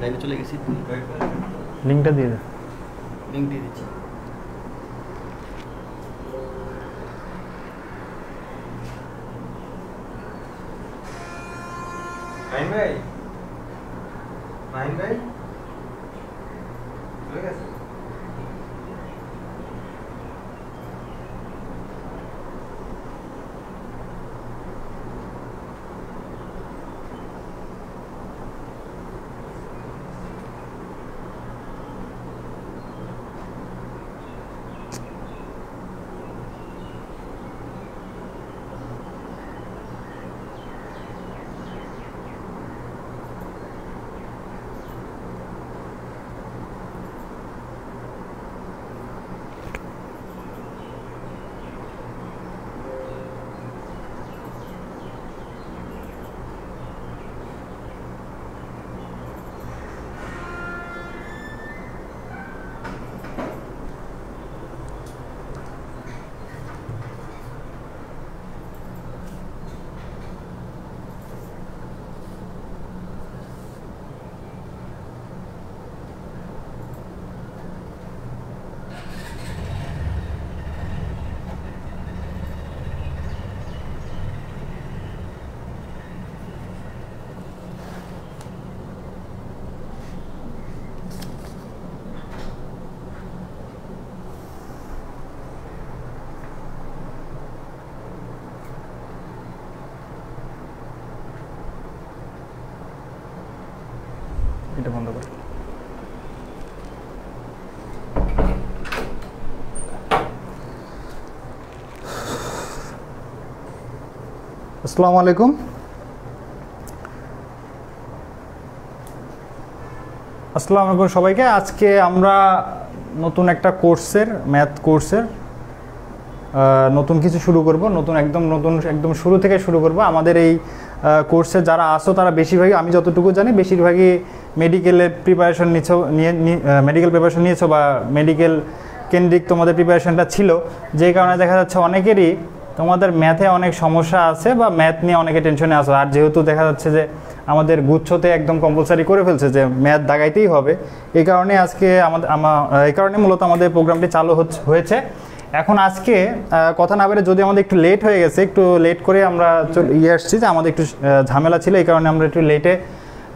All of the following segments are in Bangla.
লাইভে চলে গেছি, লিঙ্কটা দিয়ে দে। লিঙ্ক দিয়ে দিচ্ছি। মাহিন ভাই, মাহিন ভাই চলে গেছে। এটা বন্ধ কর। আসসালামু আলাইকুম। আসসালামু আলাইকুম সবাইকে। আজকে আমরা নতুন একটা কোর্সের, ম্যাথ কোর্সের নতুন কিছু শুরু করব। নতুন একদম শুরু থেকে শুরু করব। আমাদের এই কোর্সে যারা আসো তারা বেশিরভাগই, আমি যতটুকু জানি, বেশিরভাগই মেডিকেলের প্রিপারেশন মেডিকেল প্রিপারেশন নিয়েছো বা মেডিকেল কেন্দ্রিক তোমাদের প্রিপারেশনটা ছিল, যে কারণে দেখা যাচ্ছে অনেকেরই তোমাদের ম্যাথে অনেক সমস্যা আছে বা ম্যাথ নিয়ে অনেকে টেনশনে আসো। আর যেহেতু দেখা যাচ্ছে যে আমাদের গুচ্ছতে একদম কম্পালসারি করে ফেলছে যে ম্যাথ দাগাইতেই হবে, এই কারণে আজকে এই কারণে মূলত আমাদের প্রোগ্রামটি চালু হয়েছে। এখন আজকে কথা না বেড়ে, যদি আমাদের একটু লেট হয়ে গেছে, একটু লেট করে আমরা আসছি, যে আমাদের একটু ঝামেলা ছিল, এই কারণে আমরা একটু লেটে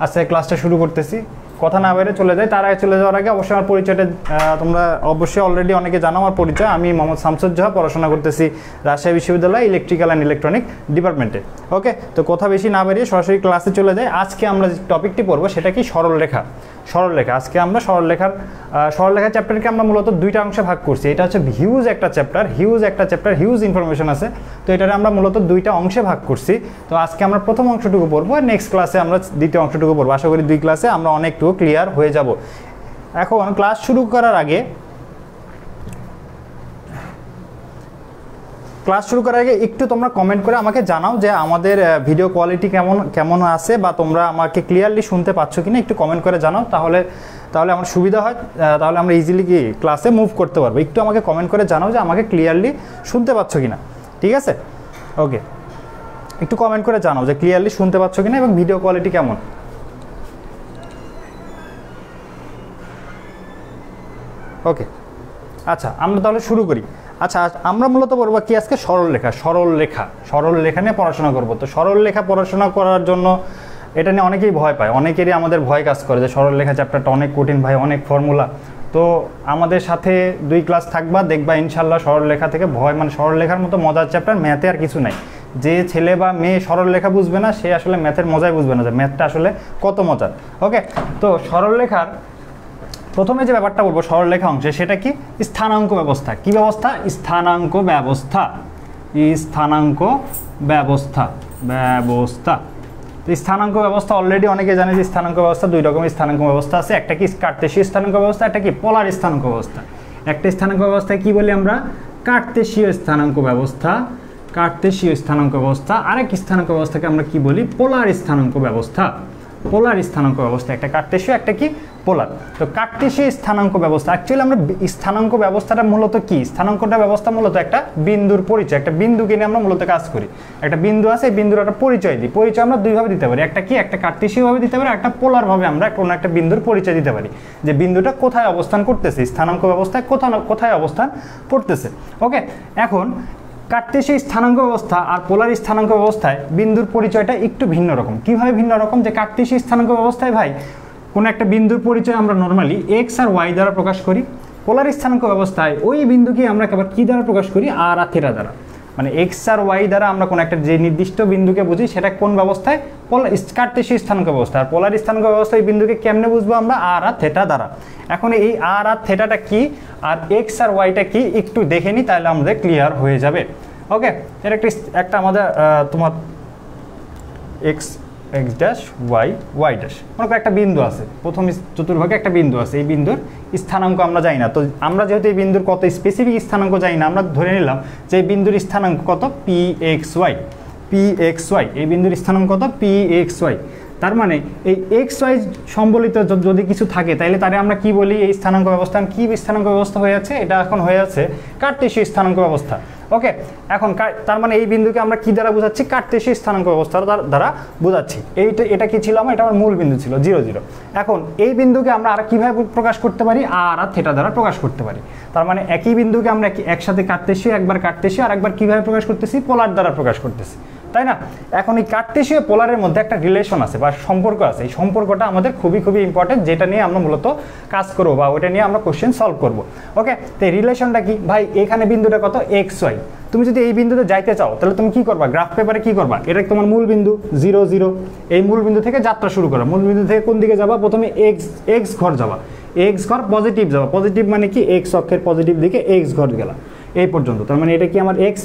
আজকে ক্লাসটা শুরু করতেছি। কথা না বেড়ে চলে যাই। তার আগে চলে যাওয়ার আগে অবশ্যই আমার পরিচয়টা তোমরা অবশ্যই অলরেডি অনেকে জানো আমার পরিচয়। আমি মোহাম্মদ শামসুজ্জোহা, পড়াশোনা করতেছি রাজশাহী বিশ্ববিদ্যালয় ইলেকট্রিক্যাল অ্যান্ড ইলেকট্রনিক ডিপার্টমেন্টে। ওকে, তো কথা বেশি না বেরিয়ে সরাসরি ক্লাসে চলে যাই। আজকে আমরা যে টপিকটি পড়বো সেটা কি? সরলরেখা। আজকে আমরা সরলরেখা চ্যাপ্টারকে আমরা মূলত দুইটা অংশে ভাগ করছি। এটা হচ্ছে হিউজ একটা চ্যাপ্টার, হিউজ ইনফরমেশন আছে। তো এটা আমরা মূলত দুইটা অংশে ভাগ করছি। তো আজকে আমরা প্রথম অংশটুকু পড়বো, নেক্সট ক্লাসে আমরা দ্বিতীয় অংশটুকু পড়বো। আশা করি 2 ক্লাসে আমরা অনেকটুকু ক্লিয়ার হয়ে যাব। এখন ক্লাস শুরু করার আগে একটু তোমরা কমেন্ট করে আমাকে জানাও যে আমাদের ভিডিও কোয়ালিটি কেমন আছে, বা তোমরা আমাকে ক্লিয়ারলি শুনতে পাচ্ছ কিনা, একটু কমেন্ট করে জানাও। তাহলে আমার সুবিধা হয়, তাহলে আমরা ইজিলি ক্লাসে মুভ করতে পারবো। একটু আমাকে কমেন্ট করে জানাও যে আমাকে ক্লিয়ারলি শুনতে পাচ্ছ কিনা, ঠিক আছে? ওকে, একটু কমেন্ট করে জানাও যে ক্লিয়ারলি শুনতে পাচ্ছ কিনা এবং ভিডিও কোয়ালিটি কেমন। ওকে, আচ্ছা আমরা তাহলে শুরু করি। আচ্ছা, আমরা মূলত পড়বো কি আজকে? সরলরেখা নিয়ে পড়াশোনা করবো। তো সরলরেখা পড়াশোনা করার জন্য এটা নিয়ে অনেকেই ভয় পায়, অনেকেরই আমাদের ভয় কাজ করে যে সরলরেখা চ্যাপ্টারটা অনেক কঠিন ভাই, অনেক ফর্মুলা। তো আমাদের সাথে 2 ক্লাস থাকবা, দেখবা ইনশাল্লাহ সরলরেখা থেকে সরলরেখার মতো মজার চ্যাপ্টার ম্যাথে আর কিছু নাই। যে ছেলে বা মেয়ে সরলরেখা বুঝবে না, সে আসলে ম্যাথের মজাই বুঝবে না যে ম্যাথটা আসলে কত মজার। ওকে, তো সরলরেখার প্রথমে যে ব্যাপারটা বলবো সরলরেখা অংশে, সেটা কি? স্থানাঙ্ক ব্যবস্থা। কি ব্যবস্থা? স্থানাঙ্ক ব্যবস্থা। তো স্থানাঙ্ক ব্যবস্থা অলরেডি অনেকে জানে যে স্থানাঙ্ক ব্যবস্থা 2 রকমের স্থানাঙ্ক ব্যবস্থা আছে। একটা কি কার্তেশীয় স্থানাঙ্ক ব্যবস্থা, একটা কি পোলার স্থানাঙ্ক ব্যবস্থা। একটা স্থানাঙ্ক ব্যবস্থায় কি বলি আমরা? কার্তেশীয় স্থানাঙ্ক ব্যবস্থা। আরেক স্থানাঙ্ক ব্যবস্থাকে আমরা কি বলি? পোলার স্থানাঙ্ক ব্যবস্থা। পোলার স্থানাঙ্ক ব্যবস্থা, একটা কার্টেসীয় একটা কি পোলার। তো কার্টেসীয় স্থানাঙ্ক ব্যবস্থা, অ্যাকচুয়ালি আমরা স্থানাঙ্ক ব্যবস্থাটা মূলত কি, স্থানাঙ্কটা ব্যবস্থা মূলত একটা বিন্দুর পরিচয়, একটা বিন্দুকে নিয়ে আমরা মূলত কাজ করি। একটা বিন্দু আছে, এই বিন্দুর একটা পরিচয় দিই। পরিচয় আমরা দুইভাবে দিতে পারি, একটা কি, একটা কার্টেসীয় ভাবে দিতে পারি, একটা পোলার ভাবে আমরা কোনো একটা বিন্দুর পরিচয় দিতে পারি, যে বিন্দুটা কোথায় অবস্থান করতেছে, স্থানাঙ্ক ব্যবস্থায় কোথায় অবস্থান করতেছে। ওকে, এখন কার্টেসীয় স্থানাঙ্ক ব্যবস্থা আর পোলার স্থানাঙ্ক ব্যবস্থায় বিন্দুর পরিচয়টা একটু ভিন্ন রকম। কিভাবে ভিন্ন রকম, যে কার্টেসীয় স্থানাঙ্ক ব্যবস্থায় ভাই কোনো একটা বিন্দুর পরিচয় আমরা নর্মালি এক্স আর ওয়াই দ্বারা প্রকাশ করি। পোলার স্থানাঙ্ক ব্যবস্থায় ওই বিন্দুকে আমরা আবার কি দ্বারা প্রকাশ করি, আর থিটা দ্বারা। মানে এক্স আর ওয়াই দ্বারা আমরা কোনো একটা যে নির্দিষ্ট বিন্দুকে বুঝি সেটা কোন ব্যবস্থায়, কার্টেসীয় স্থানাঙ্ক ব্যবস্থা। আর পোলার স্থানাঙ্ক ব্যবস্থায় এই বিন্দুকে কেমনে বুঝবো আমরা, আর থিটা দ্বারা। এখন এই আর থিটাটা কি আর এক্স আর ওয়াইটা কি একটু দেখে নিই, তাহলে আমাদের ক্লিয়ার হয়ে যাবে। ওকে, এর একটা আমাদের তোমার x x dash y y dash মনে করো একটা বিন্দু আছে, প্রথম চতুর্ভাগে একটা বিন্দু আছে। এই বিন্দুর স্থানাঙ্ক আমরা জানি না, তো আমরা যেহেতু এই বিন্দুর কত স্পেসিফিক স্থানাঙ্ক জানি না, আমরা ধরে নিলাম যে এই বিন্দুর স্থানাঙ্ক কত পি এক্স ওয়াই। এই বিন্দুর স্থানাঙ্ক কত পি এক্স ওয়াই। তার মানে এই এক্স ওয়াই সম্বলিত যদি কিছু থাকে তাহলে তারে আমরা কি বলি, এই স্থানাঙ্ক ব্যবস্থা কি স্থানাঙ্ক ব্যবস্থা হয়ে যাচ্ছে, এটা এখন হয়ে যাচ্ছে কার্টেসীয় স্থানাঙ্ক ব্যবস্থা। ওকে, এখন তার মানে এই বিন্দুকে আমরা কি দ্বারা বোঝাচ্ছি, কার্টেসীয় স্থানাঙ্ক ব্যবস্থার দ্বারা বোঝাচ্ছি। এটা কি ছিল আমার, এটা আমার মূল বিন্দু ছিল 0 0। এখন এই বিন্দুকে আমরা আর কিভাবে প্রকাশ করতে পারি, আর থিটা দ্বারা প্রকাশ করতে পারি। তার মানে একই বিন্দুকে আমরা একসাথে কার্টেসীয়, একবার কার্টেসীয় আর একবার কিভাবে প্রকাশ করতেছি, পোলার দ্বারা প্রকাশ করতেছি, তাই না? এখন এই কার্টেসীয় পোলারের মধ্যে একটা রিলেশন আছে বা সম্পর্ক আছে। এই সম্পর্কটা আমাদের খুবই ইম্পর্টেন্ট, যেটা নিয়ে আমরা মূলত কাজ করবো বা ওটা নিয়ে আমরা কোশ্চেন সলভ করব। ওকে, তো এই রিলেশনটা কি ভাই, এখানে বিন্দুটা কত এক্স ওয়াই। তুমি যদি এই বিন্দুতে যাইতে চাও তাহলে তুমি কি করবা, গ্রাফ পেপারে কি করবা, এটা তোমার মূল বিন্দু 0 0। এই মূল বিন্দু থেকে যাত্রা শুরু করো। মূল বিন্দু থেকে কোন দিকে যাবা, প্রথমে এক্স ঘর যাবা, এক্স ঘর পজিটিভ যাবা। পজিটিভ মানে কি, এক্স অক্ষের পজিটিভ দিকে এক্স ঘর গেলা এই পর্যন্ত। তার মানে এটা কি আমার এক্স,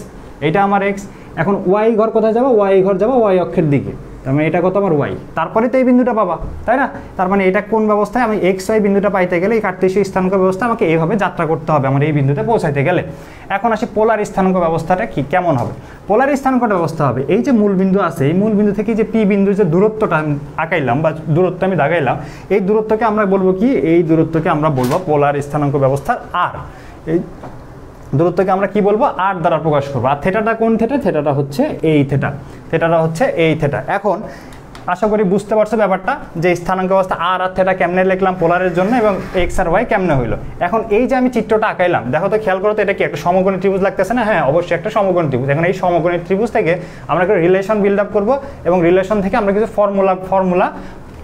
এটা আমার এক্স। এখন ওয়াই ঘর কোথায় যাবো, ওয়াই ঘর যাবো ওয়াই অক্ষের দিকে, তার মানে এটা কত আমার ওয়াই। তারপরে তো এই বিন্দুটা পাবা, তাই না? তার মানে এটা কোন ব্যবস্থায়, আমি এক্স ওয়াই বিন্দুটা পাইতে গেলে এই কার্টেসীয় স্থানাঙ্ক ব্যবস্থা আমাকে এইভাবে যাত্রা করতে হবে আমার এই বিন্দুতে পৌঁছাইতে গেলে। এখন আসি পোলার স্থানাঙ্ক ব্যবস্থাটা কি কেমন হবে। পোলার স্থানাঙ্ক ব্যবস্থা হবে, এই যে মূল বিন্দু আছে, এই মূল বিন্দু থেকে যে পি বিন্দু যে দূরত্বটা আঁকাইলাম বা দূরত্ব আমি দাগাইলাম, এই দূরত্বকে আমরা বলবো কি, এই দূরত্বকে আমরা বলবো পোলার স্থানাঙ্ক ব্যবস্থার আর। এই দূরত্বকে আমরা কি বলবো, আর দ্বারা প্রকাশ করবো। আর থিটাটা কোন থিটা, থিটাটা হচ্ছে এই থিটা, থিটাটা হচ্ছে এই থিটা। এখন আশা করি বুঝতে পারছো ব্যাপারটা, যে স্থানাঙ্ক ব্যবস্থা আর থিটা কেমনে লিখলাম পোলারের জন্য এবং এক্স আর ওয়াই কেমনে হইলো। এখন এই যে আমি চিত্রটা আঁকাইলাম, দেখো তো খেয়াল করো তো, এটা কি একটা সমকোণী ত্রিভুজ লাগতেছে না? হ্যাঁ, অবশ্যই একটা সমকোণী ত্রিভুজ। এখন এই সমকোণী ত্রিভুজ থেকে আমরা একটা রিলেশন বিল্ড আপ করবো এবং রিলেশন থেকে আমরা কিছু ফর্মুলা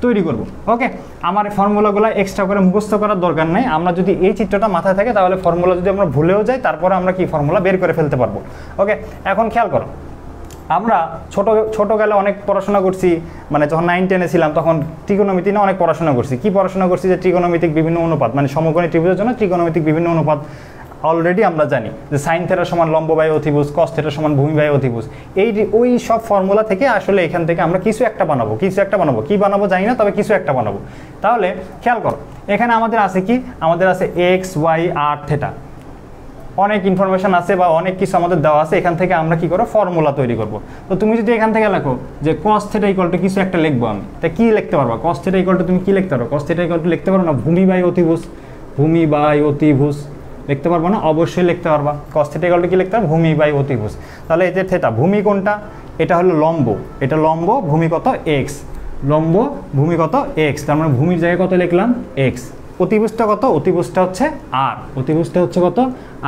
তৈরি করব। ওকে, আমার ফর্মুলাগুলো এক্সট্রা করে মুখস্থ করার দরকার নেই। আমরা যদি এই চিত্রটা মাথায় থাকে তাহলে ফর্মুলা যদি আমরা ভুলেও যাই তারপরে আমরা কি ফর্মুলা বের করে ফেলতে পারবো। ওকে, এখন খেয়াল করো, আমরা ছোটোকালে অনেক পড়াশোনা করছি, মানে যখন 9 10-এ ছিলাম তখন ট্রিগোনোমিতি নিয়ে অনেক পড়াশোনা করছি। কি পড়াশোনা করছি, যে ট্রিগোনোমিতিক বিভিন্ন অনুপাত, মানে সমকোণী ত্রিভুজের জন্য ট্রিগোনোমিতিক বিভিন্ন অনুপাত অলরেডি আমরা জানি, যে সাইন থিটা সমান লম্ব বাই অতিভুজ, কস থিটা সমান ভূমি বাই অতিভুজ। ওই সব ফর্মুলা থেকে আসলে এখান থেকে আমরা কিছু একটা বানাবো, কি বানাবো জানি না, তবে কিছু একটা বানাবো। তাহলে খেয়াল করো, এখানে আমাদের আছে কি, আমাদের আছে এক্স ওয়াই আর থিটা, অনেক ইনফরমেশন আছে বা অনেক কিছু আমাদের দেওয়া আছে। এখান থেকে আমরা কি করবো, ফর্মুলা তৈরি করবো। তো তুমি যদি এখান থেকে লেখো যে কস থিটা ইকুয়াল টু কিছু একটা লিখবো আমি, তা কি লিখতে পারবা, কস থিটা ইকুয়াল টু তুমি কি লিখতে পারো, কস থিটা ইকুয়াল টু লিখতে পারো না ভূমি বাই অতিভুজ লিখতে পারবো না? অবশ্যই লিখতে পারবা। কস থিটা ইকুয়াল টু কি লিখতে পারবো, ভূমি বাই অতিভুজ। তাহলে এই যে থিটা, ভূমি কোনটা, এটা হলো লম্ব, এটা লম্ব, ভূমি কত এক্স, লম্ব ভূমি কত এক্স, তার মানে ভূমির জায়গায় কত লিখলাম এক্স। অতিভুজটা কত, অতিভুজটা হচ্ছে আর, অতিভুজটা হচ্ছে কত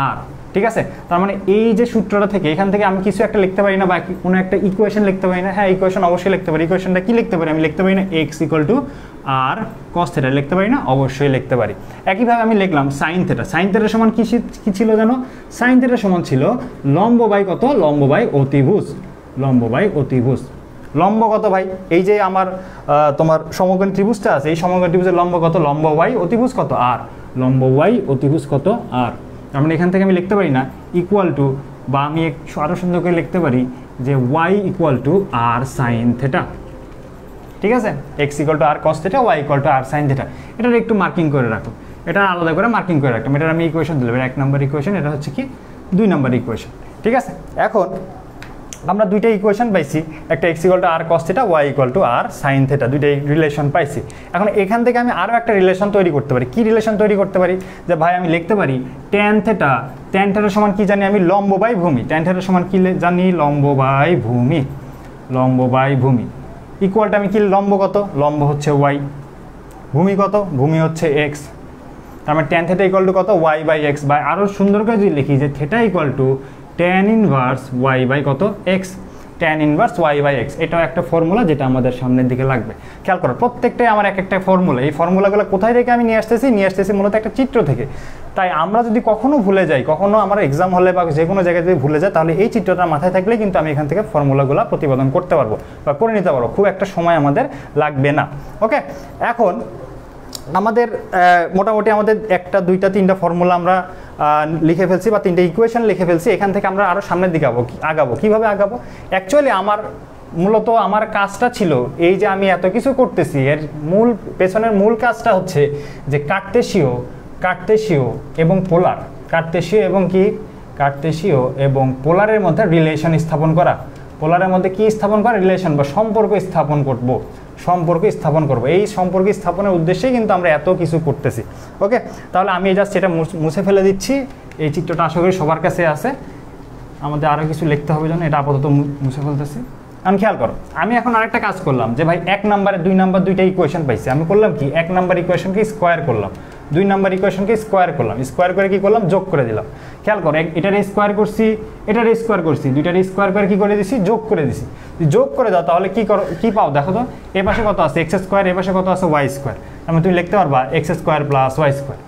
আর। ঠিক আছে, তার মানে এই যে সূত্রটা থেকে এখান থেকে আমি কিছু একটা লিখতে পারি না বা কোনো একটা ইকুয়েশন লিখতে পারি না? হ্যাঁ, ইকুয়েশন অবশ্যই লিখতে পারি। ইকুয়েশনটা কি লিখতে পারি, আমি লিখতে পারি না x equal to r cos theta, লিখতে পারি না? অবশ্যই লিখতে পারি। একইভাবে আমি লিখলাম সাইন থিটা, সাইন থিটার সমান কি ছিল জানো, সাইন থিটার সমান ছিল লম্ব বাই কত, লম্ব বাই অতিভুজ, লম্ব বাই অতিভুজ। লম্ব কত ভাই, এই যে আমার তোমার সমকোণী ত্রিভুজটা আছে, এই সমকোণী ত্রিভুজের লম্ব কত, লম্ব বাই অতিভুজ কত আর, লম্ব বাই অতিভুজ কত আর। তার মানে এখান থেকে আমি লিখতে পারি না ইকুয়াল টু, বা আমি আরও সুন্দর করে লিখতে পারি যে y equal to r sine theta. ঠিক আছে, x equal to r cos theta, y equal to r sine theta. এটার একটু মার্কিং করে রাখো, এটা আলাদা করে মার্কিং করে রাখলাম। এটার আমি ইকুয়েশন দিলাম, 1 নম্বর ইকুয়েশন, এটা হচ্ছে কি 2 নম্বর ইকুয়েশন। ঠিক আছে, এখন আমরা দুইটা ইকুয়েশন পাইছি, একটা x = r cos θ, y = r sin θ, দুইটাই রিলেশন পাইছি। এখন এখান থেকে আমি আরও একটা রিলেশন তৈরি করতে পারি। কি রিলেশন তৈরি করতে পারি? যে ভাই আমি লিখতে পারি tan θ, tan θ সমান কি জানি আমি? লম্ব বাই ভূমি। tan θ সমান কি জানি? লম্ব বাই ভূমি, লম্ব বাই ভূমি। ইকুয়ালটা আমি কি, লম্ব কত? লম্ব হচ্ছে y, ভূমি কত? ভূমি হচ্ছে x। তার মানে tan θ = কত? y by x। বা আরও সুন্দর করে যদি লিখি যে θ = tan ইনভার্স y বাই কত? x, tan inverse y by x। এটাও একটা ফর্মুলা যেটা আমাদের সামনের দিকে লাগবে। খেয়াল করো, প্রত্যেকটাই আমার এক একটা ফর্মুলা। এই ফর্মুলাগুলো কোথায় থেকে আমি নিয়ে আসতেছি মূলত একটা চিত্র থেকে। তাই আমরা যদি কখনো ভুলে যাই, কখনো আমার এক্সাম হলে বা যে কোনো জায়গায় যদি ভুলে যায়, তাহলে এই চিত্রটা মাথায় থাকলে কিন্তু আমি এখান থেকে ফর্মুলাগুলো প্রতিপাদন করতে পারবো বা করে নিতে পারবো। খুব একটা সময় আমাদের লাগবে না। ওকে, এখন আমাদের মোটামুটি আমাদের একটা, দুইটা, তিনটা ফর্মুলা আমরা লিখে ফেলছি বা তিনটে ইকুয়েশন লিখে ফেলছি। এখান থেকে আমরা আরও সামনের দিকে আগাবো। কীভাবে আগাবো? অ্যাকচুয়ালি আমার মূলত আমার কাজটা ছিল এই যে আমি এত কিছু করতেছি, এর পেছনের মূল কাজটা হচ্ছে যে কার্টেসীয় এবং পোলার, কার্টেসীয় এবং কি, কার্টেসীয় এবং পোলারের মধ্যে রিলেশন স্থাপন করা। পোলারের মধ্যে কি স্থাপন করা? রিলেশন বা সম্পর্ক স্থাপন করব। এই সম্পর্ক স্থাপনের উদ্দেশ্যেই কিন্তু আমরা এত কিছু করতেছি। ওকে, তাহলে আমি জাস্ট এটা মুছে ফেলে দিচ্ছি। এই চিত্রটা আশা করি সবার কাছে আছে। আমাদের আরও কিছু লিখতে হবে জন্য এটা আপাতত মুছে ফেলতেছি। আমি খেয়াল করো, আমি এখন আরেকটা কাজ করলাম যে ভাই 1 নম্বরে 2 নম্বর দুইটা ইকুয়েশন পাইছি। আমি করলাম কি, 1 নম্বর ইকুয়েশনকে স্কোয়ার করলাম, 2 নম্বর ইকুয়েশনকে স্কোয়ার করলাম। স্কোয়ার করে কি করলাম? যোগ করে দিলাম। খেয়াল করো, এটার স্কোয়ার করছি, এটার স্কোয়ার করছি, দুইটার স্কোয়ার করে কি করে দিছি? যোগ করে দিছি। যোগ করে দাও, তাহলে কি পাও দেখো তো। এ পাশে কত আছে? x স্কোয়ার, এ পাশে কত আছে? y square. তাহলে তুমি লিখতে পারবা x square plus y square.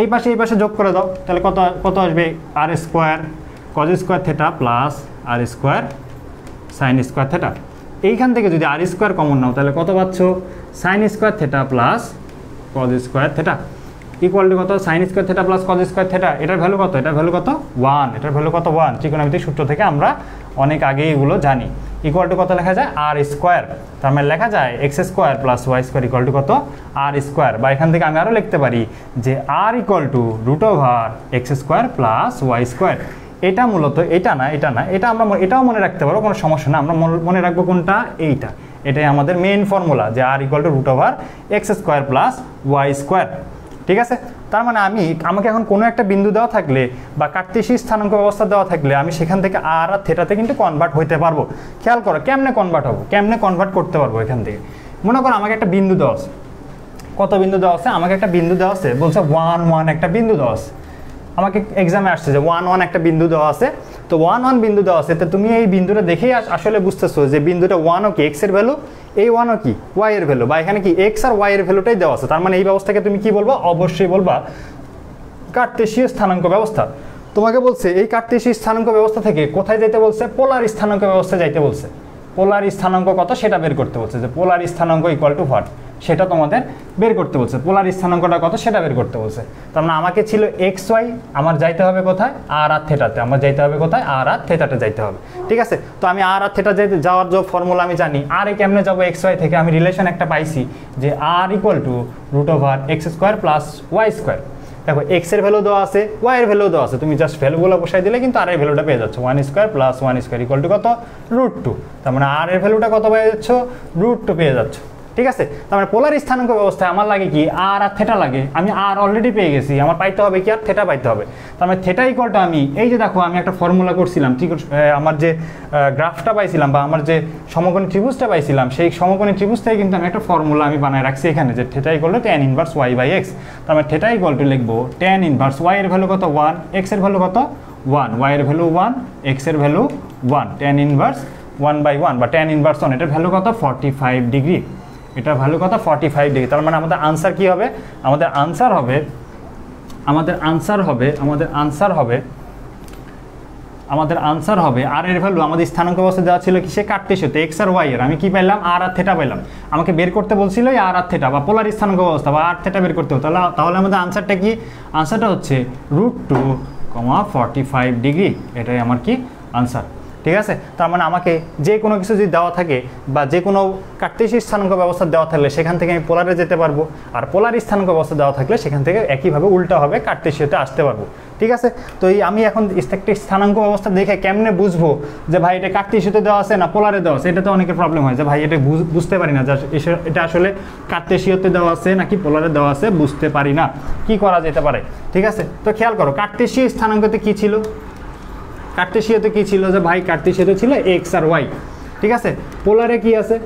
এই পাশে যোগ করে দাও, তাহলে কত আসবে? r square cos square theta plus r square sin square theta. এইখান থেকে যদি r স্কোয়ার কমন নাও, তাহলে কত পাচ্ছ? sin square theta plus cos square theta equal to কত? sin square theta plus cos square theta. এটার ভ্যালু কত? এটার ভ্যালু কত? 1। এটার ভ্যালু কত? 1। ত্রিকোণমিতিক সূত্র থেকে আমরা অনেক আগে এগুলো জানি। ইকুয়াল টু কত লেখা যায়? r square. তার মানে লেখা যায় x square plus y square equal to কত? r square. বা এখান থেকে আমি আরও লিখতে পারি যে r equal to √x square plus y square. এটা মূলত এটা আমরা এটাও মনে রাখতে পারবো, কোনো সমস্যা না। আমরা মনে রাখবো কোনটা? এটাই আমাদের মেইন ফর্মুলা, যে r equal to √x square plus y square. ঠিক আছে, তার মানে আমাকে এখন কোনো একটা বিন্দু দেওয়া থাকলে বা কার্টেসীয় স্থানাঙ্ক ব্যবস্থা দেওয়া থাকলে আমি সেখান থেকে r আর থিটাতে কিন্তু কনভার্ট হইতে পারবো। খেয়াল করো কেমনে কনভার্ট করতে পারবো এখান থেকে। মনে করো আমাকে একটা বিন্দু দেওয়া আছে। কত বিন্দু দেওয়া আছে? আমাকে একটা বিন্দু দেওয়া আছে, বলছে 1 1 একটা বিন্দু দেওয়া আছে। আমাকে এক্সামে আসছে যে 1 1 একটা বিন্দু দেওয়া আছে। তো 1 1 বিন্দু দেওয়া আছে, তো তুমি এই বিন্দুটা দেখেই আসলে বুঝতেছো যে বিন্দুটা 1 ও কি x এর ভ্যালু, এই 1 ও কি y এর ভ্যালু, বা এখানে কি x আর y এর ভ্যালুটাই দেওয়া আছে। তার মানে এই ব্যবস্থাকে তুমি কি বলবো? অবশ্যই বলবা কার্টেসীয় স্থানাঙ্ক ব্যবস্থা। তোমাকে বলছে এই কার্টেসীয় স্থানাঙ্ক ব্যবস্থা থেকে কোথায় যাইতে বলছে? পোলার স্থানাঙ্ক ব্যবস্থা যাইতে বলছে। পোলার স্থানাঙ্ক কত সেটা বের করতে বলছে, যে পোলার স্থানাঙ্ক ইকুয়াল টু হোয়াট সেটা তোমাদের বের করতে বলছে। পোলার স্থানাঙ্কটা কত সেটা বের করতে বলছে। তার মানে আমাকে ছিল এক্স ওয়াই, আমার যাইতে হবে কোথায়? আর আর থিটাতে। আমার যাইতে হবে কোথায়? আর আর থিটাতে যাইতে হবে। ঠিক আছে, তো আমি আর আর থিটা যাওয়ার যে ফর্মুলা আমি জানি, আর এ কেমনে যাবো? এক্স ওয়াই থেকে আমি রিলেশন একটা পাইছি যে R equal to √x square plus Y square. দেখো এক্স এর ভ্যালু দেওয়া আছে, ওয়াই এর ভ্যালু দেওয়া আছে, তুমি জাস্ট ভ্যালুগুলো বসাই দিলে কিন্তু আর এর ভ্যালুটা পেয়ে যাচ্ছ। 1 square plus 1 square equal to কত? √2। তার মানে আর এর ভ্যালুটা কত পেয়ে যাচ্ছ? √2 পেয়ে যাচ্ছ। ঠিক আছে, তার মানে পোলার স্থানাঙ্ক ব্যবস্থায় আমার লাগে কি? আর আর থিটা লাগে। আমি আর অলরেডি পেয়ে গেছি, আমার পাইতে হবে কি? আর থিটা পাইতে হবে। তার মানে থিটা ইকুয়াল টু আমি এই যে দেখো আমি একটা ফর্মুলা করছিলাম, ঠিক আমার যে গ্রাফটা পাইছিলাম বা আমার যে সমকোণী ত্রিভুজটা পাইছিলাম, সেই সমকোণী ত্রিভুজ থেকে কিন্তু আমি একটা ফর্মুলা আমি বানায় রাখছি এখানে, যে theta equal to tan inverse y by x। তার মানে থিটা ইকুয়াল টু লিখবো tan ইনভার্স y এর ভ্যালু কত? 1, x এর ভ্যালু কত? 1, y এর ভ্যালু 1, x এর ভ্যালু 1, tan ইনভার্স 1/1 বা tan ইনভার্স 1, এটার ভ্যালু কত? 45 ডিগ্রি। এটার ভ্যালু কত? 45 ডিগ্রি। তার মানে আমাদের আনসার কি হবে? আমাদের আনসার হবে আর এর ভ্যালু আমাদের স্থানাঙ্ক ব্যবস্থা দেওয়া ছিল কি? সে কার্টেসীয়তে এক্স আর ওয়াই এর। আমি কি পেলাম? আর আর থিটা পেলাম। আমাকে বের করতে বলছিল আর আর থিটা বা পোলার স্থানাঙ্ক ব্যবস্থা বা আর থিটা বের করতে হবে। তাহলে আমাদের আনসারটা কি? আনসারটা হচ্ছে √2, 45 ডিগ্রি। এটাই আমার কি আনসার। ঠিক আছে, তার মানে আমাকে যে কোনো কিছু যদি দেওয়া থাকে বা যে কোনো কার্টেসীয় স্থানাঙ্ক ব্যবস্থা দেওয়া থাকলে সেখান থেকে আমি পোলারে যেতে পারবো, আর পোলার স্থানাঙ্ক ব্যবস্থা দেওয়া থাকলে সেখান থেকে একইভাবে উল্টা হবে কার্টেসীয়তে আসতে পারবো। ঠিক আছে, তো এই আমি এখন একটা স্থানাঙ্ক ব্যবস্থা দেখে কেমনে বুঝবো যে ভাই এটা কার্টেসীয়তে দেওয়া আছে না পোলারে দেওয়া আছে, এটা তো অনেকের প্রবলেম হয় যে ভাই এটা বুঝতে পারি না যে এটা আসলে কার্টেসীয়তে দেওয়া আছে নাকি পোলারে দেওয়া আছে, বুঝতে পারি না, কি করা যেতে পারে। ঠিক আছে, তো খেয়াল করো কার্টেসীয় স্থানাঙ্কতে কি ছিল, কার্টেসীয়তে কি ছিল যে ভাই কার্টেসীয়তে ছিল এক্স আর ওয়াই। ঠিক আছে, পোলারে কি আছে,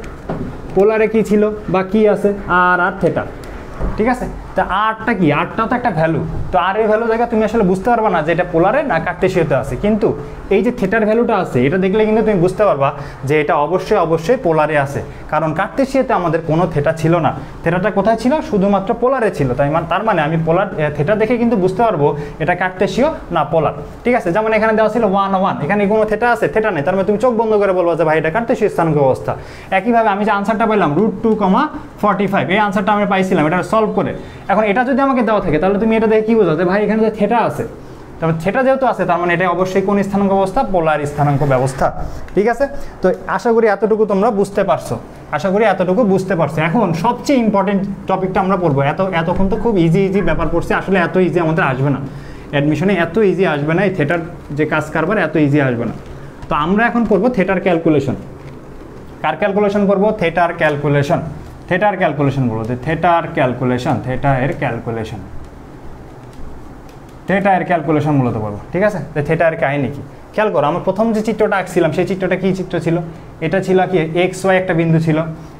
পোলারে কি ছিল বা কি আছে আর আর থিটা। ঠিক আছে, তা আরটা কি, আরটাও তো একটা ভ্যালু, তো আর এই ভ্যালু জায়গা তুমি আসলে বুঝতে পারবা না যে এটা পোলারে না কার্টেসীয়তে আছে, কিন্তু এই যে থিটার ভ্যালুটা আছে এটা দেখলে কিন্তু তুমি বুঝতে পারবা যে এটা অবশ্যই অবশ্যই পোলারে আছে, কারণ কার্টেসীয়তে আমাদের কোনো থিটা ছিল না, থিটাটা কোথায় ছিল, শুধুমাত্র পোলারে ছিল। তার মানে আমি পোলার থিটা দেখে কিন্তু বুঝতে পারবো এটা কার্টেসীয় না পোলার। ঠিক আছে, যেমন এখানে দেওয়া ছিল 1 1, এখানে কোনো থিটা আছে, থিটা নেই, তার মানে তুমি চোখ বন্ধ করে বলবো যে ভাই এটা কার্টেসীয় স্থানাঙ্ক ব্যবস্থা। একইভাবে আমি যে আনসারটা পাইলাম √2,45, এই আনসারটা আমি পাইছিলাম এটা সলভ করে। এখন এটা যদি আমাকে দেওয়া থাকে তাহলে তুমি এটা দেখে কি বোঝো যে ভাই এখানে যে থিটা আছে, তারপর থিটা যেহেতু আছে তার মানে এটা অবশ্যই কোন স্থানাঙ্ক ব্যবস্থা, পোলার স্থানাঙ্ক ব্যবস্থা। ঠিক আছে, তো আশা করি এতটুকু তোমরা বুঝতে পারছো, আশা করি এতটুকু বুঝতে পারছো। এখন সবচেয়ে ইম্পর্টেন্ট টপিকটা আমরা পড়বো। এতক্ষণ তো খুব ইজি ব্যাপার পড়ছে, আসলে এত ইজি আমাদের আসবে না, অ্যাডমিশনে এত ইজি আসবে না, এই থিটার যে কাজ কারবার এত ইজি আসবে না। তো আমরা এখন করবো থিটার ক্যালকুলেশন। কার ক্যালকুলেশন করবো, থিটার ক্যালকুলেশন। থিটার ক্যালকুলেশন বলবো, থিটার ক্যালকুলেশন, থিটা এর ক্যালকুলেশন, থিটা এর ক্যালকুলেশন মূলত বলবো। ঠিক আছে, তো থিটা এর কাহিনী কি খেয়াল করো। আমরা প্রথম যে চিত্রটা আঁকছিলাম সেই চিত্রটা কি চিত্র ছিল, এটা ছিল কি এক্স ওয়াই একটা বিন্দু ছিল,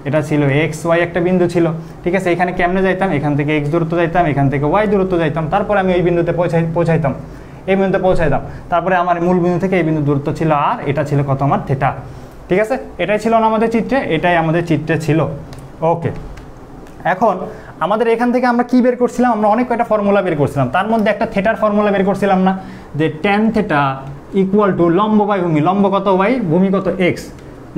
এটা ছিল এক্স ওয়াই একটা বিন্দু ছিল। ঠিক আছে, এখানে কেমনে যাইতাম, এখান থেকে এক্স দূরত্ব যাইতাম, এখান থেকে ওয়াই দূরত্ব যাইতাম, তারপরে আমি ওই বিন্দুতে পৌঁছাইতাম, এই বিন্দুতে পৌঁছাইতাম, তারপরে আমার মূল বিন্দু থেকে এই বিন্দু দূরত্ব ছিল আর এটা ছিল কত আমার থিটা। ঠিক আছে, এটাই ছিল না আমাদের চিত্রে, এটাই আমাদের চিত্রে ছিল। ওকে, এখন আমাদের এখান থেকে আমরা কি বের করছিলাম, আমরা অনেক কয়টা ফর্মুলা বের করছিলাম, তার মধ্যে একটা থিটার ফর্মুলা বের করছিলাম না, যে tan থিটা ইকুয়াল টু লম্ব বাই ভূমি, লম্ব কত ওয়াই, ভূমি কত এক্স,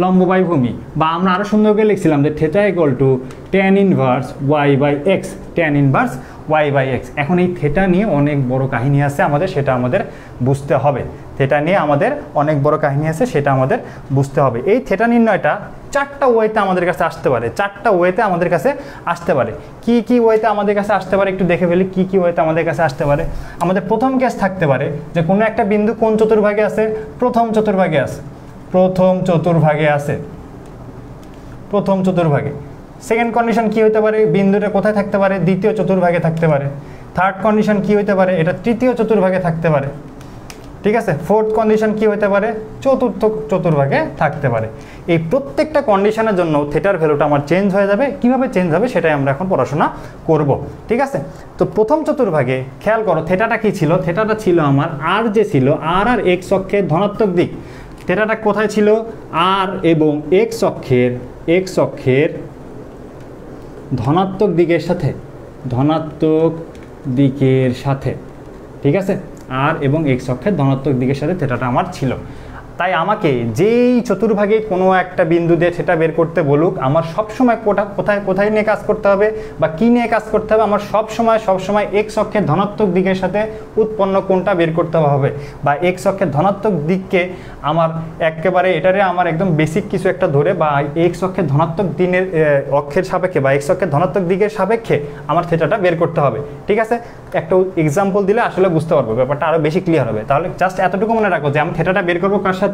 লম্ব বাই ভূমি, বা আমরা আরও সুন্দর করে লিখছিলাম যে theta equal to tan inverse y by x, tan inverse y by x. এখন এই থিটা নিয়ে অনেক বড় কাহিনী আছে আমাদের, সেটা আমাদের বুঝতে হবে। থিটা নিয়ে আমাদের অনেক বড় কাহিনী আছে, সেটা আমাদের বুঝতে হবে। এই থিটা নির্ণয়টা চারটা ওয়েতে আমাদের কাছে আসতে পারে, চারটা ওয়েতে আমাদের কাছে আসতে পারে। কি কি ওয়েতে আমাদের কাছে আসতে পারে একটু দেখে ফেলি, কি কি ওয়েতে আমাদের কাছে আসতে পারে। আমাদের প্রথম কেস থাকতে পারে যে কোনো একটা বিন্দু কোন চতুর্ভাগে আছে, প্রথম চতুর্ভাগে আছে, প্রথম চতুর্ভাগে আছে, প্রথম চতুর্ভাগে। সেকেন্ড কন্ডিশন কি হতে পারে, বিন্দুটা কোথায় থাকতে পারে, দ্বিতীয় চতুর্ভাগে থাকতে পারে। থার্ড কন্ডিশন কি হতে পারে, এটা তৃতীয় চতুর্ভাগে থাকতে পারে। ঠিক আছে, ফোর্থ কন্ডিশন কি হতে পারে, চতুর্থ চতুর্ভাগে থাকতে পারে। এই প্রত্যেকটা কন্ডিশনের জন্য থিটার ভ্যালুটা আমার চেঞ্জ হয়ে যাবে। কিভাবে চেঞ্জ হবে সেটাই আমরা এখন পড়াশোনা করব। ঠিক আছে, তো প্রথম চতুর্ভাগে খেয়াল করো থিটাটা কি ছিল, থিটাটা ছিল আমার আর যে ছিল আর আর এক্স অক্ষের ধনাত্মক দিক। থিটাটা কোথায় ছিল, আর এবং এক্স অক্ষের ধনাত্মক দিকের সাথে, ধনাত্মক দিকের সাথে। ঠিক আছে, আর এবং এক্স অক্ষের ধনাত্মক দিকের সাথে থিটাটা আমার ছিল। তাই আমাকে যেই চতুর্ভাগে কোনো একটা বিন্দু দিয়ে সেটা বের করতে বলুক, আমার সবসময় কোথায় নিয়ে কাজ করতে হবে বা কী নিয়ে কাজ করতে হবে, আমার সবসময় এক্স অক্ষের ধনাত্মক দিকের সাথে উৎপন্ন কোণটা বের করতে হবে, বা এক্স অক্ষের ধনাত্মক দিককে আমার একেবারে এটারে আমার একদম বেসিক কিছু একটা ধরে, বা এক্স অক্ষের ধনাত্মক দিনের অক্ষের সাপেক্ষে বা এক্স অক্ষের ধনাত্মক দিকের সাপেক্ষে আমার থিটাটা বের করতে হবে। ঠিক আছে, একটা এক্সাম্পল দিলে আসলে বুঝতে পারবো, ব্যাপারটা আরও বেশি ক্লিয়ার হবে। তাহলে জাস্ট এতটুকু মনে রাখো যে আমি থিটাটা বের করবো কার সাথে,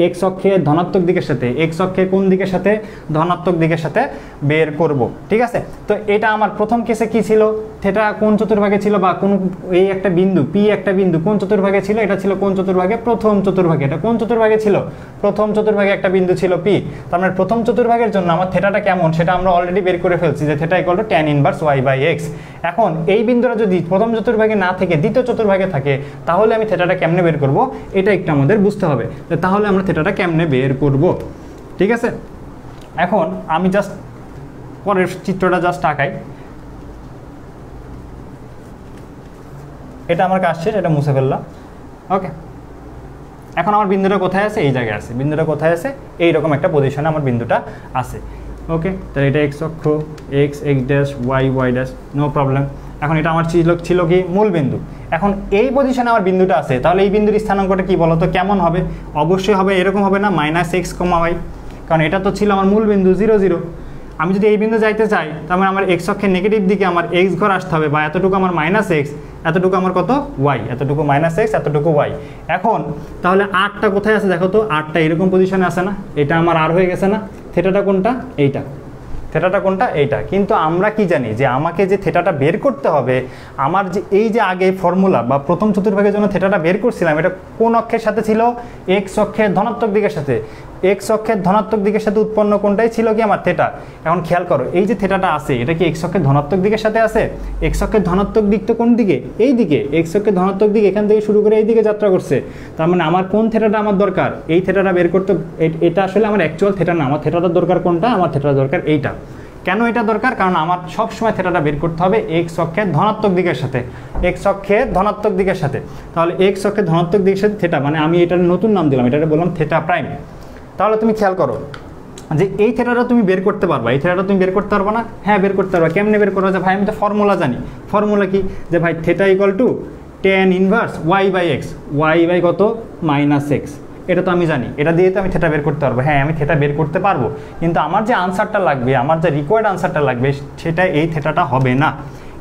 এক্স অক্ষের ধনাত্মক দিকের সাথে। এক্স অক্ষের কোন দিকের সাথে, ধনাত্মক দিকের সাথে বের করব। ঠিক আছে, তো এটা আমার প্রথম কেসে কি ছিল, থিটা কোন চতুর্ভাগে ছিল, বা কোন এই একটা বিন্দু পি একটা বিন্দু কোন চতুর্ভাগে ছিল, এটা ছিল কোন চতুর্ভাগে, প্রথম চতুর্ভাগে। এটা কোন চতুর্ভাগে ছিল, প্রথম চতুর্ভাগে একটা বিন্দু ছিল পি। তার মানে প্রথম চতুর্ভাগের জন্য আমার থিটাটা কেমন সেটা আমরা অলরেডি বের করে ফেলছি, যে theta equal to tan inverse y by x. এখন এই বিন্দুটা যদি প্রথম চতুর্ভাগে না থেকে দ্বিতীয় চতুর্ভাগে থাকে তাহলে আমি থিটাটা কেমনে বের করব এটা একটু আমাদের বুঝতে হবে। তাহলে আমরা থিটাটা কেমনে বের করব। ঠিক আছে, এখন আমি জাস্ট পরের চিত্রটা জাস্ট আঁকাই। এটা আমার কাজ শেষ, এটা মুছে ফেললাম। ওকে, এখন আমার বিন্দুটা কোথায় আছে, এই জায়গায় আছে। বিন্দুটা কোথায় আছে, এইরকম একটা পজিশনে আমার বিন্দুটা আছে। ওকে, তাহলে এটা এক্স অক্ষ, x dash y dash, no problem. এখন এটা আমার ছিল কি মূল বিন্দু। এখন এই পজিশনে আমার বিন্দুটা আছে, তাহলে এই বিন্দুর স্থানাঙ্কটা কি বলতো কেমন হবে? অবশ্যই হবে এরকম হবে না, -x, y, কারণ এটা তো ছিল আমার মূল বিন্দু 0 0। আমি যদি এই বিন্দু যাইতে চাই তার মানে আমার x অক্ষের নেগেটিভ দিকে আমার x ঘর আসতে হবে, বা এতটুকু আমার -x, এতটুকু আমার কত y, এতটুকু -x, এতটুকু y। এখন তাহলে আরটা কোথায় আছে দেখো তো, আরটা এরকম পজিশনে আছে না, এটা আমার আর হয়ে গেছে না, থেটাটা কোনটা? এইটা। থেটাটা কোনটা? এইটা। কিন্তু আমরা কি জানি যে আমাকে যে থেটাটা বের করতে হবে, আমার যে এই যে আগে ফর্মুলা বা প্রথম চতুর্ভাগের জন্য থেটাটা বের করছিলাম, এটা কোন অক্ষের সাথে ছিল? এক্স অক্ষের ধনাত্মক দিকের সাথে। এক্স অক্ষের ধনাত্মক দিকের সাথে উৎপন্ন কোনটাই ছিল কি আমার? থেটা। এখন খেয়াল করো, এই যে থেটাটা আছে এটা কি এক্স অক্ষের ধনাত্মক দিকের সাথে আছে? এক্স অক্ষের ধনাত্মক দিক তো কোন দিকে? এই দিকে। এক্স অক্ষের ধনাত্মক দিক এখান থেকে শুরু করে এই দিকে যাত্রা করছে, তার মানে আমার কোন থেটাটা আমার দরকার? এই থেটাটা বের করতে। এটা আসলে আমার অ্যাকচুয়াল থেটা না, আমার থেটাটার দরকার কোনটা? আমার থেটাটা দরকার এইটা। কেন এটা দরকার? কারণ আমার সবসময় থেটাটা বের করতে হবে এক্স অক্ষের ধনাত্মক দিকের সাথে, এক্স অক্ষের ধনাত্মক দিকের সাথে। তাহলে এক্স অক্ষের ধনাত্মক দিকের সাথে থেটা, মানে আমি এটার নতুন নাম দিলাম, এটাকে বললাম থেটা প্রাইম। তাহলে তুমি খেয়াল করো যে এই থেটাটা তুমি বের করতে পারবা, এই থেটাটা তুমি বের করতে পারবা না? হ্যাঁ বের করতে পারবা। কেমনে বের করবো? যে ভাই আমি তো ফর্মুলা জানি। ফর্মুলা কি? যে ভাই theta equal to tan inverse y/x, y কত? -x। এটা তো আমি জানি, এটা দিয়ে তো আমি থেটা বের করতে পারবো। হ্যাঁ আমি থেটা বের করতে পারবো, কিন্তু আমার যে আনসারটা লাগবে, আমার যে রিকোয়ার্ড আনসারটা লাগবে, সেটা এই থেটাটা হবে না,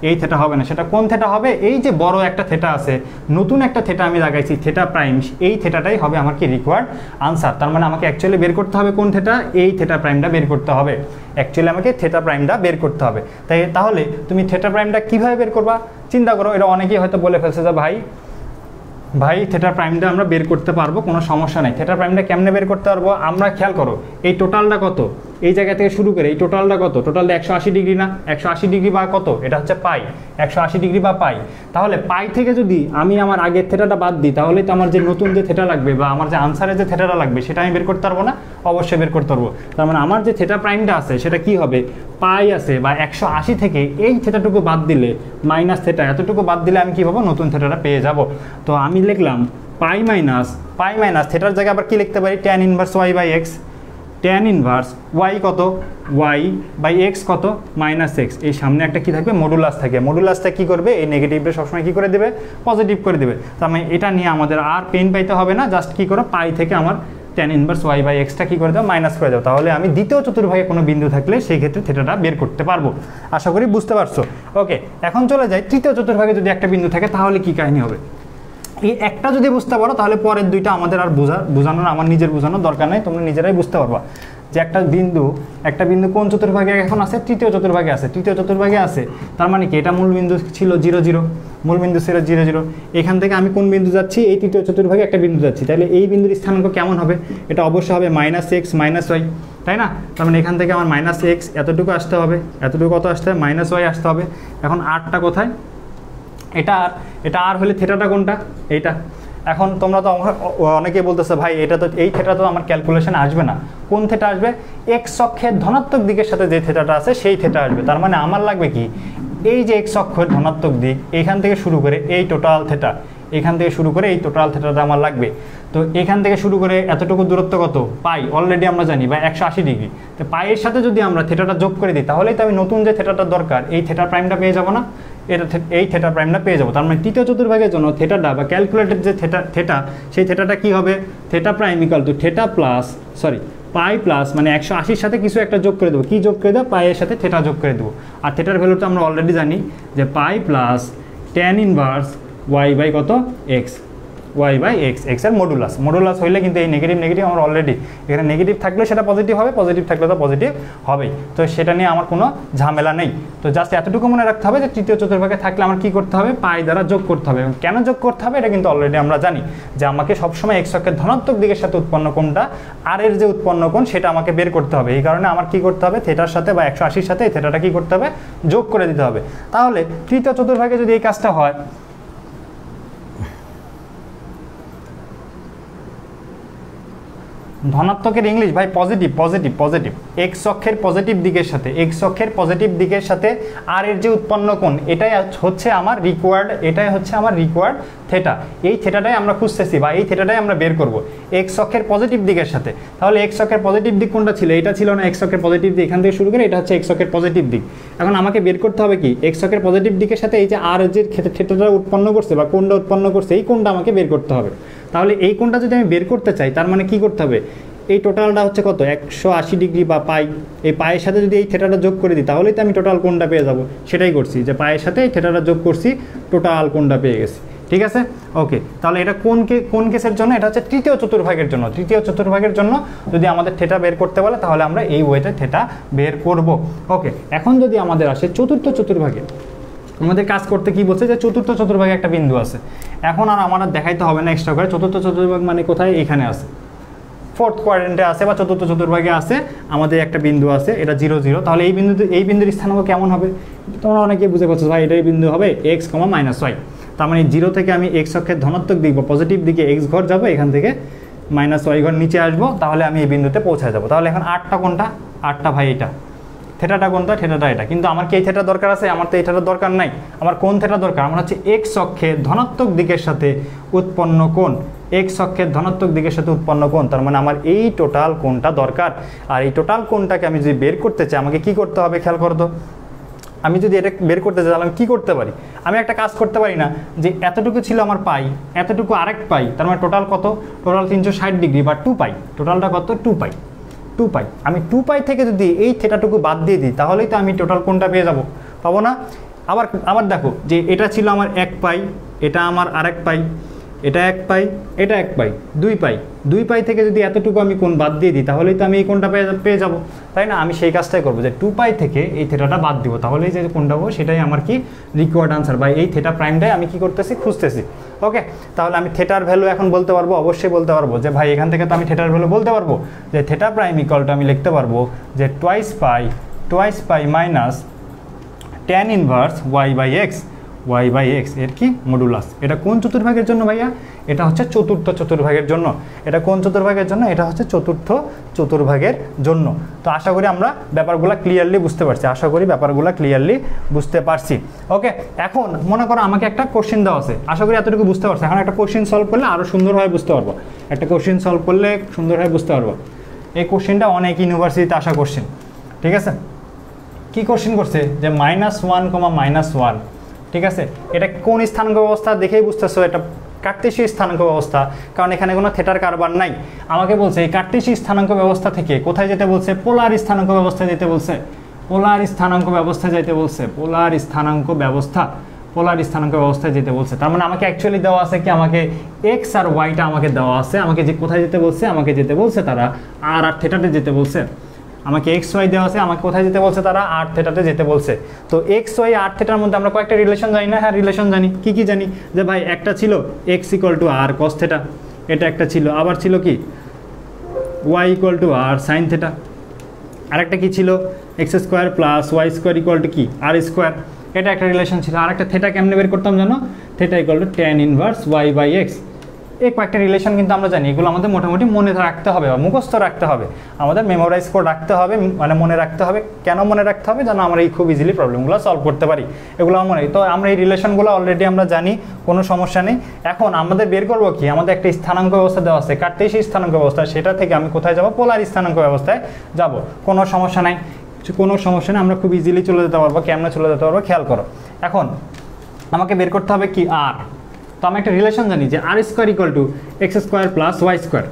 এই থেটা হবে না। সেটা কোন থেটা হবে? এই যে বড় একটা থেটা আছে, নতুন একটা থেটা আমি লাগাইছি থেটা প্রাইম, এই থেটাটাই হবে আমার কি রিকোয়ার্ড আনসার। তার মানে আমাকে অ্যাকচুয়ালি বের করতে হবে কোন থেটা? এই থেটা প্রাইমটা বের করতে হবে। অ্যাকচুয়ালি আমাকে থেটা প্রাইমটা বের করতে হবে। তাহলে তুমি থেটা প্রাইমটা কীভাবে বের করবা? চিন্তা করো, এটা অনেকেই হয়তো বলে ফেলছে যে ভাই থেটা প্রাইমটা আমরা বের করতে পারবো, কোনো সমস্যা নেই। থেটা প্রাইমটা কেমনে বের করতে পারবো? আমরা খেয়াল করো, এই টোটালটা কত? এই জায়গা থেকে শুরু করে এই টোটালটা কত? টোটালটা 180 ডিগ্রি না? 180 ডিগ্রি বা কত? এটা হচ্ছে পাই, 180 ডিগ্রি বা পাই। তাহলে পাই থেকে যদি আমি আমার আগের থেটাটা বাদ দিই, তাহলে তো আমার যে নতুন যে থেটা লাগবে বা আমার যে আনসারে যে থেটাটা লাগবে সেটা আমি বের করতে পারবো না? অবশ্যই বের করতে পারবো। তার মানে আমার যে থেটা প্রাইমটা আছে সেটা কি হবে? পাই আছে, বা 180 থেকে এই থেটাটুকু বাদ দিলে, মাইনাস থেটা এতটুকু বাদ দিলে আমি কি পাবো? নতুন থেটাটা পেয়ে যাব। তো আমি লিখলাম পাই মাইনাস থেটার জায়গায় আবার কি লিখতে পারি? tan inverse y/x, tan inverse y কত? y/x কত? -x। এই সামনে একটা কি থাকবে? মডুলাস থাকে। মডুলাসটা কি করবে? এই নেগেটিভটা সবসময় কি করে দেবে? পজিটিভ করে দেবে। তার মানে এটা নিয়ে আমাদের আর পেন পাইতে হবে না, জাস্ট কি করো, পাই থেকে আমার tan ইনভার্স y/xটা কি করে দাও? মাইনাস করে দাও। তাহলে আমি দ্বিতীয় চতুর্ভাগে কোনো বিন্দু থাকলে সেই ক্ষেত্রে থেটাটা বের করতে পারবো। আশা করি বুঝতে পারছো। ওকে, এখন চলে যাই তৃতীয় চতুর্ভাগে যদি একটা বিন্দু থাকে তাহলে কি কাহিনী হবে। এই একটা যদি বুঝতে পারো তাহলে পরের দুইটা আমাদের আর বোঝানোর, আমার নিজের বোঝানোর দরকার নেই, তোমরা নিজেরাই বুঝতে পারবা যে একটা বিন্দু কোন চতুর্ভাগে এখন আছে? তৃতীয় চতুর্ভাগে আছে। তৃতীয় চতুর্ভাগে আছে তার মানে কি? এটা মূল বিন্দু ছিল 0 0, মূল বিন্দু ছিল 0 0। এখান থেকে আমি কোন বিন্দু যাচ্ছি? এই তৃতীয় চতুর্ভাগে একটা বিন্দু যাচ্ছি। তাহলে এই বিন্দুর স্থানাঙ্ক কেমন হবে? এটা অবশ্যই হবে -x -y, তাই না? তার মানে এখান থেকে আমার -x এতটুকু আসতে হবে, এতটুকু কত আসতে হবে? -y আসতে হবে। এখন আরটা কোথায়? এটা আর হলে থেটাটা কোনটা? এইটা। এখন তোমরা তো অনেকেই বলতেছে ভাই এটা তো, এই থেটা তো আমার ক্যালকুলেশনে আসবে না। কোন থেটা আসবে? এক্স অক্ষের ধনাত্মক দিকের সাথে যে থেটাটা আছে সেই থেটা আসবে। তার মানে আমার লাগবে কি? এই যে এক্স অক্ষের ধনাত্মক দিক, এখান থেকে শুরু করে এই টোটাল থেটা, এখান থেকে শুরু করে এই টোটাল থেটাটা আমার লাগবে। তো এখান থেকে শুরু করে এতটুকু দূরত্ব কত? পাই, অলরেডি আমরা জানি, বা 180 ডিগ্রি। তো পাইয়ের সাথে যদি আমরা থেটাটা যোগ করে দিই তাহলেই তো আমি নতুন যে থেটাটা দরকার এই থেটা প্রাইমটা পেয়ে যাবো না? এই থেটা প্রাইমটা পেয়ে যাবো। তার মানে তৃতীয় চতুর্ভাগের জন্য থেটাটা বা ক্যালকুলেটেড যে থেটা সেই থেটাটা কি হবে? Theta prime equal to theta plus pi plus, মানে 180-র সাথে কিছু একটা যোগ করে দেবো। কি যোগ করে দেবো? পাইয়ের সাথে থেটা যোগ করে দেবো। আর থেটার ভ্যালু তো আমরা অলরেডি জানি যে পাই প্লাস tan ইনভার্স y/কত? x, y/x, x এর মডুলাস হইলে কিন্তু এই নেগেটিভ আমরা অলরেডি এখানে নেগেটিভ থাকলে সেটা পজিটিভ হবে, পজিটিভ থাকলে তো পজিটিভ হবেই। তো সেটা নিয়ে আমার কোনো ঝামেলা নেই। তো জাস্ট এতটুকু মনে রাখতে হবে যে তৃতীয় চতুর্ভাগে থাকলে আমার কি করতে হবে? পাই দ্বারা যোগ করতে হবে। এবং কেন যোগ করতে হবে এটা কিন্তু অলরেডি আমরা জানি যে আমাকে সবসময় এক্স অক্ষের ধনাত্মক দিকের সাথে উৎপন্ন কোণটা আর এর যে উৎপন্ন কোণ সেটা আমাকে বের করতে হবে। এই কারণে আমার কি করতে হবে? থেটার সাথে বা 180-র সাথে এই থেটাটা কি করতে হবে? যোগ করে দিতে হবে। তাহলে তৃতীয় চতুর্ভাগে যদি এই কাজটা হয়, ধনাত্মকের ইংলিশ ভাই পজিটিভ পজিটিভ পজিটিভ, এক্স অক্ষের পজিটিভ দিকের সাথে, এক্স অক্ষের পজিটিভ দিকের সাথে আর এর যে উৎপন্ন কোণ এটাই হচ্ছে আমার রিকোয়ার্ড, এটাই হচ্ছে আমার রিকোয়ার্ড থেটা। এই থেটাটাই আমরা খুঁজতেছি বা এই থেটাটাই আমরা বের করব এক্স অক্ষের পজিটিভ দিকের সাথে। তাহলে এক্স অক্ষের পজিটিভ দিক কোনটা ছিল? এটা ছিল না এক্স অক্ষের পজিটিভ দিক, এখান থেকে শুরু করে এটা হচ্ছে এক্স অক্ষের পজিটিভ দিক। এখন আমাকে বের করতে হবে কি এক্স অক্ষের পজিটিভ দিকের সাথে এই যে আর যে থেটাটা উৎপন্ন করছে বা কোণটা উৎপন্ন করছে এই কোণটা আমাকে বের করতে হবে। তাহলে এই কোণটা যদি আমি বের করতে চাই তার মানে কি করতে হবে? এই টোটালটা হচ্ছে কত 180 ডিগ্রি বা পাই, এই পায়ের সাথে যদি এই থেটাটা যোগ করে দিই তাহলেই তো আমি টোটাল কোণটা পেয়ে যাব। সেটাই করছি যে পায়ের সাথে এই থেটাটা যোগ করছি, টোটাল কোণটা পেয়ে গেছি। ঠিক আছে, ওকে। তাহলে এটা কোন কেসের জন্য? এটা হচ্ছে তৃতীয় চতুর্ভাগের জন্য। তৃতীয় চতুর্ভাগের জন্য যদি আমাদের থেটা বের করতে বলে তাহলে আমরা এই ওয়েতে থেটা বের করব। ওকে, এখন যদি আমাদের আসে চতুর্থ চতুর্ভাগে, আমাদের কাজ করতে কি বলছে যে চতুর্থ চতুর্ভাগে একটা বিন্দু আছে। এখন আর আমার দেখাইতে হবে না এক্সট্রা করে, চতুর্থ চতুর্ভাগ মানে কোথায়? এখানে আছে, ফোর্থ কোয়াড্রেন্টে আছে বা চতুর্থ চতুর্ভাগে আছে আমাদের একটা বিন্দু আছে, এটা 0 0। তাহলে এই বিন্দুর স্থানাঙ্ক কেমন হবে? তোমরা অনেকে বুঝে পাচ্ছ ভাই এটাই বিন্দু হবে x, -y। তার মানে 0 থেকে আমি x অক্ষের ধনাত্মক দিক বা পজিটিভ দিকে x ঘর যাব, এখান থেকে -y ঘর নিচে আসবো, তাহলে আমি এই বিন্দুতে পৌঁছে যাব। তাহলে এখন 8টা কোনটা? 8টা ভাই এটা। থেটাটা কোনটা? থেটাটা এটা। কিন্তু আমার কি এই থেটা দরকার আছে? আমার তো এই থেটার দরকার নাই। আমার কোন থেটা দরকার? আমার হচ্ছে x অক্ষের ধনাত্মক দিকের সাথে উৎপন্ন কোণ, x অক্ষের ধনাত্মক দিকের সাথে উৎপন্ন কোণ। তার মানে আমার এই টোটাল কোণটা দরকার। আর এই টোটাল কোণটাকে আমি যদি বের করতে চাই আমাকে কি করতে হবে? খেয়াল করো তো, আমি যদি এটা বের করতে চাই তাহলে আমি কী করতে পারি? আমি একটা কাজ করতে পারি না যে এতটুকু ছিল আমার পাই, এতটুকু আরেক পাই, তার মানে টোটাল কত? টোটাল 360 ডিগ্রি বা 2 পাই। টোটালটা কত? 2 পাই। 2 পাই। আমি 2 পাই থেকে যদি এই থেটাটুকু বাদ দিয়ে দিই তাহলেই তো আমি টোটাল কোণটা পেয়ে যাব, পাবো না? আবার দেখো যে এটা ছিল আমার 1 পাই, এটা আমার আরেক পাই, এটা 1 পাই, এটা 1 পাই, 2 পাই। 2 পাই থেকে যদি এতটুকু আমি কোণ বাদ দিয়ে দিই তাহলেই তো আমি এই কোণটা পেয়ে যাব, তাই না? আমি সেই কাজটাই করবো যে 2 পাই থেকে এই থেটাটা বাদ দিব, তাহলেই যে কোণটা পাবো সেটাই আমার কি রিকোয়ার্ড আনসার, বা এই থেটা প্রাইমটাই আমি কি করতেছি? খুঁজতেছি। ওকে, তাহলে আমি থেটার ভ্যালু এখন বলতে পারবো, অবশ্যই বলতে পারবো যে ভাই এখান থেকে তো আমি থেটার ভ্যালু বলতে পারবো যে থেটা প্রাইম ইকুয়ালটা আমি লিখতে পারবো যে twice pi minus tan inverse y by x এর কি মডুলাস। এটা কোন চতুর্ভাগের জন্য ভাইয়া? এটা হচ্ছে চতুর্থ চতুর্ভাগের জন্য। এটা কোন চতুর্ভাগের জন্য? এটা হচ্ছে চতুর্থ চতুর্ভাগের জন্য। তো আশা করি আমরা ব্যাপারগুলো ক্লিয়ারলি বুঝতে পারছি। ওকে, এখন মনে করো আমাকে একটা কোশ্চেন দেওয়া আছে, আশা করি এতটুকু বুঝতে পারছি। এখন একটা কোশ্চেন সলভ করলে আরও সুন্দরভাবে বুঝতে পারবো। এই কোশ্চেনটা অনেক ইউনিভার্সিটিতে আসা কোশ্চেন। ঠিক আছে, কি কোশ্চেন করছে যে -1, -1, ঠিক আছে? এটা কোন স্থানাঙ্ক ব্যবস্থা? দেখেই বুঝতেছো এটা কার্টেসীয় স্থানাঙ্ক ব্যবস্থা, কারণ এখানে কোনো থেটার কারবার নাই। আমাকে বলছে এই কার্টেসীয় স্থানাঙ্ক ব্যবস্থা থেকে কোথায় যেতে বলছে? পোলার স্থানাঙ্ক ব্যবস্থায় যেতে বলছে। তার মানে আমাকে অ্যাকচুয়ালি দেওয়া আছে কি? আমাকে এক্স আর ওয়াইটা আমাকে দেওয়া আছে। আমাকে যে কোথায় যেতে বলছে? আমাকে যেতে বলছে তারা আর থেটাতে যেতে বলছে। আমাকে এক্স ওয়াই দেওয়া আছে, আমাকে কোথায় যেতে বলছে? তারা আর থেটাতে যেতে বলছে। তো এক্স ওয়াই আর থেটার মধ্যে আমরা কয়েকটা রিলেশন জানি না? হ্যাঁ, রিলেশন জানি। কি জানি? যে ভাই একটা ছিল x equal to r cos theta, এটা একটা ছিল। আবার ছিল কি y equal to r sine theta. আরেকটা কি ছিল? X square plus Y square equal to কি আর স্কোয়ার। এটা একটা রিলেশন ছিল। আর একটা থেটা কেমনে বের করতাম জানো? Theta equal to tan inverse y by x. এই কয়েকটা রিলেশন কিন্তু আমরা জানি, এগুলো আমাদের মোটামুটি মনে রাখতে হবে বা মুখস্থ রাখতে হবে, আমাদের মেমোরাইজ করে রাখতে হবে, মানে মনে রাখতে হবে। কেন মনে রাখতে হবে? যেন আমরা এই খুব ইজিলি প্রবলেমগুলো সলভ করতে পারি, এগুলো আমার মনে। তো আমরা এই রিলেশনগুলো অলরেডি আমরা জানি, কোনো সমস্যা নেই। এখন আমাদের বের করবো কি? আমাদের একটা স্থানাঙ্ক ব্যবস্থা দেওয়া আছে, কার্টেসীয় স্থানাঙ্ক ব্যবস্থা, সেটা থেকে আমি কোথায় যাব? পোলার স্থানাঙ্ক ব্যবস্থায় যাব। কোনো সমস্যা নাই, আমরা খুব ইজিলি চলে যেতে পারবো। কেমনে চলে যেতে পারবো খেয়াল করো। এখন আমাকে বের করতে হবে কি? আর। তো আমি একটা রিলেশন জানি যে R square equal to X square plus Y square,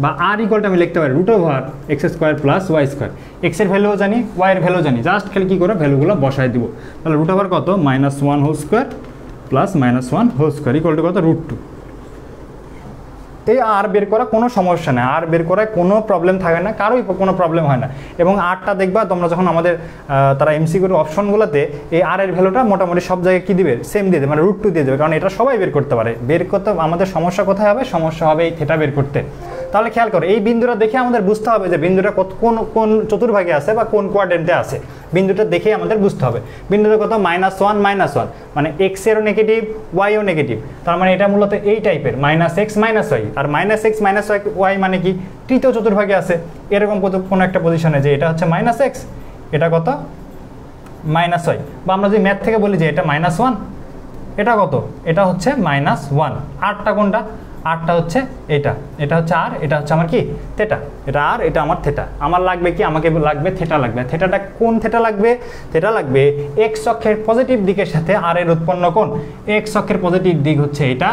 বা আর ইকুয়াল টু আমি লিখতে পারি root over X square plus Y square. এক্সের ভ্যালুও জানি, ওয়াইয়ের ভ্যালু জানি, জাস্ট খালি কী করে ভ্যালুগুলো বসায় দিব। তাহলে রুট ওভার কত? -1 whole square plus -1 whole square equal to কত? √2। এই আর বের করা কোনো সমস্যা নেই, আর বের করায় কোনো প্রবলেম থাকে না, কারোই কোনো প্রবলেম হয় না। এবং আরটা দেখবা তোমরা যখন আমাদের তারা এমসিকিউর অপশনগুলোতে এই আর এর ভ্যালুটা মোটামুটি সব জায়গায় কী দিবে? সেম দিয়ে দেবে, মানে √2 দিয়ে দেবে, কারণ এটা সবাই বের করতে পারে। বের করতে আমাদের সমস্যা কোথায় হবে? সমস্যা হবে এই থেটা বের করতে। তাহলে খেয়াল করো এই বিন্দুটা দেখে আমাদের বুঝতে হবে যে বিন্দুটা কোন কোন চতুর্ভাগে আছে বা কোন কোয়াড্রেন্টে আছে, বিন্দুটা দেখে আমাদের বুঝতে হবে। বিন্দুটা কত -1 -1, মানে এক্স এরও নেগেটিভ ওয়াইও নেগেটিভ, তার মানে এটা মূলত এই টাইপের -x -y, আর -x -y মানে কি তৃতীয় চতুর্ভাগে আছে এরকম কোনো একটা পজিশনে, যে এটা হচ্ছে -x, এটা কত -y, বা আমরা যদি ম্যাথ থেকে বলি যে এটা -1, এটা কত, এটা হচ্ছে -1, আরটা কোনটা, আরটা হচ্ছে এটা হচ্ছে আর, এটা হচ্ছে আমার কি থেটা, এটা আর, এটা আমার থেটা। আমার লাগবে কি, আমাকে লাগবে থেটা লাগবে। থেটাটা কোন থেটা লাগবে, থেটা লাগবে এক্স অক্ষের পজিটিভ দিকের সাথে আর এর উৎপন্ন কোণ। এক্স অক্ষের পজিটিভ দিক হচ্ছে এটা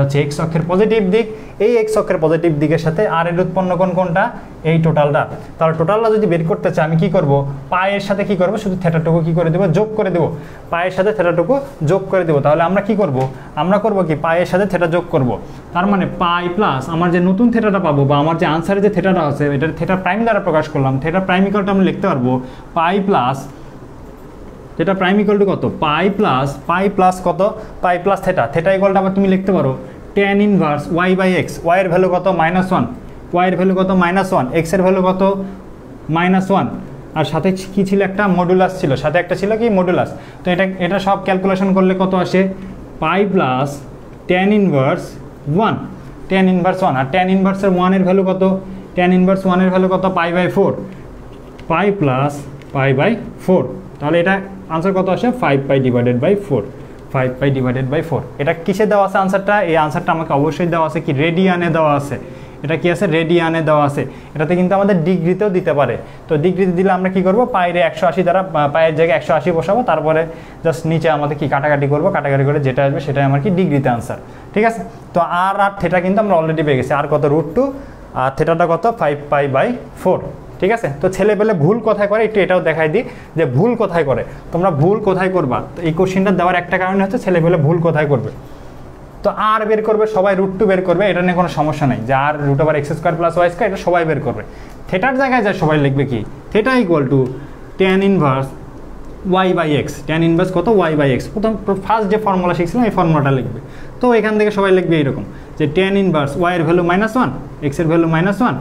হচ্ছে এক্স অক্ষের পজিটিভ দিক, এই এক্স অক্ষের পজিটিভ দিকের সাথে আর এর উৎপন্ন কোণ কোনটা, এই টোটালটা। তাহলে টোটালটা যদি বের করতে চাই আমি কি করব, পায়ের সাথে কি করব, শুধু থেটাটুকু কি করে দেবো, যোগ করে দেবো, পায়ের সাথে থেটাটুকু যোগ করে দেবো। তাহলে আমরা কি করব, আমরা করব কি পায়ের সাথে থেটা যোগ করব, তার মানে পাই প্লাস আমার যে নতুন থেটাটা পাবো বা আমার যে আনসারে যে থেটাটা আছে এটা থেটা প্রাইম দ্বারা প্রকাশ করলাম, থেটা প্রাইম ইকুয়ালটা আমরা লিখতে পারবো পাই plus, theta prime equal to কত, পাই প্লাস কত, পাই প্লাস থেটা, থেটা ইকুয়ালটা আবার তুমি লিখতে পারো tan ইনভার্স y/x, y এর ভ্যালু কত -1, y এর ভ্যালু কত -1, x এর ভ্যালু কত -1, আর সাথে কি ছিল একটা মডুলাস ছিল, সাথে একটা ছিল কি মডুলাস। তো এটা সব ক্যালকুলেশন করলে কত আসে, পাই plus tan inverse 1, tan inverse 1, আর tan ইনভার্সের 1 এর ভ্যালু কত, tan ইনভার্স 1 এর ভ্যালু কত, π/4, পাই প্লাস π/4, তাহলে এটা আনসার কত আসে 5π/4, 5π/4। এটা কিসে দেওয়া আছে আনসারটা, এই আনসারটা আমাকে অবশ্যই দেওয়া আছে কি রেডিয়ানে দেওয়া আছে, এটা কি আছে রেডিয়ানে দেওয়া আছে। এটাতে কিন্তু আমাদের ডিগ্রিতেও দিতে পারে, তো ডিগ্রিতে দিলে আমরা কি করব, পায়ের 180 দ্বারা পায়ের জায়গায় 180 বসাবো, তারপরে জাস্ট নিচে আমাদের কি কাটাকাটি করবো, কাটাকাটি করে যেটা আসবে সেটাই আমার কি ডিগ্রিতে আনসার, ঠিক আছে। তো আর থেটা কিন্তু আমরা অলরেডি পেয়ে গেছি, আর কত √2, আর থেটাটা কত 5π/4, ঠিক আছে। তো ছেলেপেলে ভুল কোথায় করে একটু এটাও দেখাই দিই যে ভুল কোথায় করে, তোমরা ভুল কোথায় করবা। তো এই কোশ্চেনটা দেওয়ার একটা কারণ হচ্ছে ছেলেপেলে ভুল কোথায় করবে। তো আর বের করবে সবাই, √2 বের করবে, এটা নিয়ে কোনো সমস্যা নাই, যে আর √x² + y², এটা সবাই বের করবে। থেটার জায়গায় যায় সবাই লিখবে কি, theta equal to tan inverse y/x, tan inverse কত y/x, ফার্স্ট যে ফর্মুলা শিখছিলাম এই ফর্মুলাটা লিখবে। তো এখান থেকে সবাই লিখবে এইরকম যে tan ইনভার্স y এর ভ্যালু -1, x এর ভ্যালু -1,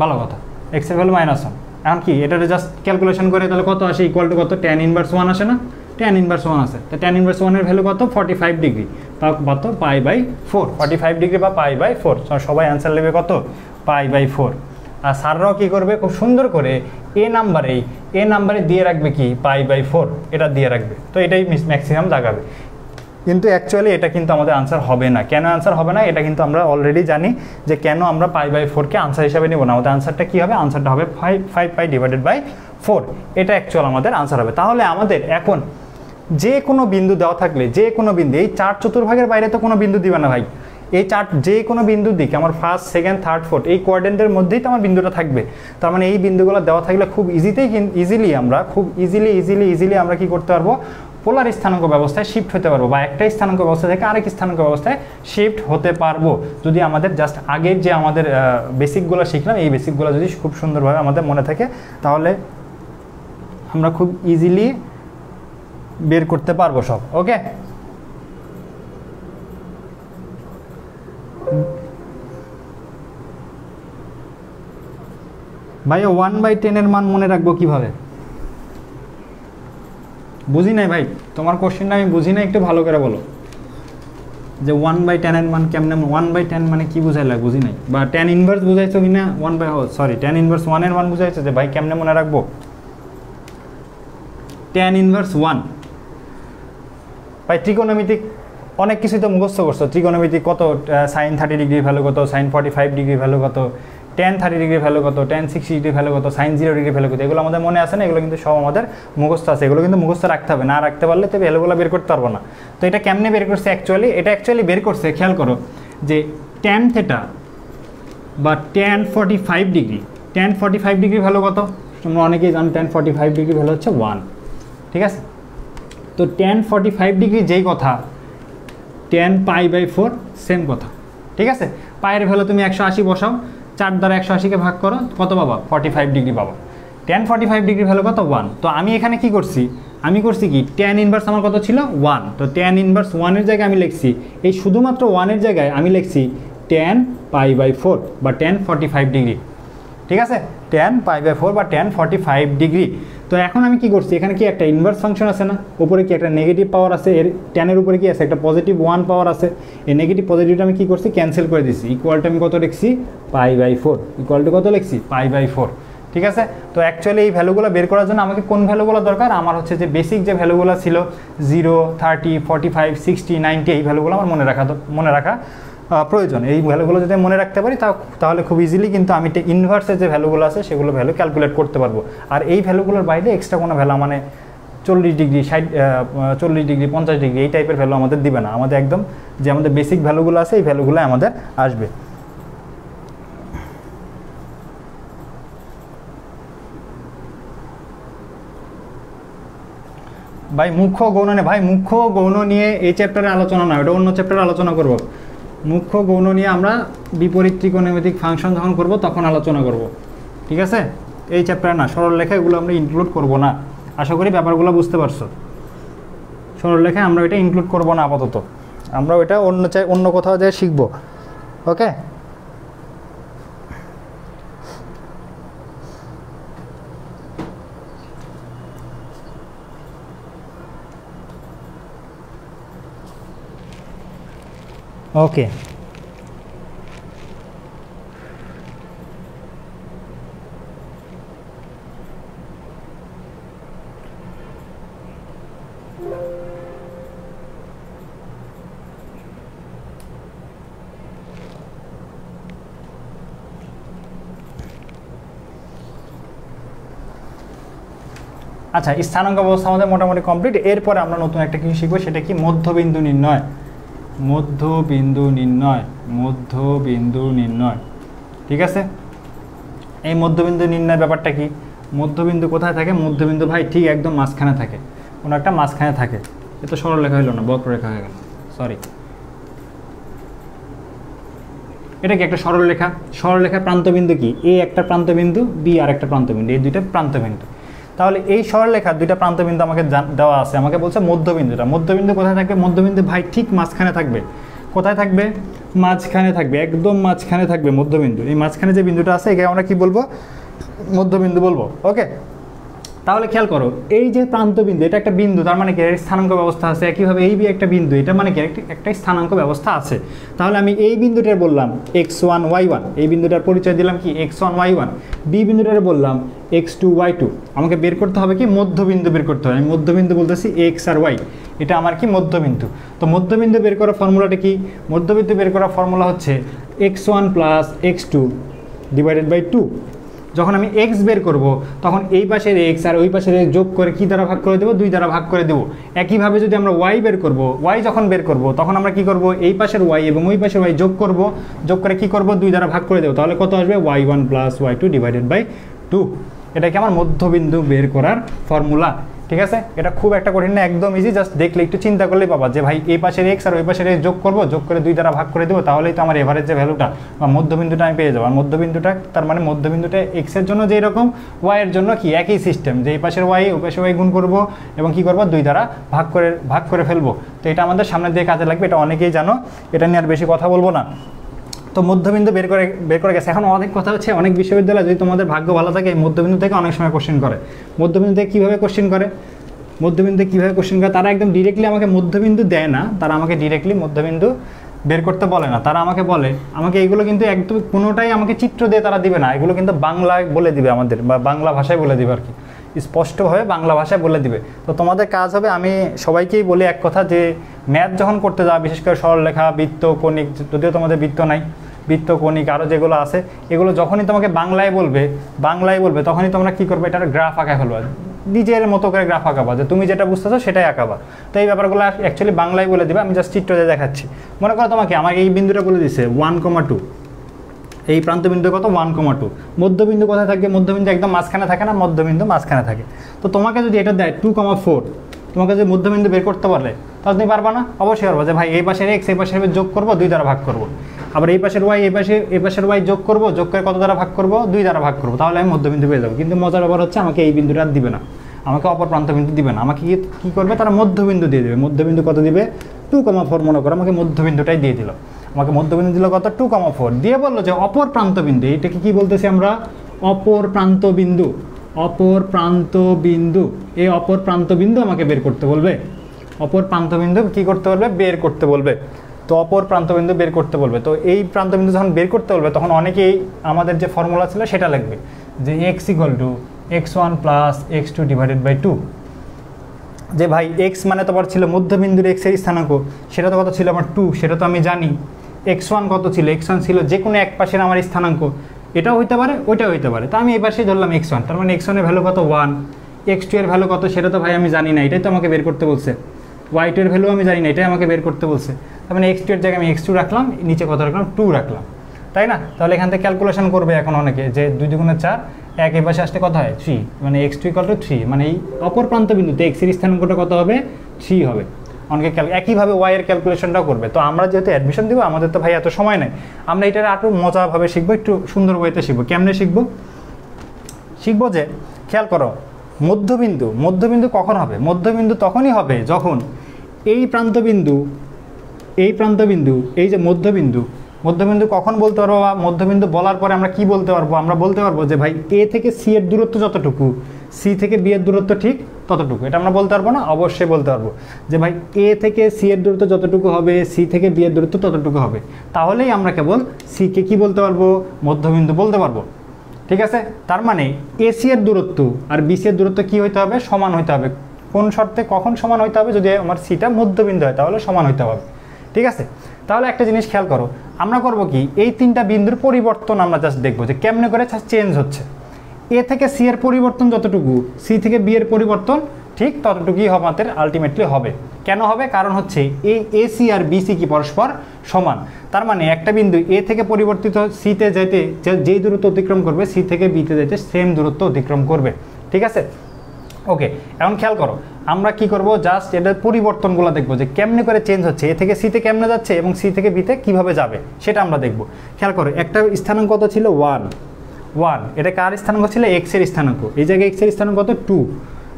ভালো কথা, x এর ভ্যালু -1, এখন কি এটা জাস্ট ক্যালকুলেশন করে তাহলে কত আসে, ইকুয়াল টু কত, tan ইনভার্স 1 আসে না, tan ইনভার্স 1 আছে, তো tan ইনভার্স 1 এর ভ্যালু কত 45 ডিগ্রি, তাও কত π/4, 45 ডিগ্রি বা π/4, সবাই অ্যান্সার নেবে কত π/4। আর স্যাররাও কী করবে, খুব সুন্দর করে এ নাম্বারে দিয়ে রাখবে কি π/4, এটা দিয়ে রাখবে, তো এটাই ম্যাক্সিমাম দাগাবে। কিন্তু অ্যাকচুয়ালি এটা কিন্তু আমাদের আনসার হবে না। কেন আনসার হবে না, এটা কিন্তু আমরা অলরেডি জানি যে কেন আমরা π/4কে আনসার হিসাবে নেব না। আমাদের আনসারটা কী হবে, আনসারটা হবে 5π/4, এটা অ্যাকচুয়াল আমাদের আনসার হবে। তাহলে আমাদের এখন যে কোনো বিন্দু দেওয়া থাকলে, যে কোনো বিন্দু, এই 4 চতুর্ভাগের বাইরে তো কোনো বিন্দু দিবে না ভাই, এই 4 যে কোনো বিন্দুর দিকে আমার ফার্স্ট, সেকেন্ড, থার্ড, ফোর্থ এই কোয়াড্রেন্টের মধ্যেই তো আমার বিন্দুটা থাকবে। তার মানে এই বিন্দুগুলো দেওয়া থাকলে খুব ইজিলি আমরা কি করতে পারবো, পোলার স্থানাঙ্ক ব্যবস্থায় শিফট হতে পারবো, বা একটা স্থানাঙ্ক ব্যবস্থা থেকে আরেক স্থানাঙ্ক ব্যবস্থায় শিফট হতে পারবো, যদি আমাদের জাস্ট আগের যে আমাদের বেসিকগুলো শিখলাম এই বেসিকগুলো যদি খুব সুন্দরভাবে আমাদের মনে থাকে, তাহলে আমরা খুব ইজিলি বের করতে পারবো সব। ওকে, ভাইয়া 1/10 এর মান মনে রাখবো কিভাবে, বুঝি নাই ভাই, তোমার কোশ্চেনটা আমি বুঝি নাই, একটু ভালো করে বলো যে 1/10 এর মান কেমনে, 1/10 মানে কি বুঝাইলা, বুঝি নাই, বা tan ইনভার্স বুঝাইছো কিনা, tan ইনভার্স 1 এর মান বুঝাইছো, যে ভাই কেমনে মনে রাখবো tan ইনভার্স 1। ভাই ত্রিকোণমিতিক অনেক কিছুই তো মুখস্থ করছো, ত্রিকোণমিতিক কত, sin 30 ডিগ্রি ভ্যালু কত, sin 45 ডিগ্রি ভ্যালু কত, tan 30 ডিগ্রি ভ্যালু কত, tan 60 ডিগ্রি ভ্যালু কত, sin 0 ডিগ্রি ভ্যালু কত, এগুলো আমাদের মনে আছে না, এগুলো কিন্তু সব আমাদের মুখস্থ আছে, এগুলো কিন্তু মুখস্থ রাখতে হবে, না রাখতে পারলে তো ভ্যালুগুলো বের করতে পারবো না। তো এটা কেমনে বের করছে, এটা অ্যাকচুয়ালি বের করছে, খেয়াল করো যে tan থিটা বা tan 45 degree, tan 45 degree value কত, তোমরা অনেকেই জানো tan 45 ডিগ্রি ভ্যালু হচ্ছে 1, ঠিক আছে। তো tan 45 ডিগ্রি যেই কথা, tan π/4 সেম কথা, ঠিক আছে। পায়ের ভ্যালু তুমি 180 বসাও, 4 দ্বারা 180কে ভাগ করো, কত পাবা 45 ডিগ্রি পাবা। tan 45 ডিগ্রি ভ্যালু কত 1। তো আমি এখানে কি করছি, আমি করছি কি tan ইনভার্স আমার কত ছিল 1, তো tan ইনভার্স 1 এর জায়গায় আমি লিখছি, এই শুধুমাত্র 1 এর জায়গায় আমি লিখছি tan π/4 বা tan 45 ডিগ্রি, ঠিক আছে, tan π/4 বা tan 45 ডিগ্রি। তো এখন আমি কি করছি, এখানে কি একটা ইনভার্স ফাংশন আছে না, উপরে কি একটা নেগেটিভ পাওয়ার আছে, এর ট্যানের উপরে কি আছে একটা পজিটিভ 1 পাওয়ার আছে, এই নেগেটিভ পজিটিভটা আমি কি করছি ক্যান্সেল করে দিচ্ছি, ইকুয়ালটা আমি কত লিখছি π/4, ইকুয়ালটা কত লিখছি π/4, ঠিক আছে। তো অ্যাকচুয়ালি এই ভ্যালুগুলো বের করার জন্য আমাকে কোন ভ্যালুগুলো দরকার, আমার হচ্ছে যে বেসিক যে ভ্যালুগুলো ছিল 0, 30, 45, 60, 90 এই ভ্যালুগুলো আমার মনে রাখা প্রয়োজন। এই ভ্যালুগুলো যদি মনে রাখতে পারি তাহলে খুব ইজিলি কিন্তু আমি ইনভার্সের যে ভ্যালুগুলো আছে সেগুলো ভ্যালু ক্যালকুলেট করতে পারবো। আর এই ভ্যালুগুলোর বাইরে এক্সট্রা কোনো ভ্যালু মানে 40 ডিগ্রি 40 ডিগ্রি 50 ডিগ্রি এই টাইপের ভ্যালু আমাদের দিবে না, আমাদের একদম যে আমাদের বেসিক ভ্যালুগুলো আছে এই ভ্যালুগুলো আমাদের আসবে। ভাই মুখ্য গৌণ নিয়ে, ভাই মুখ্য গৌণ নিয়ে এই চ্যাপ্টারে আলোচনা না, ওটা অন্য চ্যাপ্টারে আলোচনা করব। মুখ্য গৌণ নিয়ে আমরা বিপরীত ত্রিকোণমিতিক ফাংশন যখন করব তখন আলোচনা করব, ঠিক আছে, এই চ্যাপ্টারে না। সরলরেখা এগুলো আমরা ইনক্লুড করব না, আশা করি ব্যাপারগুলো বুঝতে পারছো। সরলরেখায় আমরা এটা ইনক্লুড করব না আপাতত, আমরা ওইটা অন্য কোথাও যেয়ে শিখব, ওকে। ওকে, আচ্ছা, স্থানাঙ্ক ব্যবস্থা আমাদের মোটামুটি কমপ্লিট। এরপরে আমরা নতুন একটা কিছু শিখবো, সেটা কি মধ্যবিন্দু নির্ণয়। মধ্যবিন্দু নির্ণয়, মধ্যবিন্দু নির্ণয়, ঠিক আছে। এই মধ্যবিন্দু নির্ণয় ব্যাপারটা কি, মধ্যবিন্দু কোথায় থাকে, মধ্যবিন্দু ভাই ঠিক একদম মাঝখানে থাকে, কোনো একটা মাঝখানে থাকে। এ তো সরলরেখা হইল না, বক্ররেখা হয়ে গেল, সরি। এটা কি একটা সরলরেখা, সরলরেখার প্রান্তবিন্দু কি, এ একটা প্রান্তবিন্দু, বি আর একটা প্রান্তবিন্দু, এই দুইটা প্রান্তবিন্দু। তাহলে এই সরলরেখার দুইটা প্রান্তবিন্দু আমাকে দেওয়া আছে, আমাকে বলছে মধ্যবিন্দুটা, মধ্যবিন্দু কোথায় থাকবে, মধ্যবিন্দু ভাই ঠিক মাঝখানে থাকবে। কোথায় থাকবে, মাঝখানে থাকবে, একদম মাঝখানে থাকবে মধ্যবিন্দু। এই মাঝখানে যে বিন্দুটা আছে একে আমরা কি বলবো, মধ্যবিন্দু বলবো, ওকে। তাহলে খেয়াল করো, এই যে প্রান্তবিন্দু এটা একটা বিন্দু, তার মানে কি এর স্থানাঙ্ক ব্যবস্থা আছে। একইভাবে এই একটা বিন্দু, এটা মানে কি একটা স্থানাঙ্ক ব্যবস্থা আছে। তাহলে আমি এই বিন্দুটার বললাম x1 y1, এই বিন্দুটার পরিচয় দিলাম কি x1 y1। বি বিন্দুটার বললাম x2 y2। আমাকে বের করতে হবে কি মধ্যবিন্দু বের করতে হবে। আমি মধ্যবিন্দু বলতেছি x আর y, এটা আমার কি মধ্যবিন্দু। তো মধ্যবিন্দু বের করার ফর্মুলাটা কি, মধ্যবিন্দু বের করার ফর্মুলা হচ্ছে x1 plus x2 divided by 2। যখন আমি x বের করব তখন এই পাশের x আর ওই পাশের x যোগ করে কি দ্বারা ভাগ করে দেবো, 2 দ্বারা ভাগ করে দেবো। একইভাবে যদি আমরা y বের করব, y যখন বের করব তখন আমরা কি করব, এই পাশের y এবং ওই পাশের y যোগ করব, যোগ করে কি করব, 2 দ্বারা ভাগ করে দেবো। তাহলে কত আসবে, y1 plus y2 divided by 2। এটা কি আমার মধ্যবিন্দু বের করার ফর্মুলা, ঠিক আছে। এটা খুব একটা কঠিন না, একদম ইজি, জাস্ট দেখলে একটু চিন্তা করলেই পাবা যে ভাই এই পাশের x আর ওই পাশের x যোগ করব, যোগ করে 2 দ্বারা ভাগ করে দেবো, তাহলেই তো আমার এভারেজ যে ভ্যালুটা বা মধ্যবিন্দুটা আমি পেয়ে যাবো। আর মধ্যবিন্দুটা তার মানে মধ্যবিন্দুটা x এর জন্য যেই রকম y এর জন্য কি একই সিস্টেম, যে এই পাশের y ওই পাশের y গুণ করব এবং কি করব, 2 দ্বারা ভাগ করে ফেলবো। তো এটা আমাদের সামনের দিকে কাজে লাগবে, এটা অনেকেই জানো, এটা নিয়ে আর বেশি কথা বলবো না। তো মধ্যবিন্দু বের করে গেছে। এখন অনেক কথা হচ্ছে, অনেক বিশ্ববিদ্যালয় যদি তোমাদের ভাগ্য ভালো থাকে এই মধ্যবিন্দু থেকে অনেক সময় কোশ্চেন করে। মধ্যবিন্দু থেকে কীভাবে কোশ্চেন করে, মধ্যবিন্দু কীভাবে কোশ্চেন করে, তারা একদম ডিরেক্টলি আমাকে মধ্যবিন্দু দেয় না, তারা আমাকে ডিরেক্টলি মধ্যবিন্দু বের করতে বলে না। তারা আমাকে বলে, আমাকে এইগুলো কিন্তু একদম কোনোটাই আমাকে চিত্র দিয়ে তারা দিবে না, এগুলো কিন্তু বাংলায় বলে দিবে আমাদের, বা বাংলা ভাষায় বলে দিবে আর কি, স্পষ্টভাবে বাংলা ভাষায় বলে দিবে। তো তোমাদের কাজ হবে, আমি সবাইকেই বলি এক কথা, যে ম্যাথ যখন করতে যাও, বিশেষ করে সরলরেখা, বৃত্ত, কণিক, যদিও তোমাদের বৃত্ত নাই, বৃত্ত, কণিক আরও যেগুলো আছে, এগুলো যখনই তোমাকে বাংলায় বলবে তখনই তোমরা কী করবে, এটার গ্রাফ আঁকায় ফেলবা, নিজের মতো করে গ্রাফ আঁকাবা, যে তুমি যেটা বুঝতেছো সেটাই আঁকাবা। তো এই ব্যাপারগুলো অ্যাকচুয়ালি বাংলায় বলে দিবে, আমি জাস্ট চিত্র দিয়ে দেখাচ্ছি। মনে করো তোমাকে আমার এই বিন্দুটা বলে দিছে 1,2, এই প্রান্তবিন্দু কত 1,2। মধ্যবিন্দু কোথায় থাকে, মধ্যবিন্দু একদম মাঝখানে থাকে না, মধ্যবিন্দু মাঝখানে থাকে। তো তোমাকে যদি এটা দেয় 2,4, তোমাকে যদি মধ্যবিন্দু বের করতে পারলে তাহলে তুমি পারবা না, অবশ্যই পারবা, যে ভাই এই পাশের x এই পাশের যোগ করবো, 2 দ্বারা ভাগ করবো। আবার এই পাশের y এই পাশের y যোগ করবো, যোগ করে কত দ্বারা ভাগ করবো, 2 দ্বারা ভাগ করবো, তাহলে আমি মধ্যবিন্দু পেয়ে যাবো। কিন্তু মজার ব্যাপার হচ্ছে, আমাকে এই বিন্দুটা দিবে না, আমাকে অপর প্রান্তবিন্দু দিবে না, আমাকে কী করবে, তারা মধ্যবিন্দু দিয়ে দেবে। মধ্যবিন্দু কত দিবে, 2,4 মনে করো, আমাকে মধ্যবিন্দুটাই দিয়ে দিল। আমাকে মধ্যবিন্দু দিল কত 2,4 দিয়ে বললো যে অপর প্রান্ত বিন্দু, এইটাকে কি বলতেছি আমরা অপর প্রান্ত বিন্দু, অপর প্রান্ত বিন্দু, এই অপর প্রান্ত বিন্দু আমাকে বের করতে বলবে, অপর প্রান্ত বিন্দু কি করতে বলবে বের করতে বলবে। তো অপর প্রান্ত বিন্দু বের করতে বলবে, তো এই প্রান্ত বিন্দু যখন বের করতে বলবে তখন অনেকেই আমাদের যে ফর্মুলা ছিল সেটা লিখবে যে x = x1 + x2 / 2। যে ভাই x মানে তোমার ছিল মধ্যবিন্দুর x এর স্থানাঙ্ক, সেটা তো কত ছিল আমার 2, সেটা তো আমি জানি। x1 কত ছিল, x1 ছিল যে কোনো এক পাশের আমার স্থানাঙ্ক, এটাও হইতে পারে ওইটাও হইতে পারে, তো আমি এই পাশেই ধরলাম x1, তার মানে x1 এর ভ্যালু কত 1, x2 এর ভ্যালু কত সেটা তো ভাই আমি জানি না, এটাই তো আমাকে বের করতে বলছে। y2 এর ভ্যালু আমি জানি না, এটাই আমাকে বের করতে বলছে। তার মানে x2 এর জায়গায় আমি x2 রাখলাম, নিচে কত রাখলাম 2 রাখলাম, তাই না? তাহলে এখান থেকে ক্যালকুলেশন করবে এখন অনেকে যে 2 × 4, 1 এই পাশে আসতে কত হয় 3, মানে x2 = 3, মানে এই অপর প্রান্ত বিন্দুতে x এর স্থানাঙ্কটা কত হবে 3 হবে। অনেকে একইভাবে y এর ক্যালকুলেশনটাও করবে। তো আমরা যেহেতু অ্যাডমিশন দিব, আমাদের তো ভাই এত সময় নেই, আমরা এটা আরও মজাভাবে শিখবো, একটু সুন্দর ওয়েতে শিখবো। কেমনে শিখবো? শিখবো যে খেয়াল করো, মধ্যবিন্দু কখন হবে? মধ্যবিন্দু তখনই হবে যখন এই প্রান্তবিন্দু, এই যে মধ্যবিন্দু কখন বলতে পারবো, বা মধ্যবিন্দু বলার পরে আমরা কি বলতে পারবো? আমরা বলতে পারবো যে ভাই a থেকে c এর দূরত্ব যতটুকু, c থেকে b এর দূরত্ব ঠিক ততটুকু। এটা আমরা বলতে পারবো না? অবশ্যই বলতে পারবো যে ভাই a থেকে c এর দূরত্ব যতটুকু হবে, c থেকে b এর দূরত্ব ততটুকু হবে। তাহলেই আমরা কেবল c কে কি বলতে পারবো? মধ্যবিন্দু বলতে পারবো। ঠিক আছে? তার মানে AC এর দূরত্ব আর BC এর দূরত্ব কি হইতে হবে? সমান হইতে হবে। কোন শর্তে কখন সমান হইতে হবে? যদি আমার সিটা মধ্যবিন্দু হয় তাহলে সমান হইতে হবে। ঠিক আছে? তাহলে একটা জিনিস খেয়াল করো, আমরা করব কি, এই তিনটা বিন্দুর পরিবর্তন আমরা জাস্ট দেখবো যে কেমনে করে চেঞ্জ হচ্ছে। A থেকে C এর পরিবর্তন যতটুকু, C থেকে B এর পরিবর্তন ঠিক ততটুকুই আমাদের আলটিমেটলি হবে। কেন হবে? কারণ হচ্ছে এই AC আর BC কি পরস্পর সমান। তার মানে একটা বিন্দু A থেকে পরিবর্তিত C তে যেতে যেই দূরত্ব অতিক্রম করবে, C থেকে B তে যেতে সেম দূরত্ব অতিক্রম করবে। ঠিক আছে? ওকে, এখন খেয়াল করো, আমরা কি করব, জাস্ট এটার পরিবর্তনগুলো দেখবো যে কেমনে করে চেঞ্জ হচ্ছে, A থেকে C তে কেমনে যাচ্ছে এবং C থেকে B তে কীভাবে যাবে সেটা আমরা দেখব। খেয়াল করো, একটা স্থানাঙ্ক কত ছিল 1, এটা কার স্থানাঙ্ক ছিল? x এর স্থানাঙ্ক। এই জায়গায় x এর স্থানাঙ্ক কত 2।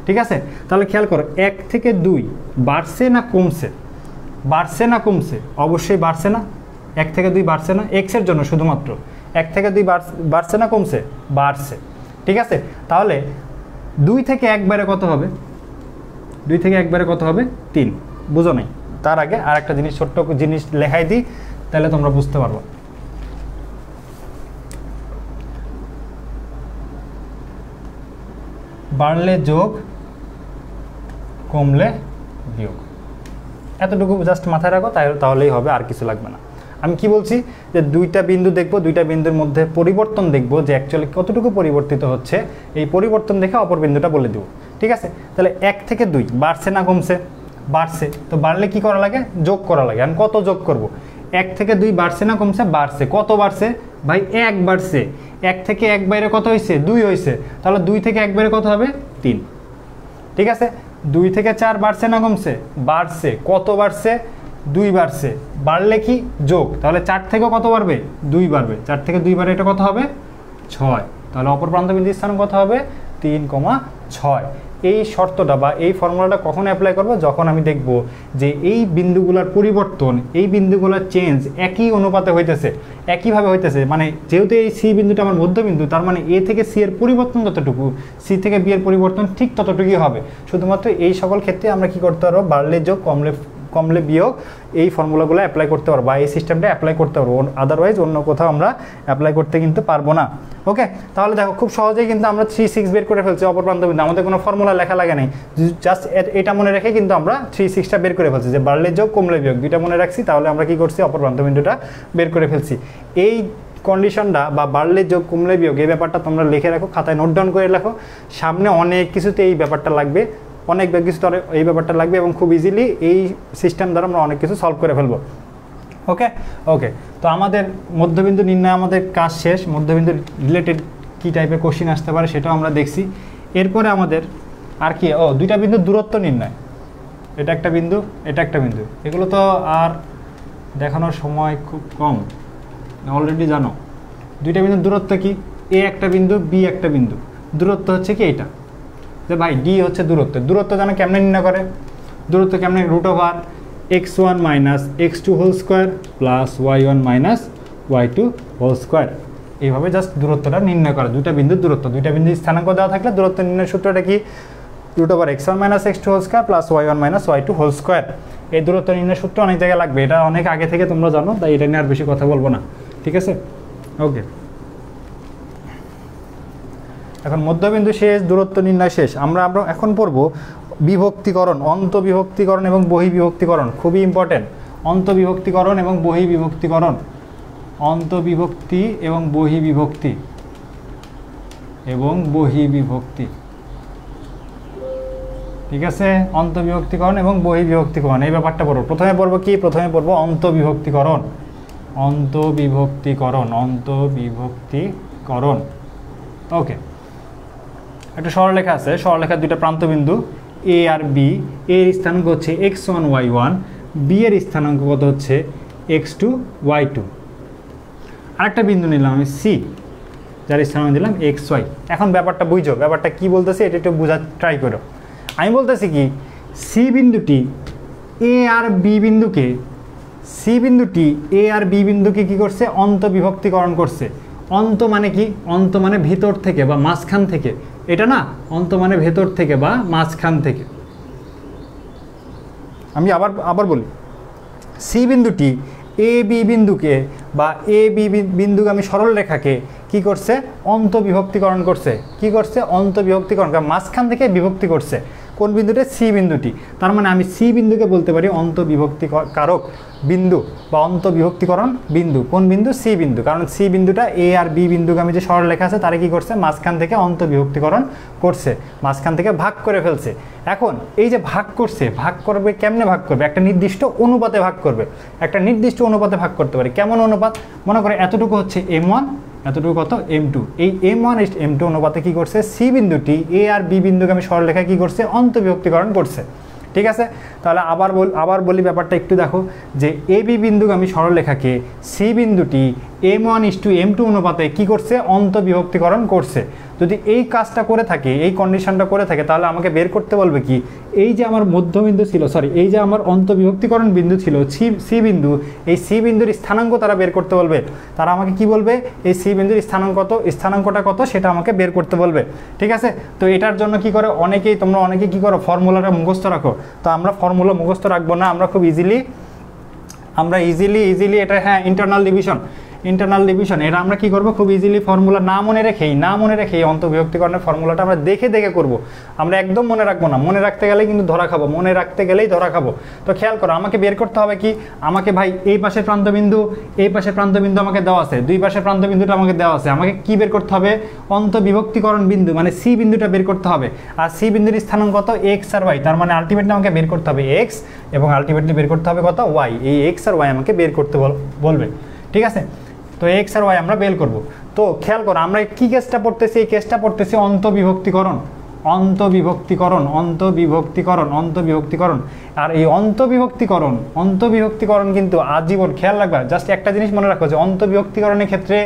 ঠিক আছে? তাহলে খেয়াল করো, 1 থেকে 2 বাড়ছে না কমছে? বাড়ছে না কমছে? অবশ্যই বাড়ছে না। 1 থেকে 2 বাড়ছে না, x এর জন্য শুধুমাত্র। 1 থেকে 2 বাড়ছে না কমছে? বাড়ছে। ঠিক আছে? তাহলে 2 থেকে 1 বাইরে কত হবে? 2 থেকে 1 বাইরে কত হবে? 3। বুঝো নাই? তার আগে আর একটা জিনিস, ছোট্ট জিনিস লেখাই দিই, তাহলে তোমরা বুঝতে পারবো। বাড়লে যোগ, কমলে বিয়োগ, এতটুকু জাস্ট মাথায় রাখো, তাহলেই হবে, আর কিছু লাগবে না। আমি কি বলছি, যে দুইটা বিন্দু দেখবো, দুইটা বিন্দুর মধ্যে পরিবর্তন দেখবো যে অ্যাকচুয়ালি কতটুকু পরিবর্তিত হচ্ছে, এই পরিবর্তন দেখে অপর বিন্দুটা বলে দেবো। ঠিক আছে? তাহলে 1 থেকে 2 বাড়ছে না কমছে? বাড়ছে। তো বাড়লে কি করা লাগে? যোগ করা লাগে। আমি কত যোগ করব? 1 থেকে 2 বাড়ছে না কমছে? বাড়ছে। কত বাড়ছে? ভাই 1 বাড়ছে। 1 থেকে 1 বাইরে কত হয়েছে? 2 হয়েছে। তাহলে 2 থেকে 1 বাইরে কত হবে? 3। ঠিক আছে? 2 থেকে 4 বাড়ছে না কমছে? বাড়ছে। কত বাড়ছে? 2 বাড়ছে। বাড়লে কি? যোগ। তাহলে 4 থেকে কত বাড়বে? 2 বাড়বে। 4 থেকে 2 বাড়ে এটা কত হবে? 6। তাহলে অপর প্রান্ত বিন্দুর স্থান কত হবে? 3,6। এই শর্তটা বা এই ফর্মুলাটা কখন অ্যাপ্লাই করব? যখন আমি দেখব যে এই বিন্দুগুলোর পরিবর্তন, এই বিন্দুগুলোর চেঞ্জ একই অনুপাতে হইতেছে, একইভাবে হইতেছে। মানে যেহেতু এই সি বিন্দুটা আমার মধ্যবিন্দু, তার মানে এ থেকে সি এর পরিবর্তন যতটুকু, সি থেকে বি এর পরিবর্তন ঠিক ততটুকুই হবে। শুধুমাত্র এই সকল ক্ষেত্রে আমরা কি করতে পারবো? বাড়লে যোগ, কমলে বিয়োগ, এই ফর্মুলাগুলো অ্যাপ্লাই করতে পারবো বা এই সিস্টেমটা অ্যাপ্লাই করতে পারবো। আদারওয়াইজ অন্য কোথাও আমরা অ্যাপ্লাই করতে কিন্তু পারবো না। ওকে, তাহলে দেখো খুব সহজেই কিন্তু আমরা 3,6 বের করে ফেলছি অপর প্রান্ত বিন্দু। আমাদের কোনো ফর্মুলা লেখা লাগে নাই, জাস্ট এটা মনে রেখে কিন্তু আমরা 3,6টা বের করে ফেলছি, যে বাড়লে যোগ কমলে বিয়োগ দুইটা মনে রাখছি। তাহলে আমরা কি করছি? অপর প্রান্ত বিন্দুটা বের করে ফেলছি। এই কন্ডিশনটা বা বাড়লে যোগ কমলে বিয়োগ, এই ব্যাপারটা তোমরা লিখে রাখো, খাতায় নোট ডাউন করে রাখো। সামনে অনেক কিছুতে এই ব্যাপারটা লাগবে, অনেক কিছু এই ব্যাপারটা লাগবে এবং খুব ইজিলি এই সিস্টেম দ্বারা আমরা অনেক কিছু সলভ করে ফেলবো। ওকে ওকে, তো আমাদের মধ্যবিন্দু নির্ণয় আমাদের কাজ শেষ। মধ্যবিন্দু রিলেটেড কী টাইপের কোশ্চিন আসতে পারে সেটাও আমরা দেখছি। এরপরে আমাদের আর কি, দুইটা বিন্দুর দূরত্ব নির্ণয়। এটা একটা বিন্দু, এটা একটা বিন্দু। এগুলো তো আর দেখানোর সময় খুব কম, অলরেডি জানো। দুইটা বিন্দুর দূরত্ব কি? এ একটা বিন্দু, বি একটা বিন্দু। দূরত্ব হচ্ছে কি এইটা, যে ভাই ডি হচ্ছে দূরত্ব। দূরত্ব জানো কেমনে নির্ণয় করে? দূরত্ব কেমনে? √, x1 minus x2 whole square plus y1 minus y2 whole square. এইভাবে জাস্ট দূরত্বটা নির্ণয় করা, দুইটা বিন্দুর দূরত্ব, দুইটা বিন্দুর স্থানাঙ্ক দেওয়া থাকলে দূরত্ব নির্ণয়ের সূত্রটা কি, √x1 minus x2 whole square plus y1 minus y2 whole square. এই দূরত্ব নির্ণয়ের সূত্র অনেক জায়গায় লাগবে, এটা অনেক আগে থেকে তোমরা জানো, তাই এটা নিয়ে আর বেশি কথা বলবো না, ঠিক আছে? ওকে, এখন মধ্যবিন্দু শেষ, দূরত্ব নির্ণয় শেষ। আমরা এখন পড়ব বিভক্তিকরণ, অন্তবিভক্তিকরণ এবং বহিবিভক্তিকরণ, খুবই ইম্পর্টেন্ট। অন্তবিভক্তিকরণ এবং বহিবিভক্তিকরণ, অন্তবিভক্তি এবং বহিবিভক্তি ঠিক আছে? অন্তবিভক্তিকরণ এবং বহিবিভক্তিকরণ, এই ব্যাপারটা পড়ব। প্রথমে পড়ব কি, প্রথমে পড়ব অন্তবিভক্তিকরণ। ওকে, একটা সরলরেখা আছে, সরলরেখার দুইটা প্রান্তবিন্দু এ আর বি, এর স্থানাঙ্ক হচ্ছে x1 y1, বি এর স্থানাঙ্ক কত হচ্ছে x2 y2। আরেকটা বিন্দু নিলাম আমি সি, যার স্থানাঙ্ক দিলাম xy। এখন ব্যাপারটা বুঝো, ব্যাপারটা কি বলতেছে এটা একটু বোঝার ট্রাই করো। আমি বলতেছি কি, সি বিন্দুটি এ আর বি বিন্দুকে, কি করছে, অন্তবিভক্তিকরণ করছে। অন্ত মানে কি, অন্ত মানে ভিতর থেকে বা মাঝখান থেকে, এটা না, অন্ত মানে ভেতর থেকে বা মাঝখান থেকে। আমি আবার বলি, সি বিন্দুটি এ বি বিন্দুকে বা এ বি বিন্দুগামী সরলরেখাকে কি করছে, অন্তবিভক্তিকরণ করছে। কি করছে, অন্তবিভক্তিকরণ, মাঝখান থেকে বিভক্তি করছে। কোন বিন্দুটা, সি বিন্দুটি। তার মানে আমি সি বিন্দুকে বলতে পারি অন্তবিভক্তিকারক বিন্দু বা অন্তবিভক্তিকরণ বিন্দু। কোন বিন্দু, সি বিন্দু, কারণ সি বিন্দুটা এ আর বি বিন্দুগামী যে সরলরেখা আছে তারা কি করছে, মাঝখান থেকে অন্তবিভক্তিকরণ করছে, মাঝখান থেকে ভাগ করে ফেলছে। এখন এই যে ভাগ করছে, ভাগ করবে কেমনে, ভাগ করবে একটা নির্দিষ্ট অনুপাতে ভাগ করবে, একটা নির্দিষ্ট অনুপাতে ভাগ করতে পারে। কেমন অনুপাত, মনে করে এতটুকু হচ্ছে m1, এতটুকু কত m2। এই m1 m2 অনুপাতে কি করছে, সি বিন্দুটি এ আর বি বিন্দুগামী সরলরেখা কি করছে, অন্তবিভক্তিকরণ করছে। ঠিক আছে, তাহলে আবার বলি ব্যাপারটা একটু দেখো, যে এ বি বিন্দুগামী সরলরেখাকে সি বিন্দুটি m1:m2 অনুপাতে কি করছে, অন্তবিভক্তিকরণ করছে। যদি এই কাজটা করে থাকে, এই কন্ডিশনটা করে থাকে, তাহলে আমাকে বের করতে বলবে কি, এই যে আমার মধ্যবিন্দু ছিল, এই যে আমার অন্তবিভক্তিকরণ বিন্দু ছিল সি বিন্দু, এই সি বিন্দুর স্থানাঙ্ক তারা বের করতে বলবে। তারা আমাকে কি বলবে, এই সি বিন্দুর স্থানাঙ্কটা কত সেটা আমাকে বের করতে বলবে। ঠিক আছে, তো এটার জন্য কি করে, তোমরা অনেকেই কি করো, ফর্মুলাটা মুখস্থ রাখো। তো আমরা ফর্মুলা মুখস্থ রাখবো না, আমরা খুব ইজিলি এটা, হ্যাঁ, ইন্টারনাল ডিভিশন এটা আমরা কি করব, খুব ইজিলি ফর্মুলা না মনে রেখেই অন্তবিভক্তিকরণের ফর্মুলাটা আমরা দেখে করব। আমরা একদম মনে রাখবো না, মনে রাখতে গেলেই কিন্তু ধরা খাবো। তো খেয়াল করো, আমাকে বের করতে হবে কি, আমাকে ভাই এই পাশের প্রান্তবিন্দু আমাকে দেওয়া আছে, দুই পাশের প্রান্তবিন্দুটা আমাকে দেওয়া আছে, আমাকে কি বের করতে হবে, অন্তবিভক্তিকরণ বিন্দু মানে সি বিন্দুটা বের করতে হবে। আর সি বিন্দুর স্থানাঙ্ক কত, এক্স আর ওয়াই, তার মানে আলটিমেটলি আমাকে বের করতে হবে এক্স এবং আলটিমেটলি বের করতে হবে কত, ওয়াই। এই এক্স আর ওয়াই আমাকে বের করতে বলবে। ঠিক আছে, তো এক্স আর ওয়াই আমরা বের করব। তো খেয়াল করো, আমরা কি কেসটা পড়তেছি, এই কেসটা পড়তেছি অন্তবিভক্তিকরণ। আর এই অন্তবিভক্তিকরণ কিন্তু আজীবন, খেয়াল রাখবা, জাস্ট একটা জিনিস মনে রাখো, যে অন্তবিভক্তিকরণের ক্ষেত্রে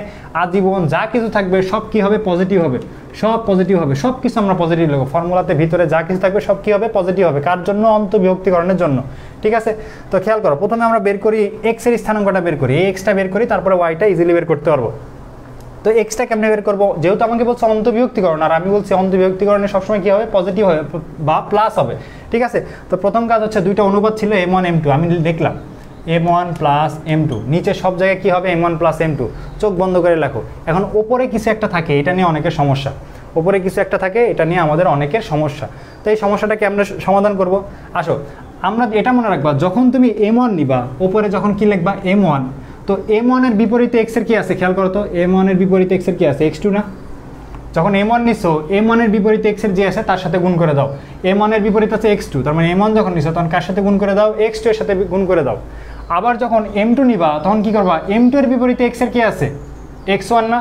আজীবন যা কিছু থাকবে সব কি হবে, পজিটিভ হবে, সব পজিটিভ হবে, সব কিছু আমরা পজিটিভ লিখব। ফর্মুলাতে ভিতরে যা কিছু থাকবে সব কি হবে, পজিটিভ হবে। কার জন্য, অন্তবিভক্তিকরণের জন্য। ঠিক আছে, তো খেয়াল করো, প্রথমে আমরা বের করি এক্স এর স্থানাঙ্কটা বের করি, এই এক্সটা বের করি, তারপরে ওয়াইটা ইজিলি বের করতে পারবো। তো এক্সটা কেমনে বের করবো, যেহেতু আমাকে বলছে অন্তবিভক্তিকরণ, আর আমি বলছি অন্তবিভক্তিকরণে সবসময় কি হবে, পজিটিভ হবে বা প্লাস হবে। ঠিক আছে, তো প্রথম কাজ হচ্ছে, দুইটা অনুপাত ছিল m1 m2, আমি দেখলাম m1 প্লাস m2, নিচে সব জায়গায় কি হবে, m1 প্লাস m2, চোখ বন্ধ করে লেখো। এখন ওপরে কিছু একটা থাকে, এটা নিয়ে অনেকের সমস্যা, আমাদের অনেকের সমস্যা। তো এই সমস্যাটাকে আমরা সমাধান করব। আসো, আমরা এটা মনে রাখবা, যখন তুমি m1 নিবা, ওপরে যখন কি লিখবা m1, তো m1 এর বিপরীতে x এর কি আছে, খেয়াল করো তো, m1 এর বিপরীতে x এর কি আছে, x2 না। যখন m1 নিছো, m1 এর বিপরীতে x এর যে আছে তার সাথে গুণ করে দাও। m1 এর বিপরীতে আছে x2, তার মানে m1 যখন নিছো তখন কার সাথে গুণ করে দাও, x2 এর সাথে গুণ করে দাও। আবার যখন m2 নিবা, তখন কি করবা, m2 এর বিপরীতে x এর কি আছে, x1 না,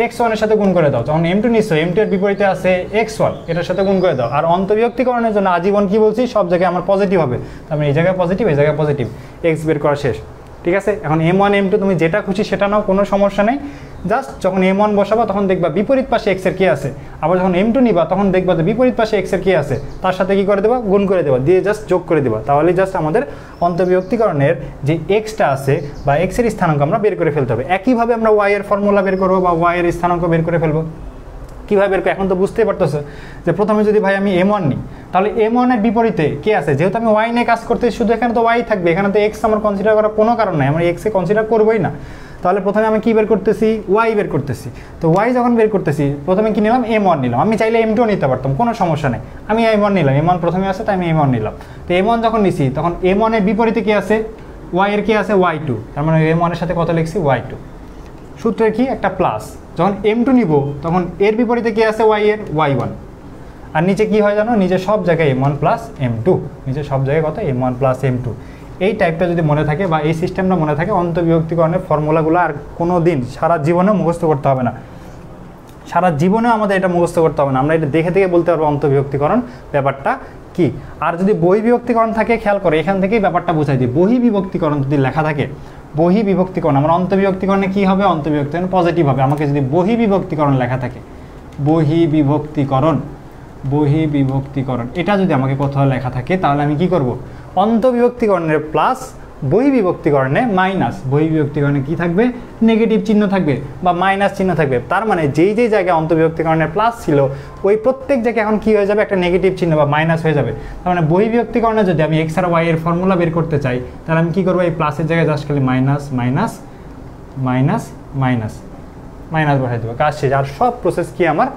x1 এর সাথে গুণ করে দাও। যখন m2 নিছো, m2 এর বিপরীতে আছে x1, এটার সাথে গুণ করে দাও। আর অন্তবিভক্তিকরণের জন্য আজীবন কি বলছি, সব জায়গায় আমার পজিটিভ হবে, তার মানে এই জায়গায় পজিটিভ, এই জায়গায় পজিটিভ, x বের করা শেষ। ঠিক আছে। এখন m1 m2 তুমি যেটা খুশি সেটা নাও, কোনো সমস্যা নেই। জাস্ট যখন m1 বসাবা তখন দেখবা বিপরীত পাশে x এর কি আছে, আবার যখন m2 নিবা তখন দেখবা যে বিপরীত পাশে x এর কি আছে, তার সাথে কি করে দেবা, গুণ করে দেবা, দিয়ে জাস্ট যোগ করে দেবা। তাহলে জাস্ট আমাদের অন্তর্বিভক্তিকরণের যে এক্সটা আছে বা x এর স্থানাঙ্ক আমরা বের করে ফেলতে হবে। একইভাবে আমরা y এর ফর্মুলা বের করবো বা y এর স্থানাঙ্ক বের করে ফেলবো। কীভাবে বের করবো এখন তো বুঝতেই পারতেছো যে প্রথমে যদি ভাই আমি m1 নিই, তাহলে m1 এর বিপরীতে কে আছে, যেহেতু আমি y নিয়ে কাজ করতে শুধু এখানে তো y থাকবে, এখানে তো x আমার কনসিডার করার কোনো কারণ নাই, আমরা x এ কনসিডার করবোই না। তাহলে প্রথমে আমি কি বের করতেছি, y বের করতেছি। তো y যখন বের করতেছি প্রথমে কি নিলাম, m1 নিলাম। আমি চাইলে m2 নিতে পারতাম, কোনো সমস্যা নেই, আমি m1 নিলাম, m1 প্রথমে আছে তাই আমি m1 নিলাম। তো m1 যখন নিছি তখন m1 এর বিপরীতে কি আছে, y এর কি আছে, y2, তার মানে m1 এর সাথে কত লিখছি, y2। সূত্রের কি একটা প্লাস, যখন m2 নিব তখন এর বিপরীতে কি আছে, y এর y1, আর নিচে কি হয় জানো, নিচে সব জায়গায় m1 প্লাস m2, নিচে সব জায়গায় কত, m1 প্লাস m2। এই টাইপটা যদি মনে থাকে বা এই সিস্টেমটা মনে থাকে, অন্তর্বিভক্তিকরণের ফর্মুলাগুলো আর কোনো দিন সারা জীবনে মুখস্থ করতে হবে না, সারা জীবনে আমাদের এটা মুখস্থ করতে হবে না, আমরা এটা দেখে দেখে বলতে পারবো অন্তর্বিভক্তিকরণ ব্যাপারটা কি। আর যদি বহিঃবিভক্তিকরণ থাকে, খেয়াল করে এখান থেকেই ব্যাপারটা বোঝাই দিই। বহিঃবিভক্তিকরণ যদি লেখা থাকে, বহিঃবিভক্তিকরণ আমার অন্তর্বিভক্তিকরণে কি হবে, অন্তর্বিভক্তিকরণ পজিটিভ হবে। আমাকে যদি বহিঃবিভক্তিকরণ লেখা থাকে, বহিঃবিভক্তিকরণ, বহিঃবিভক্তিকরণ এটা যদি আমাকে কোথাও লেখা থাকে, তাহলে আমি কি করব, অন্তর্বিভক্তিকরণের প্লাস, বহিঃবিভক্তিকরণে মাইনাস। বহিঃবিভক্তিকরণে কি থাকবে, নেগেটিভ চিহ্ন থাকবে বা মাইনাস চিহ্ন থাকবে। তার মানে যেই যেই জায়গায় অন্তর্বিভক্তিকরণের প্লাস ছিল, ওই প্রত্যেক জায়গায় এখন কি হয়ে যাবে, একটা নেগেটিভ চিহ্ন বা মাইনাস হয়ে যাবে। তার মানে বহিঃবিভক্তিকরণে যদি আমি এক্স আর ওয়াই এর ফর্মুলা বের করতে চাই, তাহলে আমি কি করবো, এই প্লাসের জায়গায় জাস্ট খালি minus minus minus minus minus বসাই দেবো, কাজ শেষ। আর সব প্রসেস কি আমার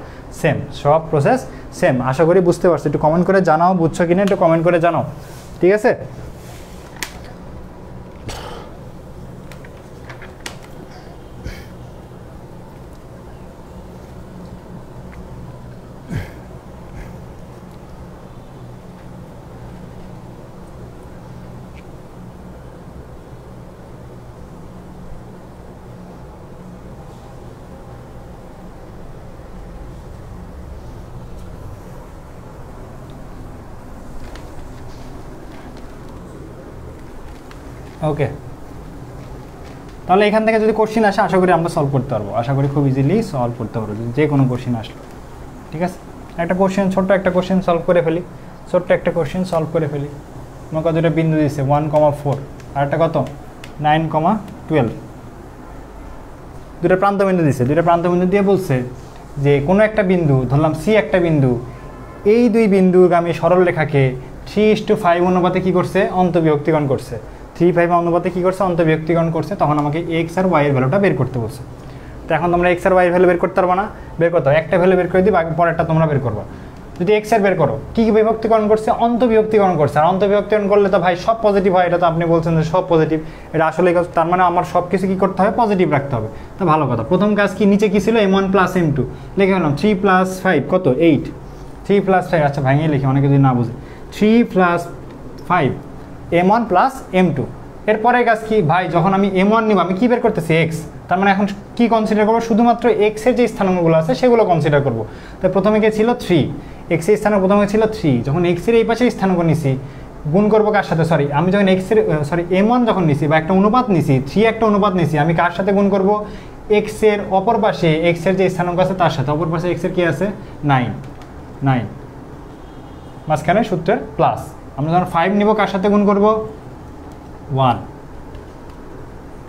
সেম, সব প্রসেস সেম। আশা করি বুঝতে পারছি। একটু কমেন্ট করে জানাও বুঝছো কিনা, একটু কমেন্ট করে জানাও, ঠিক আছে। ওকে, তাহলে এখান থেকে যদি কোশ্চিন আসে আশা করি আমরা সলভ করতে পারবো, আশা করি খুব ইজিলি সলভ করতে পারবো যে কোনো কোশ্চিন আসলো, ঠিক আছে। একটা কোশ্চেন, ছোট্ট একটা কোশ্চেন সলভ করে ফেলি, ছোট্ট একটা কোশ্চেন সলভ করে ফেলি। আমাকে দুটো বিন্দু দিচ্ছে 1,4 আর একটা কত 9,12, দুটো প্রান্ত বিন্দু দিচ্ছে। দুটো প্রান্ত বিন্দু দিয়ে বলছে যে কোনো একটা বিন্দু, ধরলাম সি একটা বিন্দু, এই দুই বিন্দুগামী সরল রেখাকে 3:5 অনুপাতে কী করছে, অন্তর্বিভক্তিকরণ করছে। 3:5 অনুপাতে কী করছে, অন্তর্বিভক্তিকরণ করছে। তখন আমাকে এক্স আর ওয়াই এর ভ্যালুটা বের করতে বলছে। তো এখন তোমরা এক্স আর ওয়াই এর ভ্যালু বের করতে পারবো না, বের করতে হবে একটা ভ্যালু বের করে দিই, বাকি পরেরটা তোমরা বের করবো। যদি এক্স এর বের করো, কী বিভক্তিকরণ করছে, অন্তর্বিভক্তিকরণ করছে। আর অন্তর্বিভক্তিকরণ করলে তো ভাই সব পজিটিভ হয়, এটা তো আপনি বলছেন যে সব পজিটিভ, এটা আসলে তার মানে আমার সব কিছু কী করতে হবে, পজিটিভ রাখতে হবে। তো ভালো কথা। প্রথম কাজ কি, নিচে কী ছিল, m1 প্লাস m2 লিখে ফেলাম। 3 + 5 কত, 8। 3 + 5, আচ্ছা ভাঙিয়ে লিখি, অনেকে যদি না বুঝে। 3 + 5 m1 প্লাস m2। এরপরে কাজ কি ভাই, যখন আমি m1 নিব আমি কী বের করতেছি, এক্স। তার মানে এখন কি কনসিডার করবো, শুধুমাত্র এক্সের যে স্থানাঙ্কগুলো আছে সেগুলো কনসিডার করবো। তো প্রথমে কে ছিল 3, এক্সের স্থানাঙ্ক প্রথমে ছিল 3। যখন এক্সের এই পাশে স্থানাঙ্ক নিছি, গুণ করবো কার সাথে, সরি আমি যখন এক্সের m1 যখন নিছি বা একটা অনুপাত নিছি, 3 একটা অনুপাত নিছি, আমি কার সাথে গুণ করবো, এক্সের অপর পাশে এক্সের যে স্থানাঙ্ক আছে তার সাথে। অপর পাশে এক্সের কি আছে, 9, মাঝখানে সূত্রের প্লাস। আমরা যখন 5 নিব কার সাথে গুণ করবো, 1।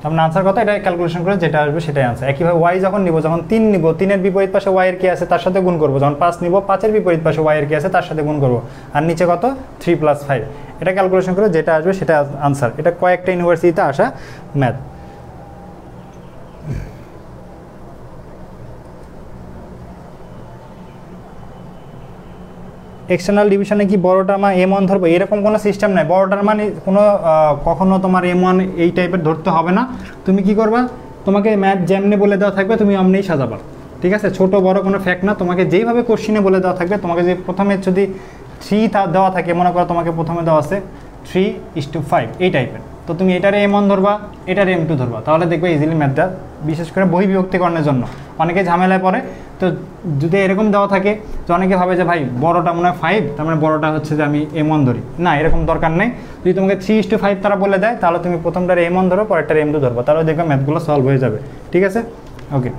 তার আনসার কথা, এটা ক্যালকুলেশন করে যেটা আসবে সেটাই আনসার। একইভাবে ওয়াই যখন নিব, যখন 3 নিব, 3-এর বিপরীত পাশে ওয়াই এর কি আছে তার সাথে গুণ করবো। যখন 5 নিব, 5-এর বিপরীত পাশে ওয়াই এর কি আছে তার সাথে গুণ করবো। আর নিচে কত, 3 + 5। এটা ক্যালকুলেশন করে যেটা আসবে সেটা আনসার। এটা কয়েকটা ইউনিভার্সিটিতে আসা ম্যাথ। এক্সটার্নাল ডিভিশনে কি বড়টার মান m1 ধরবো, এরকম কোনো সিস্টেম নাই। বড়টার মানে কোনো কখনো তোমার m1 এই টাইপের ধরতে হবে না। তুমি কি করবা, তোমাকে ম্যাথ যেমনি বলে দেওয়া থাকবে তুমি অমনিই সাজাবা, ঠিক আছে। ছোট বড় কোনো ফ্যাক্ট না, তোমাকে যেইভাবে কোশ্চিনে বলে দেওয়া থাকবে, তোমাকে যে প্রথমে যদি 3 দেওয়া থাকে, মনে করো তোমাকে প্রথমে দেওয়া আছে 3:5 এই টাইপের, তো তুমি এটারে M1 ধরবা, এটারে M2 ধরবা, তাহলে দেখবে ইজিলি ম্যাথটা, বিশেষ করে বহি বিভক্তিকরণের জন্য অনেকে ঝামেলায় পড়ে। তো যদি এরকম দেওয়া থাকে যে অনেকে ভাবে যে ভাই বড়টা মনে হয় 5, তার মানে বড়টা হচ্ছে যে আমি M1 ধরি, না এরকম দরকার নেই। যদি তোমাকে 3:5 তারা বলে দেয়, তাহলে তুমি প্রথমটারে M1 ধরো, পরেরটারে M2 ধরবা, তাহলে দেখবে ম্যাথগুলো সলভ হয়ে যাবে। ঠিক আছে, ওকে।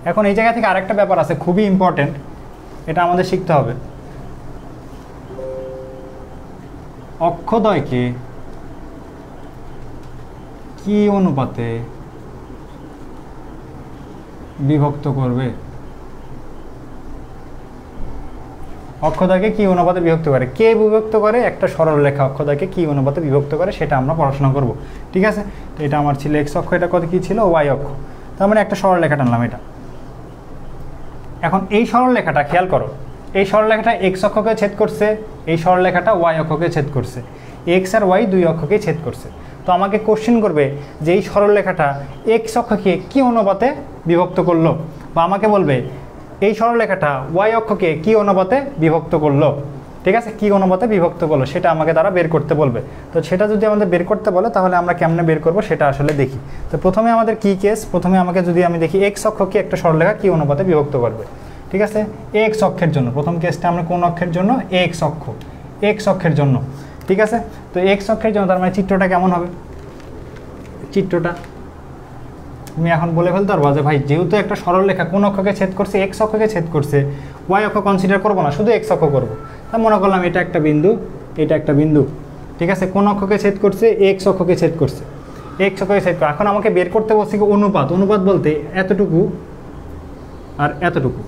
এখন এই জায়গা থেকে আরেকটা ব্যাপার আছে, খুবই ইম্পর্টেন্ট, এটা আমাদের শিখতে হবে। অক্ষদ্বয়কে কি অনুপাতে বিভক্ত করবে? অক্ষদ্বয়কে কি অনুপাতে বিভক্ত করে? কে বিভক্ত করে? একটা সরল রেখা অক্ষদ্বয়কে কি অনুপাতে বিভক্ত করে সেটা আমরা পড়াশোনা করব। ঠিক আছে, তো এটা আমার ছিল এক্স অক্ষ, এটা কত কি ছিল ওয়াই অক্ষ, তার মানে একটা সরল রেখা টানলাম এটা। এখন এই সরল রেখাটা খেয়াল করো, এই সরল রেখাটা এক্স অক্ষকে ছেদ করছে, এই সরল রেখাটা ওয়াই অক্ষকে ছেদ করছে, এক্স আর ওয়াই দুই অক্ষকে ছেদ করছে। তো আমাকে কোশ্চেন করবে যে এই সরল রেখাটা এক্স অক্ষকে কি অনুপাতে বিভক্ত করলো, বা আমাকে বলবে এই সরল রেখাটা ওয়াই অক্ষকে কি অনুপাতে বিভক্ত করলো। ঠিক আছে, কি অনুপাতে বিভক্ত করলো সেটা আমাকে তারা বের করতে বলবে। তো সেটা যদি আমাদের বের করতে বলে তাহলে আমরা কেমনে বের করব সেটা আসলে দেখি। তো প্রথমে আমাদের কি কেস, প্রথমে আমাকে যদি আমি দেখি এক্স অক্ষকে একটা সরলরেখা কি অনুপাতে বিভক্ত করবে। ঠিক আছে, এক্স অক্ষের জন্য প্রথম কেসটা আমরা কোন অক্ষের জন্য? এক্স অক্ষ, এক্স অক্ষের জন্য। ঠিক আছে, তো এক্স অক্ষের জন্য তার মানে চিত্রটা কেমন হবে? চিত্রটা তুমি এখন বলে ফেলতে পারবো যে ভাই যেহেতু একটা সরলরেখা কোন অক্ষকে ছেদ করছে? এক্স অক্ষকে ছেদ করছে, ওয়াই অক্ষ কনসিডার করবো না, শুধু এক্স অক্ষ করবো। তা মনে করলাম এটা একটা বিন্দু, এটা একটা বিন্দু। ঠিক আছে, কোন অক্ষকে ছেদ করছে? এক্স অক্ষকে ছেদ করছে, এক্স অক্ষকে ছেদ করে। এখন আমাকে বের করতে বলছি কি অনুপাত। অনুপাত বলতে এতটুকু আর এতটুকু,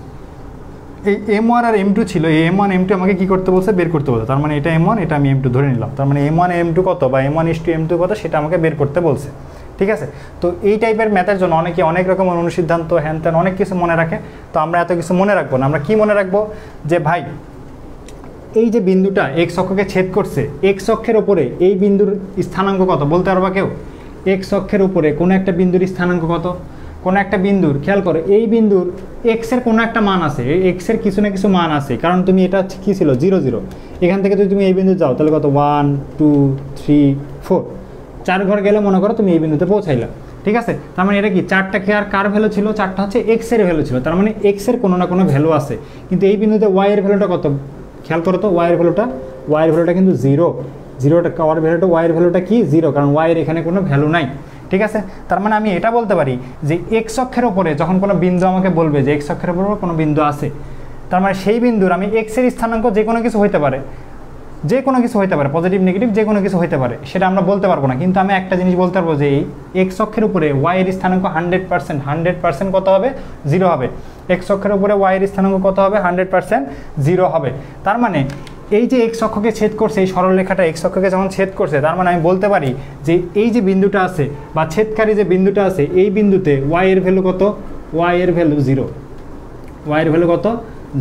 এই M1 আর M2 ছিল, এই M1 M2 আমাকে কি করতে বলছে? বের করতে বলছে। তার মানে এটা M1, এটা আমি M2 ধরে নিলাম। তার মানে M1 M2 কত, বা M1:M2 কত সেটা আমাকে বের করতে বলছে। ঠিক আছে, তো এই টাইপের ম্যাথের জন্য অনেকে অনেক রকমের অনুসিদ্ধান্ত হ্যান ত্যান অনেক কিছু মনে রাখে। তো আমরা এত কিছু মনে রাখবো না, আমরা কি মনে রাখবো যে ভাই এই যে বিন্দুটা এক্স অক্ষকে ছেদ করছে, এক্স অক্ষের ওপরে এই বিন্দুর স্থানাঙ্ক কত বলতে পারবা কেউ? এক্স অক্ষের উপরে কোনো একটা বিন্দুর স্থানাঙ্ক কত? কোনো একটা বিন্দুর, খেয়াল করো এই বিন্দুর এক্সের কোনো একটা মান আছে, এক্সের কিছু না কিছু মান আছে, কারণ তুমি এটা কী ছিল 0 0, এখান থেকে যদি তুমি এই বিন্দু যাও তাহলে কত 1 2 3 4, 4 ঘর গেলে মনে করো তুমি এই বিন্দুতে পৌঁছাইলা। ঠিক আছে, তার মানে এটা কি 4টা কার ভ্যালু ছিল? 4টা হচ্ছে এক্সের ভ্যালু ছিল, তার মানে এক্সের কোনো না কোনো ভ্যালু আছে। কিন্তু এই বিন্দুতে ওয়াই এর ভ্যালুটা কত? খেয়াল করো তো, ওয়াই এর ভ্যালুটা কিন্তু 0, 0টা ওয়াই ভ্যালুটা, ওয়াই এর ভ্যালুটা কি 0, কারণ ওয়াই এর এখানে কোনো ভ্যালু নাই। ঠিক আছে, তার মানে আমি এটা বলতে পারি যে এক্স অক্ষের ওপরে যখন কোনো বিন্দু আমাকে বলবে যে এক্স অক্ষের ওপরে কোনো বিন্দু আছে, তার মানে সেই বিন্দুর আমি এক্সের স্থানাঙ্ক যে কোনো কিছু হইতে পারে, যে কোনো কিছু হইতে পারে, পজিটিভ নেগেটিভ যে কোনো কিছু হইতে পারে, সেটা আমরা বলতে পারবো না। কিন্তু আমি একটা জিনিস বলতে পারবো যে এই এক্স অক্ষের উপরে ওয়াই এর স্থানাঙ্ক 100% কত হবে? 0 হবে। এক্স অক্ষের উপরে ওয়াই এর স্থানাঙ্ক কত হবে? 100% 0 হবে। তার মানে এই যে এক্স অক্ষকে ছেদ করছে, এই সরল রেখাটা এক্স অক্ষকে যখন ছেদ করছে, তার মানে আমি বলতে পারি যে এই যে বিন্দুটা আছে বা ছেদকারী যে বিন্দুটা আছে, এই বিন্দুতে ওয়াই এর ভ্যালু কত? ওয়াই এর ভ্যালু 0, ওয়াই এর ভ্যালু কত?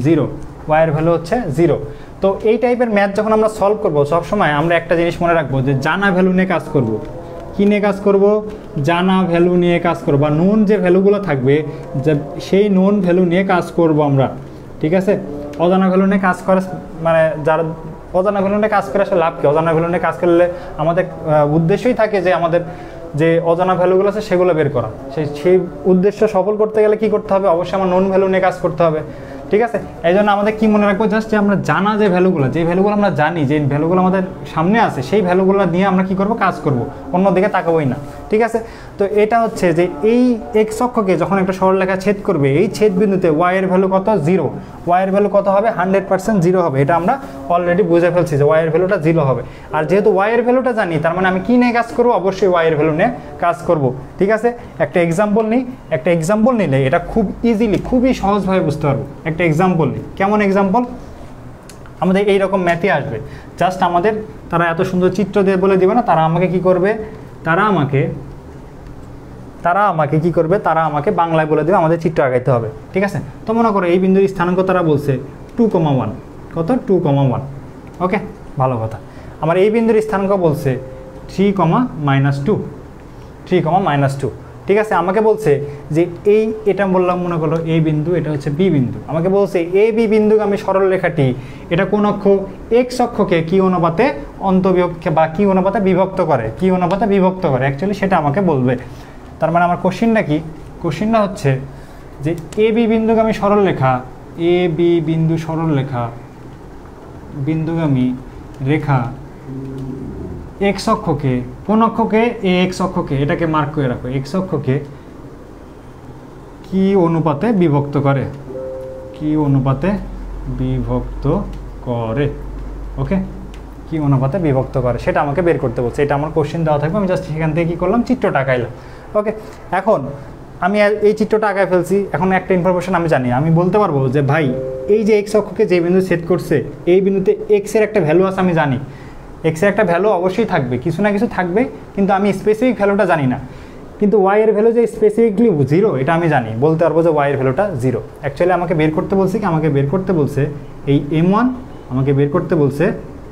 0, ওয়াই এর ভ্যালু হচ্ছে 0। তো এই টাইপের ম্যাথ যখন আমরা সলভ করব, সবসময় আমরা একটা জিনিস মনে রাখবো যে জানা ভ্যালু নিয়ে কাজ করব। কী নিয়ে কাজ করব? জানা ভ্যালু নিয়ে কাজ করব, বা নোন যে ভ্যালুগুলো থাকবে সেই নোন ভ্যালু নিয়ে কাজ করব আমরা। ঠিক আছে, অজানা ভ্যালু নিয়ে কাজ করে মানে যারা অজানা ভ্যালু নিয়ে কাজ করে আসলে লাভ কি? অজানা ভ্যালু নিয়ে কাজ করলে আমাদের উদ্দেশ্যই থাকে যে আমাদের যে অজানা ভ্যালুগুলো আছে সেগুলো বের করা। সেই উদ্দেশ্য সফল করতে গেলে কি করতে হবে? অবশ্যই আমার নোন ভ্যালু নিয়ে কাজ করতে হবে। ঠিক আছে, এই জন্য আমাদের কি মনে রাখবো? জাস্ট যে আমরা জানা যে ভ্যালুগুলো, যে ভ্যালুগুলো আমরা জানি, যে ভ্যালুগুলো আমাদের সামনে আছে, সেই ভ্যালুগুলো নিয়ে আমরা কি করব? কাজ করব, অন্যদিকে তাকাবোই না। ঠিক আছে, তো এটা হচ্ছে যে এই এক্স অক্ষকে যখন একটা সরলরেখা ছেদ করবে, এই ছেদ বিন্দুতে ওয়াই এর ভ্যালু কত? 0, ওয়াই এর ভ্যালু কত হবে? 100% 0 হবে। এটা আমরা অলরেডি বুঝে ফেলছি যে ওয়াই এর ভ্যালুটা 0 হবে। আর যেহেতু ওয়াই এর ভ্যালুটা জানি, তার মানে আমি কি নিয়ে কাজ করব? অবশ্যই ওয়াই এর ভ্যালু নিয়ে কাজ করব। ঠিক আছে, একটা এক্সাম্পল নিই, একটা এক্সাম্পল নিলে এটা খুব ইজিলি, খুবই সহজভাবে বুঝতে পারবো। একটা এক্সাম্পল নিই, কেমন এক্সাম্পল? আমাদের এইরকম ম্যাথই আসবে, জাস্ট আমাদের তারা এত সুন্দর চিত্র দিয়ে বলে দিবে না, তারা আমাকে কি করবে? তারা আমাকে কি করবে? তারা আমাকে বাংলায় বলে দেবে, আমাদের চিত্র আগাইতে হবে। ঠিক আছে, তো মনে করো এই বিন্দুর স্থানাঙ্ক তারা বলছে 2,1, কত? 2,1। ওকে, ভালো কথা। আমার এই বিন্দুর স্থানাঙ্ক বলছে 3,-2, 3,-2। ঠিক আছে, আমাকে বলছে যে এটা বললাম মনে করো এই বিন্দু, এটা হচ্ছে বি বিন্দু। আমাকে বলছে এই বি বিন্দুগামী সরল রেখাটি এটা কোন অক্ষ? এক্স অক্ষকে কি অনুপাতে অন্তবিভক্ত বা কি অনুপাতে বিভক্ত করে, কি অনুপাতে বিভক্ত করে অ্যাকচুয়ালি সেটা আমাকে বলবে। তার মানে আমার কোশ্চিনটা কি, কোশ্চিনটা হচ্ছে যে এ বি বিন্দুগামী সরলরেখা, এ বি বিন্দু সরলরেখা, বিন্দুগামী রেখা এক্স অক্ষকে, কোন অক্ষকে, এ এক্স অক্ষকে, এটাকে মার্ক করে রাখো, এক্স অক্ষকে কি অনুপাতে বিভক্ত করে, কি অনুপাতে বিভক্ত করে। ওকে, কি অনুপাতে বিভক্ত করে সেটা আমাকে বের করতে বলছে। এটা আমার কোশ্চেন দেওয়া থাকবে, আমি জাস্ট সেখান থেকে কী করলাম, চিত্রটা আঁকাইলাম। ওকে, এখন আমি এই চিত্রটা আঁকায় ফেলছি। এখন একটা ইনফরমেশন আমি জানি, আমি বলতে পারবো যে ভাই এই যে এক্স অক্ষকে যে বিন্দু সেট করছে, এই বিন্দুতে এক্সের একটা ভ্যালু আছে, আমি জানি এক্সের একটা ভ্যালু অবশ্যই থাকবে, কিছু না কিছু থাকবে, কিন্তু আমি স্পেসিফিক ভ্যালুটা জানি না। কিন্তু ওয়াইয়ের ভ্যালু যে স্পেসিফিকলি 0 এটা আমি জানি, বলতে পারবো যে ওয়াইয়ের ভ্যালুটা 0। অ্যাকচুয়ালি আমাকে বের করতে বলছে কি, আমাকে বের করতে বলছে এই M1, আমাকে বের করতে বলছে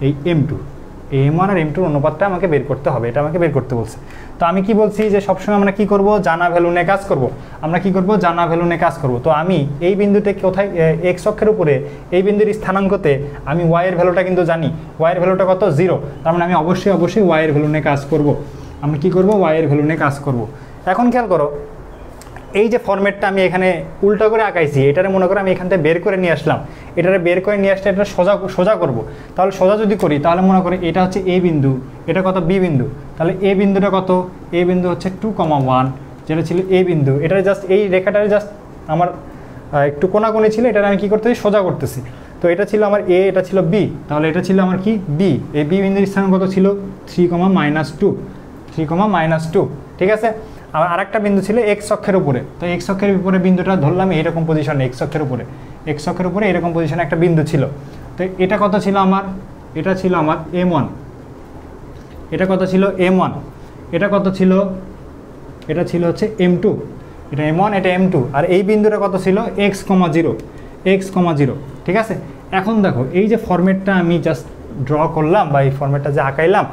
এই M2, এই M1 আর M2 অনুপাতটা আমাকে বের করতে হবে, এটা আমাকে বের করতে বলছে। তো আমি কি বলছি যে সবসময় আমরা কি করব, জানা ভ্যালু নিয়ে কাজ করব। আমরা কি করব, জানা ভ্যালু নিয়ে কাজ করব। তো আমি এই বিন্দুতে কোথায়, এক্স অক্ষের উপরে এই বিন্দুর স্থানাঙ্কতে আমি ওয়াইয়ের ভ্যালুটা কিন্তু জানি, ওয়াইয়ের ভ্যালুটা কত, 0। তার মানে আমি অবশ্যই ওয়াইয়ের ভ্যালু নিয়ে কাজ করব। আমরা কি করব, ওয়াইয়ের ভ্যালু নিয়ে কাজ করব। এখন খেয়াল করো, এই যে ফরম্যাটটা আমি এখানে উল্টো করে আঁকাইছি, এটারে মনে করো আমি এখান থেকে বের করে নিয়ে আসলাম, এটারে বের করে নিয়ে আসলে এটা সোজা করব। তাহলে সোজা যদি করি তাহলে মনে করি এটা হচ্ছে এ বিন্দু, এটা কত, বি বিন্দু। তাহলে এ বিন্দুটা কত, এ বিন্দু হচ্ছে 2,1, যেটা ছিল এ বিন্দু। এটা জাস্ট এই রেখাটারে জাস্ট আমার একটু কোনাকুনি ছিল, এটা আমি কী করতেছি, সোজা করতেছি। তো এটা ছিল আমার এ, এটা ছিল বি, তাহলে এটা ছিল আমার কি, বি। এই বি বিন্দুর স্থান কত ছিল, 3,-2, ঠিক আছে। আমার আরেকটা বিন্দু ছিল এক্স অক্ষের উপরে, তো এক্স অক্ষের উপরে বিন্দুটা ধরলাম এইরকম পজিশনে, এক্স অক্ষের উপরে এরকম পজিশনে একটা বিন্দু ছিল। তো এটা কত ছিল আমার, এটা ছিল আমার M1, এটা কত ছিল M1, এটা কত ছিল, এটা ছিল হচ্ছে M2, এটা M1, এটা M2, আর এই বিন্দুটা কত ছিল, x,0, ঠিক আছে। এখন দেখো এই যে ফরম্যাটটা আমি জাস্ট ড্র করলাম বা এই ফরম্যাটটা যে আঁকাইলাম,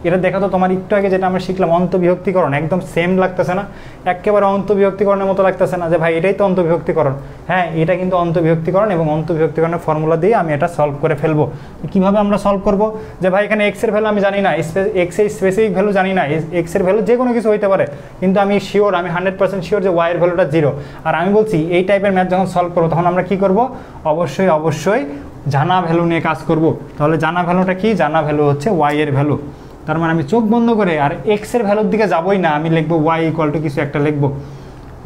এটা দেখা তো তোমার একটু আগে যেটা আমরা শিখলাম অন্তবিভক্তিকরণ, একদম সেম লাগতেছে না, একেবারে অন্তবিভক্তিকরণের মতো লাগতেছে না যে ভাই এটাই তো অন্তবিভক্তিকরণ। হ্যাঁ, এটা কিন্তু অন্তবিভক্তিকরণ, এবং অন্তবিভক্তিকরণের ফর্মুলা দিয়ে আমি এটা সলভ করে ফেলবো। কীভাবে আমরা সলভ করব, যে ভাই এখানে এক্সের ভ্যালু আমি জানি না, এক্সের স্পেসিফিক ভ্যালু জানি না, এক্সের ভ্যালু যে কোনো কিছু হইতে পারে, কিন্তু আমি শিওর, আমি 100% শিওর যে ওয়াইয়ের ভ্যালুটা 0। আর আমি বলছি এই টাইপের ম্যাথ যখন সলভ করবো তখন আমরা কি করব, অবশ্যই জানা ভ্যালু নিয়ে কাজ করব। তাহলে জানা ভ্যালুটা কি, জানা ভ্যালু হচ্ছে ওয়াইয়ের ভ্যালু। তার মানে আমি চোখ বন্ধ করে আর এক্সের ভ্যালুর দিকে যাবই না, আমি লিখবো ওয়াই ইকুয়াল টু কিছু একটা লিখবো,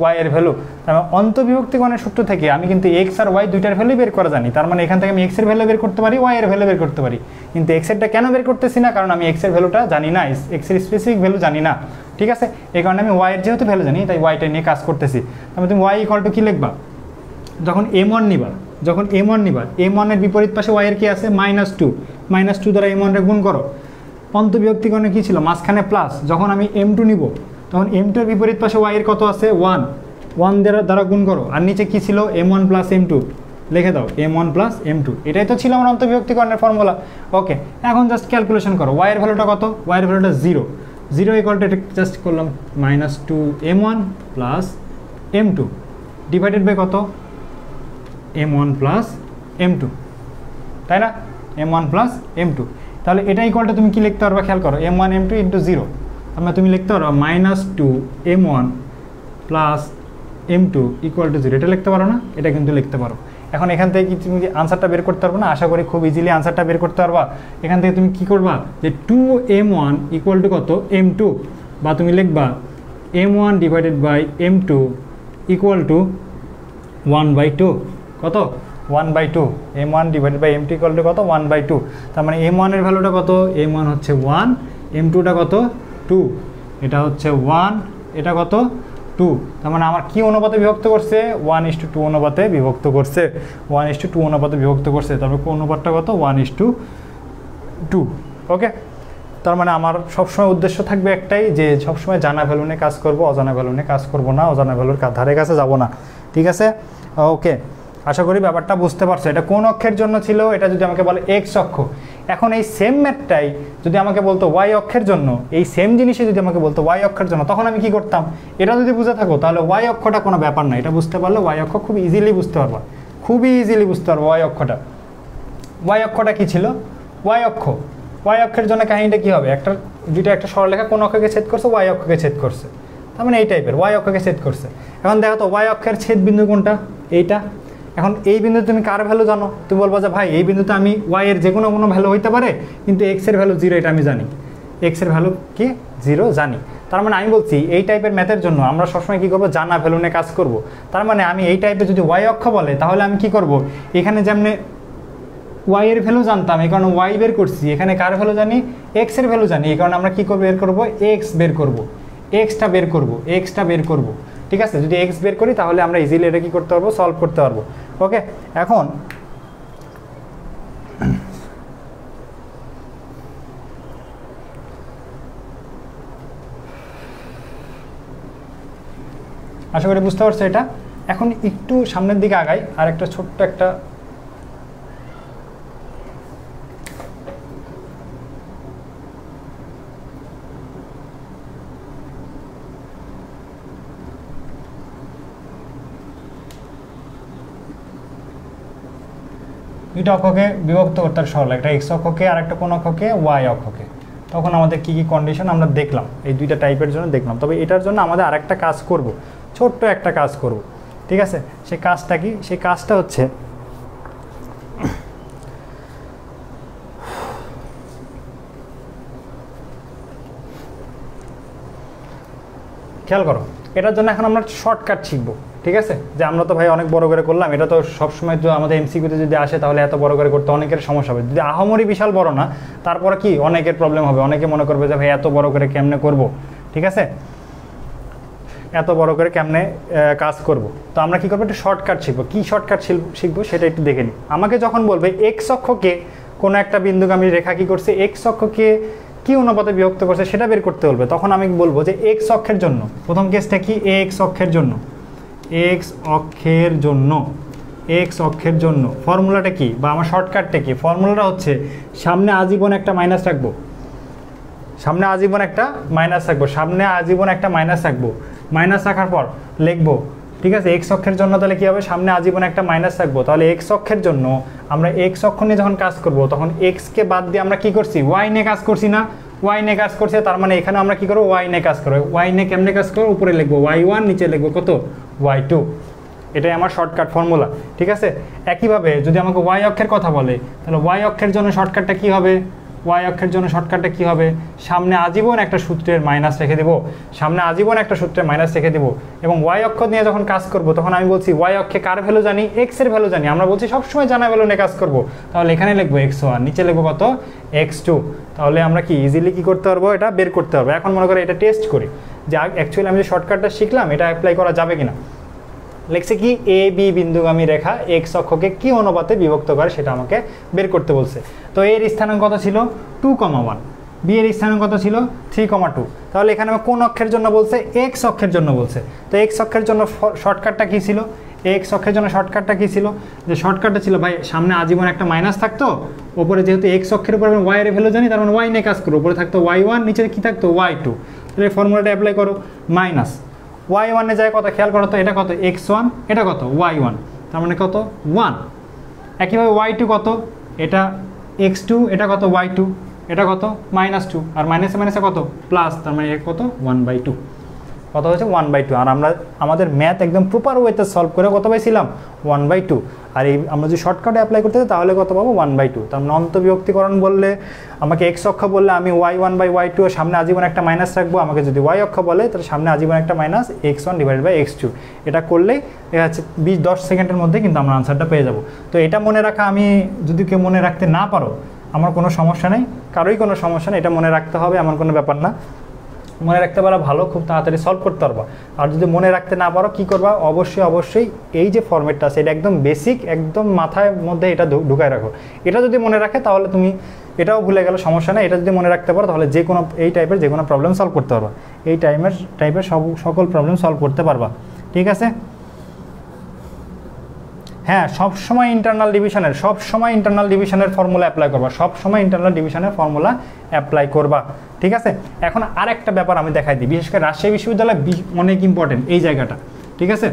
ওয়াইয়ের ভ্যালু। তার মানে অন্তবিভক্তিকরণের সূত্র থেকে আমি কিন্তু এক্স আর ওয়াই দুইটার ভ্যালু বের করা জানি। তার মানে এখান থেকে আমি এক্সের ভ্যালু বের করতে পারি, ওয়াইয়ের ভ্যালু বের করতে পারি, কিন্তু এক্সেরটা কেন বের করতেছি না, কারণ আমি এক্সের ভ্যালুটা জানি না, এক্সের স্পেসিফিক ভ্যালু জানি না, ঠিক আছে। এই কারণে আমি ওয়াইয়ের যেহেতু ভ্যালু জানি তাই ওয়াইটা নিয়ে কাজ করতেছি। তাহলে তুমি ওয়াই ইকুয়াল টু কী লিখবা, যখন M1 নিবা, M1 এর বিপরীত পাশে ওয়াইয়ের কি আছে, -2 দ্বারা M1 রে গুণ করো। অন্তবিভক্তিকরণে কী ছিল, মাঝখানে প্লাস। যখন আমি M2 নিব তখন M2 এর বিপরীত পাশে ওয়াইয়ের কত আছে, 1 দ্বারা গুণ করো। আর নিচে কি ছিল, M1 + M2 লিখে দাও, M1 + M2। এটাই তো ছিল আমার অন্তবিভক্তিকরণের ফর্মুলা। ওকে, এখন জাস্ট ক্যালকুলেশন করো, ওয়াইয়ের ভ্যালুটা কত, ওয়াইয়ের ভ্যালুটা 0 ইকুয়াল টু, এটা জাস্ট করলাম -2M1 + M2 ডিভাইডেড বাই কত, M1 + M2, তাই না, M1 + M2। তাহলে এটা ইকুয়ালটা তুমি কি লিখতে পারবা, খেয়াল করো, M1 M2 × 0। আমরা তুমি লিখতে পারো -2M1 + M2 = 0, এটা লিখতে পারো না, এটা কিন্তু লিখতে পারো। এখন এখান থেকে কি তুমি আনসারটা বের করতে পারবো না, আশা করি খুব ইজিলি আনসারটা বের করতে পারবা। এখান থেকে তুমি কি করবা, যে 2M1 = কত, M2, বা তুমি লিখবা M1 / M2 = 1/2, কত, 1/2। M1 / M2 = কত, 1/2। তার মানে M1 এর ভ্যালুটা কত, M1 হচ্ছে 1, M2টা কত, 2, এটা হচ্ছে 1, এটা কত, 2। তার মানে আমার কি অনুপাতে বিভক্ত করছে, 1:2 অনুপাতে বিভক্ত করছে, 1:2 অনুপাতে বিভক্ত করছে। তারপরে কোন অনুপাতটা কত, 1:2। ওকে, তার মানে আমার সবসময় উদ্দেশ্য থাকবে একটাই, যে সবসময় জানা ভ্যালু নিয়ে কাজ করব, অজানা ভ্যালু নিয়ে কাজ করব না, অজানা ভ্যালুর ধারে কাছে যাব না, ঠিক আছে। ওকে, আশা করি ব্যাপারটা বুঝতে পারছো। এটা কোন অক্ষের জন্য ছিল, এটা যদি আমাকে বলে এক্স অক্ষ। এখন এই সেম ম্যাথটাই যদি আমাকে বলতো ওয়াই অক্ষের জন্য, এই সেম জিনিসই যদি আমাকে বলতো ওয়াই অক্ষের জন্য, তখন আমি কি করতাম, এটা যদি বুঝে থাকো তাহলে ওয়াই অক্ষটা কোনো ব্যাপার না, এটা বুঝতে পারলে ওয়াই অক্ষ খুব ইজিলি বুঝতে পারবা, খুবই ইজিলি বুঝতে পারবো ওয়াই অক্ষটা। ওয়াই অক্ষটা কী ছিল, ওয়াই অক্ষ ওয়াই অক্ষের জন্য কাহিনীটা কী হবে, একটা সরলরেখা কোন অক্ষকে ছেদ করছে, ওয়াই অক্ষকে ছেদ করছে, তার মানে এই টাইপের ওয়াই অক্ষকে ছেদ করছে। এখন দেখো তো ওয়াই অক্ষের ছেদ বিন্দু কোনটা, এইটা। এখন এই বিন্দুতে তুমি কার ভ্যালু জানো, তুমি বলবো যে ভাই এই বিন্দুতে আমি ওয়াই এর যে কোনো ভ্যালু হইতে পারে, কিন্তু এক্স এর ভ্যালু 0 এটা আমি জানি, এক্স এর ভ্যালু কি 0 জানি। তার মানে আমি বলছি এই টাইপের ম্যাথের জন্য আমরা সবসময় কী করবো, জানা ভ্যালু নিয়ে কাজ করব। তার মানে আমি এই টাইপের যদি ওয়াই অক্ষ বলে তাহলে আমি কি করব, এখানে যেমনি ওয়াই এর ভ্যালু জানতাম, এই কারণে ওয়াই বের করছি, এখানে কার ভ্যালু জানি, এক্স এর ভ্যালু জানি, এই কারণে আমরা কী করবো, বের করবো এক্স বের করবো, এক্সটা বের করবো। ঠিক আছে, যদি এক্স বের করি তাহলে আমরা ইজিলি এটা কী করতে পারবো, সলভ করতে পারবো। ওকে, এখন আশা করি বুঝতে পারছো এটা। এখন একটু সামনের দিকে আগাই, আর একটা ছোট্ট একটা দুইটা অক্ষকে বিভক্ত করতে সরল, একটা এক্স অক্ষকে আর একটা কোন অক্ষকে, ওয়াই অক্ষকে। তখন আমাদের কি কি কন্ডিশন আমরা দেখলাম, এই দুইটা টাইপের জন্য দেখলাম। তবে এটার জন্য আমাদের আরেকটা কাজ করব, ছোট্ট একটা কাজ করব। ঠিক আছে, সেই কাজটা কি, সেই কাজটা হচ্ছে খেয়াল করো, এটার জন্য এখন আমরা শর্টকাট শিখবো। ঠিক আছে, যে আমরা তো ভাই অনেক বড় করে করলাম, এটা তো সবসময় তো আমাদের এমসিকিউতে যদি আসে তাহলে এত বড় করে করতে অনেকের সমস্যা হবে। যদি আহামরি বিশাল বড় না, তারপরে কি অনেকের প্রবলেম হবে, অনেকে মনে করবে যে ভাই এত বড় করে কেমনে করব। ঠিক আছে, এত বড় করে কেমনে কাজ করব। তো আমরা কি করবো, একটু শর্টকাট শিখবো। কি শর্টকাট শিখবো সেটা একটু দেখে নিই। আমাকে যখন বলবে এক্স অক্ষকে কোনো একটা বিন্দুগামী রেখা কি করছে, এক্স অক্ষকে কি অনুপাতে বিভক্ত করছে সেটা বের করতে বলবে, তখন আমি বলবো যে এক্স অক্ষের জন্য, প্রথম কেসটা কি, এক্স অক্ষের জন্য, এক্স অক্ষের জন্য ফর্মুলাটা কি, বা আমার শর্টকাটটা কি, ফর্মুলাটা হচ্ছে সামনে আজীবন একটা মাইনাস রাখবো, সামনে আজীবন একটা মাইনাস রাখবো, মাইনাস রাখার পর লিখবো। ঠিক আছে, এক্স অক্ষের জন্য তাহলে কি হবে, সামনে আজীবন একটা মাইনাস রাখবো। তাহলে এক্স অক্ষের জন্য আমরা এক্স অক্ষ নিয়ে যখন কাজ করব তখন এক্সকে বাদ দিয়ে আমরা কি করছি, ওয়াই নিয়ে কাজ করছি না, ওয়াই নিয়ে কাজ করছে। তার মানে এখানে আমরা কি করবো, ওয়াই নিয়ে কাজ করবো। ওয়াই নিয়ে কেমনে কাজ করবো, উপরে লিখবো y1, নিচে লিখবো কত, y2। এটাই আমার শর্টকাট ফর্মুলা। ঠিক আছে, একইভাবে যদি আমাকে ওয়াই অক্ষের কথা বলে তাহলে ওয়াই অক্ষের জন্য শর্টকাটটা কি হবে, সামনে আজীবন একটা সূত্রের মাইনাস রেখে দেবো, এবং ওয়াই অক্ষ নিয়ে যখন কাজ করব তখন আমি বলছি ওয়াই অক্ষে কার ভ্যালু জানি, এক্স এর ভ্যালু জানি। আমরা বলছি সবসময় জানা ভ্যালু নিয়ে কাজ করব, তাহলে এখানে লিখবো x1, নিচে লিখবো কত, x2। তাহলে আমরা কি ইজিলি কি করতে পারবো, এটা বের করতে পারবো। এখন মনে করে এটা টেস্ট করি যে অ্যাকচুয়ালি আমি যে শর্টকাটটা শিখলাম এটা অ্যাপ্লাই করা যাবে কিনা। লিখছে কি, এ বি বিন্দুগামী রেখা এক্স অক্ষকে কি অনুপাতে বিভক্ত করে সেটা আমাকে বের করতে বলছে। তো এর স্থানাঙ্ক কত ছিল, 2,1, বি এর স্থানাঙ্ক কত ছিল, 3,2। তাহলে এখানে আমার কোন অক্ষের জন্য বলছে, এক্স অক্ষের জন্য বলছে। তো এক্স অক্ষের জন্য শর্টকাটটা কী ছিল, যে শর্টকাটটা ছিল ভাই সামনে আজীবন একটা মাইনাস থাকতো, ওপরে যেহেতু এক্স অক্ষের উপর ওয়াই এর ভ্যালু জানি, তার মানে ওয়াই নিয়ে কাজ করো, উপরে থাকতো y1, নিচে কি থাকতো y2। তাহলে এই ফর্মুলাটা অ্যাপ্লাই করো, মাইনাস y1 এ যায় কত, খেয়াল করো তো, এটা কত x1, এটা কত y1, তার মানে কত 1। একইভাবে y2 কত, এটা x2, এটা কত y2, এটা কত -2, আর মাইনাসে মাইনাসে কত প্লাস, তার মানে কত 1/2, কত হচ্ছে 1/2। আর আমরা আমাদের ম্যাথ একদম প্রপার ওয়েতে সলভ করে কত পাইছিলাম, 1/2। আর এই আমরা যদি শর্টকাটে অ্যাপ্লাই করতে চাই তাহলে কত পাবো, 1/2। তার মানে অন্তর্বিভক্তিকরণ বললে আমাকে এক্স অক্ষ বললে আমি y1/y2 সামনে আজীবন একটা মাইনাস রাখবো, আমাকে যদি ওয়াই অক্ষ বলে তাহলে সামনে আজীবন একটা মাইনাস, x1/x2। এটা করলেই হচ্ছে 20-10 সেকেন্ডের মধ্যে কিন্তু আমরা আনসারটা পেয়ে যাব। তো এটা মনে রাখা, আমি যদি কেউ মনে রাখতে না পারো আমার কোনো সমস্যা নেই, কারোই কোনো সমস্যা নেই, এটা মনে রাখতে হবে এমন কোনো ব্যাপার না। মনে রাখতে পারা ভালো, খুব তাড়াতাড়ি সলভ করতে পারবা। আর যদি মনে রাখতে না পারো কী করবা, অবশ্যই এই যে ফর্মেটটা আছে এটা একদম বেসিক, একদম মাথায় মধ্যে এটা ঢুকায় রাখো। এটা যদি মনে রাখে তাহলে তুমি এটাও ভুলে গেলে সমস্যা নেই, এটা যদি মনে রাখতে পারো তাহলে যে কোনো এই টাইপের যে কোনো প্রবলেম সলভ করতে পারবা, এই টাইপের সকল প্রবলেম সলভ করতে পারবা। ঠিক আছে, হ্যাঁ, সবসময় ইন্টারনাল ডিভিশনের ফর্মুলা অ্যাপ্লাই করবা। ঠিক আছে, এখন আর একটা ব্যাপার আমি দেখাই দিই, বিশেষ করে রাজশাহী বিশ্ববিদ্যালয় অনেক ইম্পর্টেন্ট এই জায়গাটা। ঠিক আছে,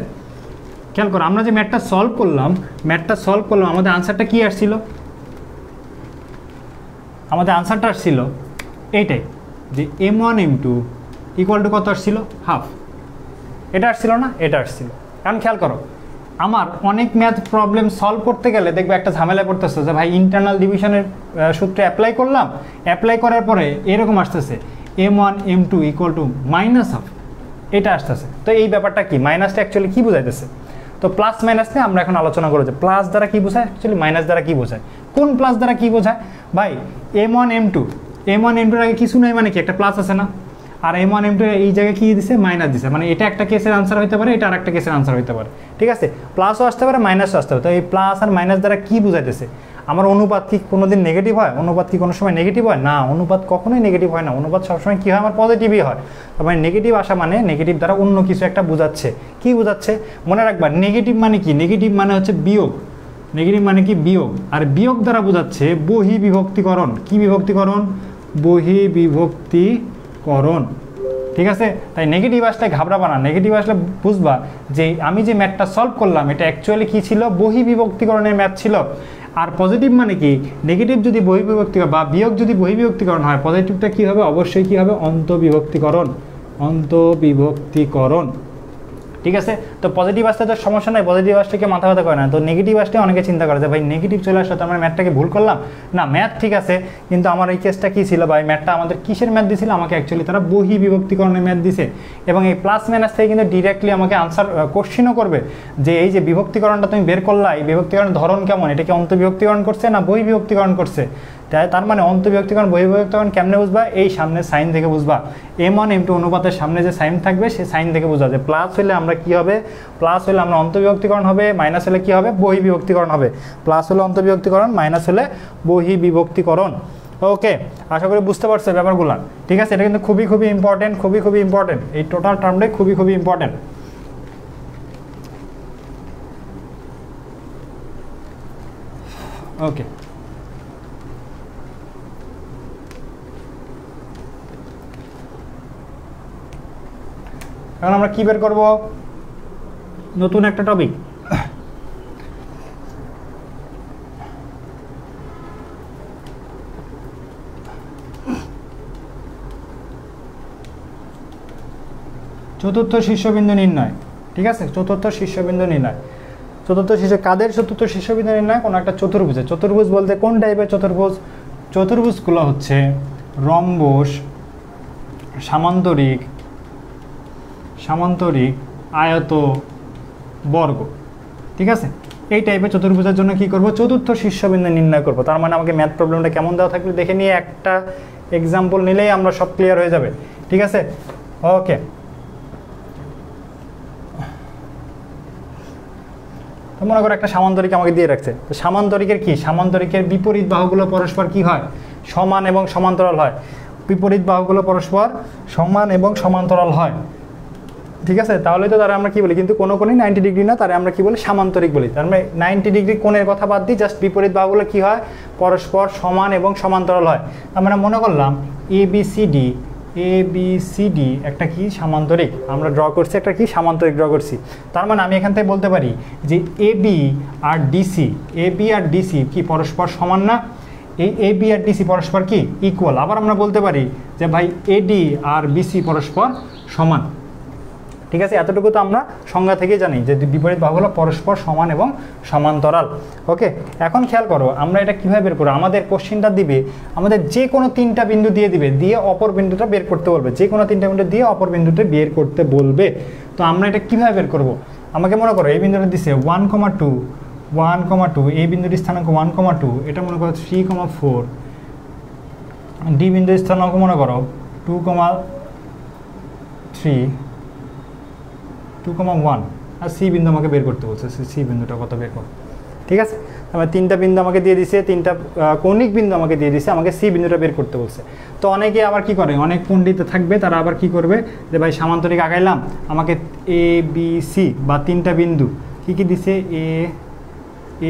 খেয়াল করো, আমরা যে ম্যাথটা সলভ করলাম আমাদের আনসারটা কি আসছিল, আমাদের আনসারটা আসছিল এইটাই, যে m1 m2 ইকুয়াল টু কত আসছিল, হাফ। এটা আসছিল না, এটা আসছিল। কারণ খেয়াল করো, আমার অনেক ম্যাথ প্রবলেম সলভ করতে গেলে দেখবে একটা ঝামেলা পড়তেছে যে ভাই ইন্টারনাল ডিভিশনের সূত্রে অ্যাপ্লাই করলাম, অ্যাপ্লাই করার পরে এরকম আসতেছে m1 m2 equal to minus half, এটা আসতেছে। তো এই ব্যাপারটা কি, মাইনাসটা অ্যাকচুয়ালি কী বোঝাইতেছে? তো প্লাস মাইনাস নিয়ে আমরা এখন আলোচনা করবো যে প্লাস দ্বারা কী বোঝায়, অ্যাকচুয়ালি মাইনাস দ্বারা কী বোঝায়, কোন প্লাস দ্বারা কী বোঝায়। ভাই m1 m2 আগে কিছু নয়, মানে কি একটা প্লাস আছে না, আর m1 m2 এই জায়গায় কী দিছে, মাইনাস দিছে, মানে এটা একটা কেসের আনসার হতে পারে, এটা আর একটা কেসের আনসার হতে পারে। ঠিক আছে, প্লাসও আসতে পারে, মাইনাসও আসতে পারে। তো এই প্লাস আর মাইনাস দ্বারা কী বোঝাইতেছে? আমার অনুপাত কি কোনো দিন নেগেটিভ হয়? অনুপাত কি কোনো সময় নেগেটিভ হয় না? অনুপাত কখনোই নেগেটিভ হয় না। অনুপাত সবসময় কী হয়, আমার পজিটিভই হয়। তবে নেগেটিভ আসা মানে নেগেটিভ দ্বারা অন্য কিছু একটা বোঝাচ্ছে। কি বোঝাচ্ছে মনে রাখবা, নেগেটিভ মানে কি, নেগেটিভ মানে হচ্ছে বিয়োগ, নেগেটিভ মানে কি বিয়োগ, আর বিয়োগ দ্বারা বোঝাচ্ছে বহি বিভক্তিকরণ। কি বিভক্তিকরণ? বহি বিভক্তিকরণ। ঠিক আছে, তাই নেগেটিভ আসলে ঘাবড়াবা না, নেগেটিভ আসলে বুঝবা যে আমি যে ম্যাথটা সলভ করলাম এটা অ্যাকচুয়ালি কী ছিল, বহি বিভক্তিকরণের ম্যাথ ছিল। আর পজিটিভ মানে কি, নেগেটিভ যদি বহিঃবিভক্তিকরণ বা বিয়োগ যদি বহিঃবিভক্তিকরণ হয়, পজিটিভটা কী হবে, অবশ্যই কী হবে, অন্তঃবিভক্তিকরণ, অন্তঃবিভক্তিকরণ। ঠিক আছে, তো পজিটিভ আসলে তো সমস্যা নাই, পজিটিভ আসলে কেউ মাথা ব্যথা করে না। তো নেগেটিভ আসলে অনেকে চিন্তা করে যে ভাই নেগেটিভ চলে আসলে তো আমার ম্যাথটাকে ভুল করলাম না, ম্যাথ ঠিক আছে, কিন্তু আমার এই কেসটা কী ছিল, বা এই ম্যাথটা আমাদের কিসের ম্যাথ দিয়েছিল, আমাকে অ্যাকচুয়ালি তারা বহি বিভক্তিকরণের ম্যাথ দিছে। এবং এই প্লাস মাইনাস থেকে কিন্তু ডিরেক্টলি আমাকে আনসার কোশ্চিনও করবে যে এই যে বিভক্তিকরণটা তুমি বের করলা, এই বিভক্তিকরণের ধরন কেমন, এটা কি অন্তঃবিভক্তিকরণ করছে না বহি বিভক্তিকরণ করছে। তার মানে অন্তঃবিভক্তিকরণ বহিঃবিভক্তিকরণ কেমনে বুঝবা, এই সামনে সাইন থেকে বুঝবা। m1 m2 অনুপাতের সামনে যে সাইন থাকবে সেই সাইন থেকে বুঝবা যে প্লাস হলে আমরা কি হবে, প্লাস হলে আমরা অন্তঃবিভক্তিকরণ হবে, মাইনাস হলে কি হবে, বহিঃবিভক্তিকরণ হবে। প্লাস হলে অন্তঃবিভক্তিকরণ, মাইনাস হলে বহিঃবিভক্তিকরণ। ওকে, আশা করি বুঝতে পারছো ব্যাপারগুলো। ঠিক আছে, এটা কিন্তু খুবই খুবই ইম্পর্টেন্ট, খুবই খুবই ইম্পর্টেন্ট, এই টোটাল টার্মটাই খুবই খুবই ইম্পর্টেন্ট। ওকে, এখন আমরা কি বের করব, নতুন একটা টপিক। চতুর্থ শীর্ষবিন্দু নির্ণয়। ঠিক আছে, চতুর্থ শীর্ষবিন্দু নির্ণয়। চতুর্থ শীর্ষ কাদের চতুর্থ শীর্ষবিন্দু নির্ণয়, কোনো একটা চতুর্ভুজে। চতুর্ভুজ বলতে কোন টাইপের চতুর্ভুজ? চতুর্ভুজগুলো হচ্ছে রম্বস, সামান্তরিক, সামান্তরিক, আয়ত, বর্গ। ঠিক আছে, এই টাইপের চতুর্ভুজের জন্য কি করব, চতুর্থ শীর্ষবিন্দু নির্ণয় করব। তার মানে আমাকে ম্যাথ প্রবলেমটা কেমন দেওয়া থাকবে দেখে নিয়ে একটা এক্সাম্পল নিলেই আমরা সব ক্লিয়ার হয়ে যাবে। ঠিক আছে, ওকে। তো মনে করো একটা সামান্তরিক আমাকে দিয়ে রাখছে, তো সামান্তরিকের কি, সামান্তরিকের বিপরীত বাহুগুলো পরস্পর কি হয়, সমান এবং সমান্তরাল হয়। বিপরীত বাহুগুলো পরস্পর সমান এবং সমান্তরাল হয়। ঠিক আছে, তাহলে তো তারা আমরা কি বলি, কিন্তু কোনো কোণই 90 ডিগ্রি না, তারা আমরা কি বলি, সামান্তরিক বলি। তার মানে 90 ডিগ্রি কোণের কথা বাদ দিই, জাস্ট বিপরীত বাহুগুলো কি হয়, পরস্পর সমান এবং সমান্তরাল হয়। আমরা মনে করলাম এবিসিডি একটা কি সামান্তরিক, আমরা ড্র করছি একটা কি সামান্তরিক ড্র করছি। তার মানে আমি এখান থেকে বলতে পারি যে এবি আর ডিসি কি পরস্পর সমান না, এই এবি আর ডিসি পরস্পর কি ইকুয়াল। আবার আমরা বলতে পারি যে ভাই এডি আর বিসি পরস্পর সমান। ঠিক আছে, এতটুকু তো আমরা সংজ্ঞা থেকেই জানি যে বিপরীত বাহুগুলো পরস্পর সমান এবং সমান্তরাল। ওকে, এখন খেয়াল করো আমরা এটা কীভাবে বের করবো। আমাদের কোশ্চিনটা দিবে, আমাদের যে কোনো 3টা বিন্দু দিয়ে দিবে, দিয়ে অপর বিন্দুটা বের করতে বলবে, যে কোনো 3টা বিন্দু দিয়ে অপর বিন্দুটা বের করতে বলবে। তো আমরা এটা কীভাবে বের করব, আমাকে মনে করো এই বিন্দুটা দিছে 1,2 এই বিন্দুটির স্থানাঙ্ক 1,2, এটা মনে করো 3,4, ডি বিন্দুর স্থানাঙ্ক মনে করো 2,3, 2,1, আর সি বিন্দু আমাকে বের করতে বলছে, সি বিন্দুটা কত বের করো। ঠিক আছে, আমার 3টা বিন্দু আমাকে দিয়ে দিছে, 3টা কৌণিক বিন্দু আমাকে দিয়ে দিছে, আমাকে সি বিন্দুটা বের করতে বলছে। তো অনেকে আবার কি করে, অনেক পণ্ডিত থাকবে তারা আবার কি করবে যে ভাই সামান্তরিক আগাইলাম, আমাকে এ বি সি বা 3টা বিন্দু কি দিছে,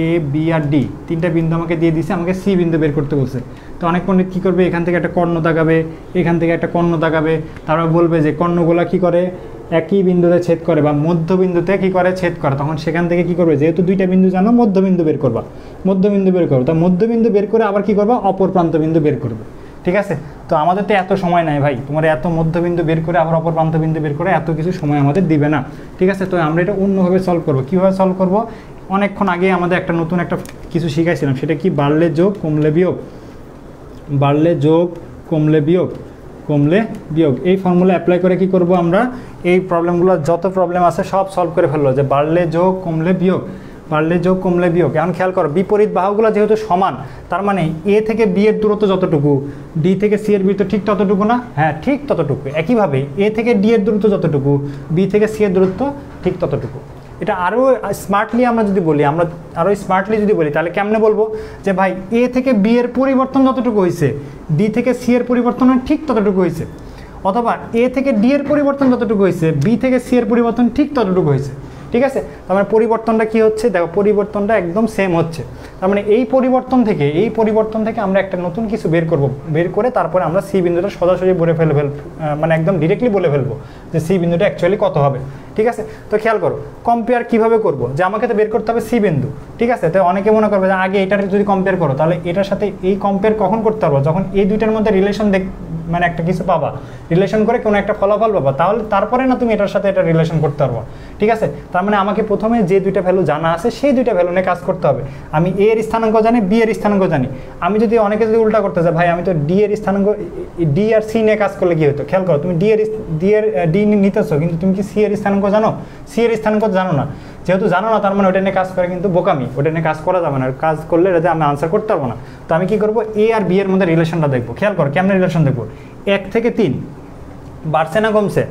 এ বি আর ডি 3টা বিন্দু আমাকে দিয়ে দিছে, আমাকে সি বিন্দু বের করতে বলছে। তো অনেক পণ্ডিত কী করবে, এখান থেকে একটা কর্ণ দাগাবে, এখান থেকে একটা কর্ণ দাগাবে, তারপর বলবে যে কর্ণগুলা কি করে, একই বিন্দুতে ছেদ করে বা মধ্যবিন্দুতে কি করে ছেদ করে, তখন সেখান থেকে কি করবে, যেহেতু দুইটা বিন্দু জানো মধ্যবিন্দু বের করবা, মধ্যবিন্দু বের করবো, তা মধ্যবিন্দু বের করে আবার কি করবা, অপর প্রান্ত বিন্দু বের করবে। ঠিক আছে, তো আমাদের তো এত সময় নাই ভাই, তোমার এত মধ্যবিন্দু বের করে আবার অপর প্রান্ত বিন্দু বের করে এত কিছু সময় আমাদের দিবে না। ঠিক আছে, তো আমরা এটা অন্যভাবে সলভ করবো। কীভাবে সলভ করবো, অনেকক্ষণ আগে আমাদের একটা নতুন একটা কিছু শিখাইছিলাম, সেটা কি বাড়লে যোগ কমলে বিয়োগ, বাড়লে যোগ কমলে বিয়োগ, কমলে বিয়োগ, এই ফর্মুলা অ্যাপ্লাই করে কি করব আমরা, এই প্রবলেমগুলো যত প্রবলেম আছে সব সলভ করে ফেললো, যে বাড়লে যোগ কমলে বিয়োগ, বাড়লে যোগ কমলে বিয়োগ। এখন খেয়াল করো, বিপরীত বাহুগুলো যেহেতু সমান, তার মানে এ থেকে বি এর দূরত্ব যতটুকু, ডি থেকে সি এর দূরত্ব ঠিক ততটুকু না, হ্যাঁ ঠিক ততটুকু। একইভাবে এ থেকে ডি এর দূরত্ব যতটুকু, বি থেকে সি এর দূরত্ব ঠিক ততটুকু। এটা আরও স্মার্টলি আমরা যদি বলি, আমরা আরও স্মার্টলি যদি বলি, তাহলে কেমনে বলবো, যে ভাই এ থেকে বি এর পরিবর্তন যতটুকু হয়েছে, ডি থেকে সি এর পরিবর্তন ঠিক ততটুকু হয়েছে, অথবা এ থেকে ডি এর পরিবর্তন যতটুকু হয়েছে, বি থেকে সি এর পরিবর্তন ঠিক ততটুকু হয়েছে। ঠিক আছে, তার মানে পরিবর্তনটা কি হচ্ছে, দেখো পরিবর্তনটা একদম সেম হচ্ছে। তার মানে এই পরিবর্তন থেকে আমরা একটা নতুন কিছু বের করব, বের করে তারপরে আমরা সি বিন্দুটা সোজাসুজি বলে মানে একদম ডিরেক্টলি বলে ফেলবো যে সি বিন্দুটা অ্যাকচুয়ালি কত হবে। ঠিক আছে, তো খেয়াল করো কম্পেয়ার কিভাবে করব, যে আমাকে তো বের করতে হবে সি বিন্দু। ঠিক আছে, তো অনেকে মনে করবে যে আগে এটার যদি কম্পেয়ার করো, তাহলে এটার সাথে এই কম্পেয়ার কখন করতে পারবো, যখন এই দুইটার মধ্যে রিলেশন মানে একটা কিছু পাবা, রিলেশন করে কোনো একটা ফলাফল পাবা, তাহলে তারপরে না তুমি এটার সাথে এটা রিলেশন করতে পারবো। ঠিক আছে, তার মানে আমাকে প্রথমে যে দুইটা ভ্যালু জানা আছে সেই দুইটা ভ্যালু নিয়ে কাজ করতে হবে। আমি এ এর স্থানাঙ্ক জানি, বি এর স্থানাঙ্ক জানি। আমি যদি অনেকে যদি উল্টা করতে চাই, ভাই আমি তো ডি এর স্থানাঙ্ক, ডি আর সি নিয়ে কাজ করলে কি হতো, খেয়াল করো তুমি ডি নিতেছো, কিন্তু তুমি কি সি এর স্থানাঙ্ক জানো, সি এর স্থানাঙ্ক জানো না। যেহেতু জানো না, তার মানে ওটা নিয়ে কাজ করে কিন্তু বোকামি, ওটা নিয়ে কাজ করা যাবে না, কাজ করলে এটাতে আমি আনসার করতে পারবো না। তো আমি কি করবো, এ আর বি এর মধ্যে রিলেশনটা দেখবো। খেয়াল করো কেমন রিলেশন দেখবো, 1 থেকে 3 বাড়ছে না কমছে,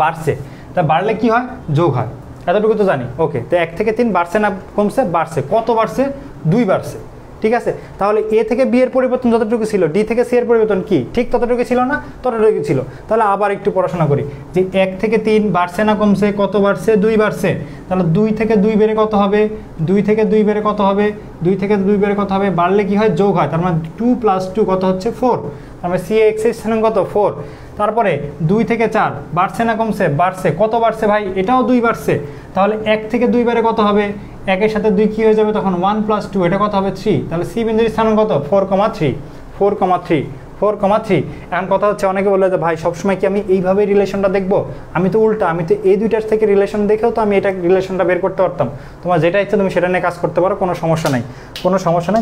বাড়ছে, তা বাড়লে কি হয়, যোগ হয়, এতটুকু তো জানি। ওকে, তো 1 থেকে 3 বাড়ছে না কমছে, বাড়ছে, কত বাড়ছে, 2 বাড়ছে। ঠিক আছে, তাহলে এ থেকে বি এর পরিবর্তন যতটুকু ছিল, ডি থেকে সি এর পরিবর্তন কি ঠিক ততটুকু ছিল না, ততটুকু ছিল। তাহলে আবার একটু পড়াশোনা করি, যে 1 থেকে 3 বাড়ছে না কমছে, কত বাড়ছে, 2 বাড়ছে। তাহলে 2 থেকে 2 বেড়ে কত হবে, 2 থেকে 2 বেড়ে কত হবে, 2 থেকে 2 বেড়ে কত হবে, বাড়লে কি হয়, যোগ হয়। তার মানে 2 + 2 কত হচ্ছে 4, তার মানে সি এক্স এর স্থানাঙ্ক কত 4। তারপরে 2 থেকে 4 বাড়ছে না কমছে, বাড়ছে, কত বাড়ছে ভাই, এটাও 2 বাড়ছে। তাহলে 1 থেকে 2 বেড়ে কত হবে, 1 এর সাথে 2 কি হয়ে যাবে, তখন 1 + 2, এটা কত হবে 3। তাহলে সি বিন্দুর স্থানাঙ্ক কত, 4,3, 4,3, 4,3। এখন কথা হচ্ছে, অনেকে বলে যে ভাই সবসময় কি আমি এইভাবে রিলেশনটা দেখবো, আমি তো উল্টা, আমি তো এই দুইটার থেকে রিলেশন দেখেও তো আমি এটা রিলেশনটা বের করতে পারতাম। তোমার যেটা ইচ্ছে তুমি সেটা নিয়ে কাজ করতে পারো, কোনো সমস্যা নাই, কোনো সমস্যা নেই,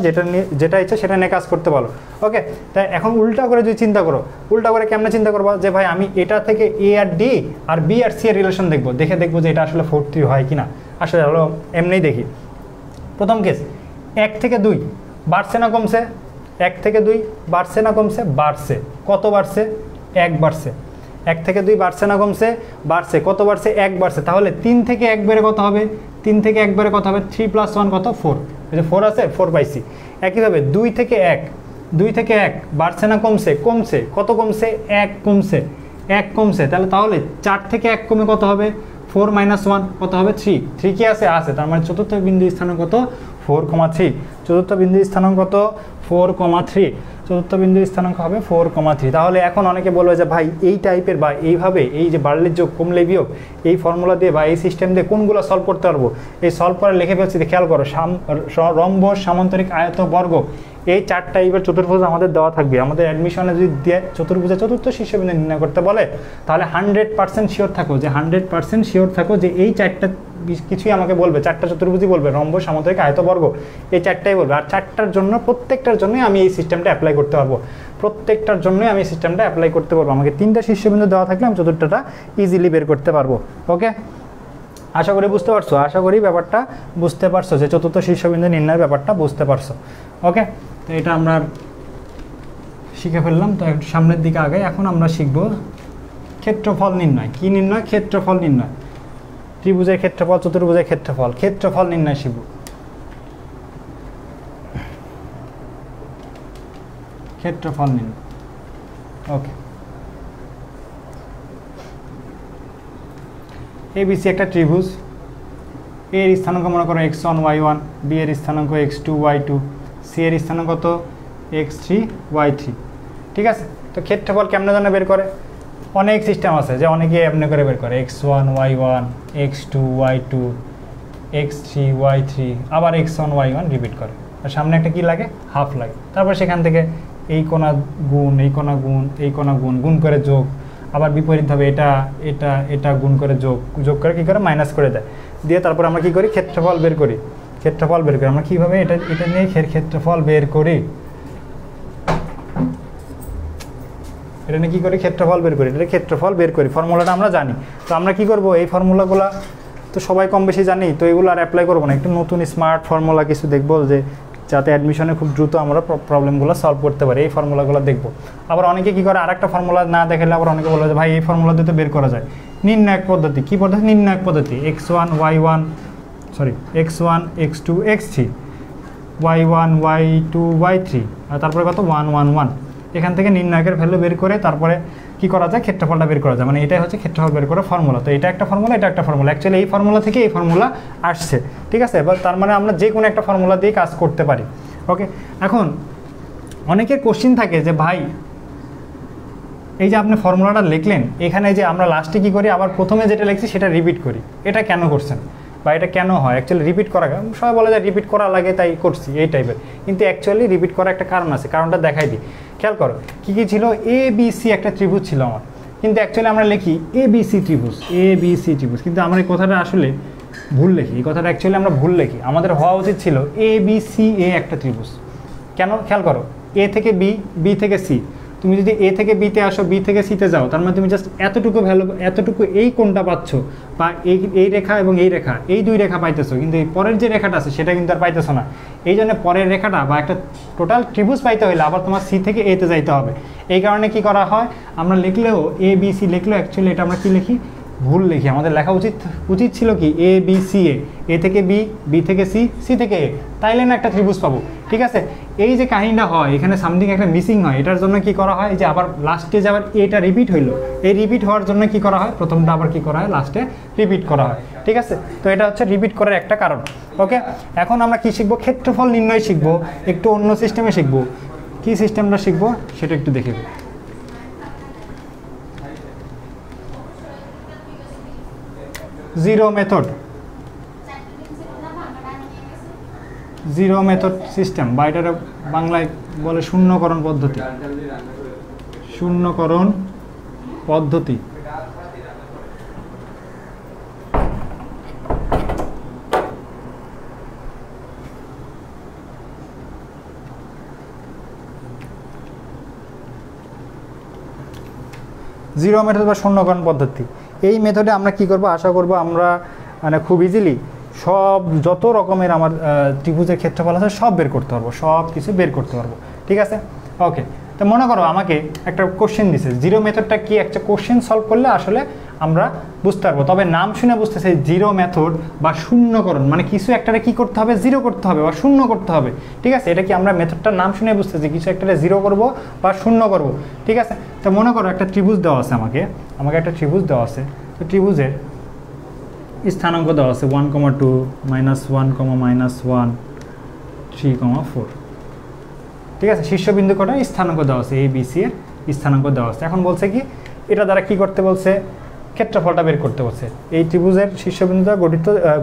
যেটা ইচ্ছে সেটা নিয়ে কাজ করতে পারো। ওকে, তাই এখন উল্টা করে যদি চিন্তা করো, উল্টা করে কেমনে চিন্তা করবো, যে ভাই আমি এটা থেকে এ আর ডি আর বি আর সি এর রিলেশন দেখবো, দেখবো যে এটা আসলে 4-3 হয় কিনা। আসলে হলো এমনিই দেখি। প্রথম কেস, 1 থেকে 2 বাড়ছে না কমছে, 1 থেকে 2 বাড়ছে না কমছে, বাড়ছে, কত বাড়ছে, 1 বাড়ছে। 1 থেকে 2 বাড়ছে না কমছে, বাড়ছে, কত বাড়ছে, 1 বাড়ছে। তাহলে 3 থেকে 1 বেড়ে কত হবে, 3 থেকে 1 বেড়ে কত হবে, 3 + 1 কত, 4। এই যে 4 আছে, 4 পাইছি। একইভাবে 2 থেকে 1 বাড়ছে না কমছে, কমছে, কত কমছে, 1 কমছে, 1 কমছে। তাহলে 4 থেকে 1 কমে কত হবে, 4 - 1 কত হবে, 3। 3 কি আছে, আছে, তার মানে চতুর্থ বিন্দু স্থানাঙ্ক কত, 4,3। চতুর্থ বিন্দু স্থানাঙ্ক কত, 4,3। চতুর্থ বিন্দু স্থানাঙ্ক হবে 4,3। তাহলে এখন অনেকে বলবে যে ভাই এই টাইপের বা এইভাবে, এই যে বাড়লে যোগ কমলে বিয়োগ, এই ফর্মুলা দিয়ে বা এই সিস্টেম দিয়ে কোনগুলো সলভ করতে পারবো, এই সলভ করে লিখে ফেলছি। খেয়াল করো, রম্বস, সামান্তরিক, আয়ত, বর্গ, এই 4 টাইপের চতুর্ভুজ আমাদের দেওয়া থাকবে। আমাদের অ্যাডমিশনে যদি চতুর্ভুজে চতুর্থ শীর্ষবিন্দু নির্ণয় করতে বলে, তাহলে 100% শিওর থাকো, যে 100% শিওর থাকো যে এই 4টা কিছুই আমাকে বলবে, 4টা চতুর্ভুজই বলবে, রম্বস, সামান্তরিক, আয়ত, বর্গ, এই 4টাই বলবে। আর 4টার জন্য প্রত্যেকটার জন্যই আমি এই সিস্টেমটা অ্যাপ্লাই করতে পারবো, প্রত্যেকটার জন্যই আমি সিস্টেমটা অ্যাপ্লাই করতে পারবো। আমাকে 3টা শীর্ষবিন্দু দেওয়া থাকলে আমি চতুর্থটা ইজিলি বের করতে পারবো। ওকে, আশা করি বুঝতে পারছো, আশা করি ব্যাপারটা বুঝতে পারছো, যে চতুর্থ শীর্ষবিন্দু নির্ণয়ের ব্যাপারটা বুঝতে পারছো। ওকে, তো এটা আমরা শিখে ফেললাম। তো একটু সামনের দিকে আগে, এখন আমরা শিখবো ক্ষেত্রফল নির্ণয়। কি নির্ণয়, ক্ষেত্রফল নির্ণয়। ত্রিভুজের ক্ষেত্রফল, চতুর্ভুজের ক্ষেত্রফল, ক্ষেত্রফল নির্ণয় শিখব। ক্ষেত্রফল নির্ণয়। ওকে, ABC একটা ত্রিভুজ, এর স্থানাঙ্ক মনে করো x1 y1, বি এর স্থানাঙ্ক x2 y2, সি এর স্থানাঙ্ক কত x3 y3। ঠিক আছে, তো ক্ষেত্রফল কেমনে জানা বের করে, অনেক সিস্টেম আছে যে অনেকে এমনি করে বের করে x1 y1 x2 y2 x3 y3 আবার x1 y1 রিপিট করে, আর সামনে একটা কি লাগে, হাফ লাগে। তারপর সেখান থেকে এই কোণা গুণ এই কোণা গুণ এই কোণা গুণ গুণ করে যোগ, আবার বিপরীতভাবে এটা এটা এটা গুণ করে যোগ করে কী করে মাইনাস করে দেয়, দিয়ে তারপর আমরা কী করি, ক্ষেত্রফল বের করি। ক্ষেত্রফল বের করি আমরা কীভাবে, এটা নিয়ে ক্ষেত্রফল বের করি, এটা নিয়ে কী করি, ক্ষেত্রফল বের করি, এটা ক্ষেত্রফল বের করি, ফর্মুলাটা আমরা জানি। তো আমরা কী করব, এই ফর্মুলাগুলো তো সবাই কম বেশি জানি, তো এগুলো আর অ্যাপ্লাই করবো না, একটু নতুন স্মার্ট ফর্মুলা কিছু দেখবো যে যাতে অ্যাডমিশনে খুব দ্রুত আমরা প্রবলেমগুলো সলভ করতে পারি, এই ফর্মুলাগুলো দেখবো। আবার অনেকে কী করে, আরেকটা ফর্মুলা না দেখালে আবার অনেকে বলে যে ভাই এই ফর্মুলা দিয়ে তো বের করা যায়। নির্ণায়ক পদ্ধতি, কী পদ্ধতি, নির্ণায়ক পদ্ধতি, x1 x2 x3 y1 y2 y3 আর তারপরে কত 1 1 1, এখান থেকে নির্ণায়কের ভ্যালু বের করে তারপরে কি করা যায়, ক্ষেত্রফলটা বের করা যায়, মানে এটাই হচ্ছে ক্ষেত্রফল বের করার ফর্মুলা। তো এটা একটা ফর্মুলা, এটা একটা ফর্মুলা, অ্যাকচুয়ালি এই ফর্মুলা থেকে এই ফর্মুলা আসছে, ঠিক আছে। এবার তার মানে আমরা যে কোনো একটা ফর্মুলা দিয়ে কাজ করতে পারি। ওকে, এখন অনেকের কোশ্চিন থাকে যে ভাই এই যে আপনি ফর্মুলাটা লিখলেন, এখানে যে আমরা লাস্টে কী করি, আবার প্রথমে যেটা লিখছি সেটা রিপিট করি, এটা কেন করছেন বা এটা কেন হয়, অ্যাকচুয়ালি রিপিট করা, সবাই বলে যে রিপিট করা লাগে তাই করছি এই টাইপের, কিন্তু অ্যাকচুয়ালি রিপিট করার একটা কারণ আছে, কারণটা দেখাই দিই। খেয়াল করো কী কী ছিল, ABC একটা ত্রিভুজ ছিল আমার, কিন্তু অ্যাকচুয়ালি আমরা লিখি ABC ত্রিভুজ, কিন্তু আমরা এই কথাটা আসলে ভুল লিখি, এই কথাটা অ্যাকচুয়ালি আমরা ভুল লিখি, আমাদের হওয়া উচিত ছিল ABCA একটা ত্রিভুজ। কেন, খেয়াল করো, A থেকে B, B থেকে C, তুমি যদি A থেকে B-তে আসো, B থেকে C-তে যাও, তার মানে তুমি জাস্ট এতটুকু ভ্যালু, এতটুকু এই কোণটা পাচ্ছ, বা এই রেখা এবং এই রেখা, এই দুই রেখা পাইতেছো, কিন্তু এই পরের যে রেখাটা আছে সেটা কিন্তু আর পাইতেছো না। এই জন্য পরের রেখাটা বা একটা টোটাল ত্রিভুজ পাইতে হলে আবার তোমার C থেকে A-তে যাইতে হবে। এই কারণে কি করা হয়, আমরা লিখলেও ABC লিখলেও অ্যাকচুয়ালি এটা আমরা কি লিখি, ভুল লিখি। আমাদের লেখা উচিত ছিল কি ABCA, A থেকে B, B থেকে C, C থেকে A, তাইলে না একটা ত্রিভুজ পাবো, ঠিক আছে। এই যে কাহিনীটা হয়, এখানে সামথিং একটা মিসিং হয়, এটার জন্য কি করা হয়, যে আবার লাস্টে যে আবার এটা রিপিট হইলো, এই রিপিট হওয়ার জন্য কি করা হয়, প্রথমটা আবার কি করা হয়, লাস্টে রিপিট করা হয়, ঠিক আছে। তো এটা হচ্ছে রিপিট করার একটা কারণ। ওকে, এখন আমরা কি শিখবো, ক্ষেত্রফল নির্ণয় শিখবো, একটু অন্য সিস্টেমে শিখবো। কি সিস্টেমটা শিখবো সেটা একটু দেখে। জিরো মেথড সিস্টেম, বা এটার বাংলায় বলে শূন্যকরণ পদ্ধতি। শূন্যকরণ পদ্ধতি, জিরো মেথড বা শূন্যকরণ পদ্ধতি। এই মেথডে আমরা কি করব, আশা করব আমরা মানে খুব ইজিলি সব যত রকমের আমার ত্রিভুজের ক্ষেত্রফল আছে সব বের করতে পারবো, সব কিছু বের করতে পারবো, ঠিক আছে। ওকে, তো মনে করো আমাকে একটা কোশ্চেন দিছে, জিরো মেথডটা কি, একটা কোশ্চেন সলভ করলে আসলে আমরা বুঝতে পারবো। তবে নাম শুনে বুঝতেছে জিরো মেথড বা শূন্যকরণ, মানে কিছু একটারে কি করতে হবে, জিরো করতে হবে বা শূন্য করতে হবে, ঠিক আছে। এটা কি আমরা মেথডটার নাম শুনে বুঝতেছি, কিছু একটারে জিরো করব বা শূন্য করব, ঠিক আছে। তো মনে করো একটা ত্রিভুজ দেওয়া আছে, আমাকে একটা ত্রিভুজ দেওয়া আছে। তো ত্রিভুজের স্থানাঙ্ক দেওয়া আছে 1, 2, -1, -1, 3, 4, ঠিক আছে। শীর্ষবিন্দু কটা স্থানাঙ্ক দেওয়া আছে, ABC এর স্থানাঙ্ক দেওয়া আছে। এখন বলছে কি, এটা দ্বারা কি করতে বলছে, ক্ষেত্রফলটা বের করতে বলছে। এই ত্রিভুজের শীর্ষবিন্দু দ্বারা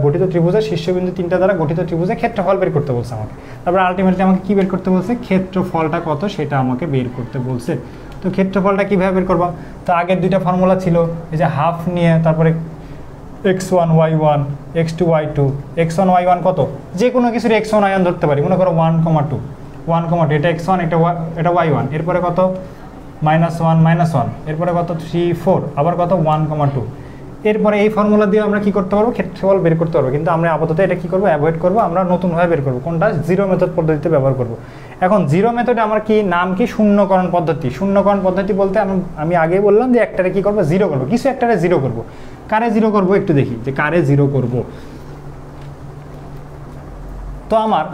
গঠিত ত্রিভুজের শীর্ষবিন্দু 3টা দ্বারা গঠিত ত্রিভুজের ক্ষেত্রফল বের করতে বলছে আমাকে। তারপরে আলটিমেটলি আমাকে কি বের করতে বলছে, ক্ষেত্রফলটা কত সেটা আমাকে বের করতে বলছে। তো ক্ষেত্রফলটা কীভাবে বের করবো, তো আগের দুইটা ফর্মুলা ছিল, এই যে হাফ নিয়ে তারপরে x1 y1 x2 y2, x1 y1 কত, যে কোনো কিছুর x1 y1 ধরতে পারি। মনে করো 1, 2, এটা x1 এটা y1, এরপরে কত -1, এরপরে কত 3, 4, আবার কত 1, 2। এরপরে এই ফর্মুলা দিয়ে আমরা কি করতে পারবো, ক্ষেত্রফল বের করতে পারবো। কিন্তু আমরা আপাতত এটা কি করবো, অ্যাভয়েড করবো, আমরা নতুনভাবে বের করবো। কোনটা, জিরো মেথড পদ্ধতিতে ব্যবহার করব। এখন জিরো মেথডে আমার কি নাম, কি শূন্যকরণ পদ্ধতি। শূন্যকরণ পদ্ধতি বলতে আমি আগেই বললাম যে একটারে কি করবো, জিরো করবো, কিছু একটারে জিরো করবো। কারে জিরো করবো একটু দেখি, যে কারে জিরো করবো। তো আমার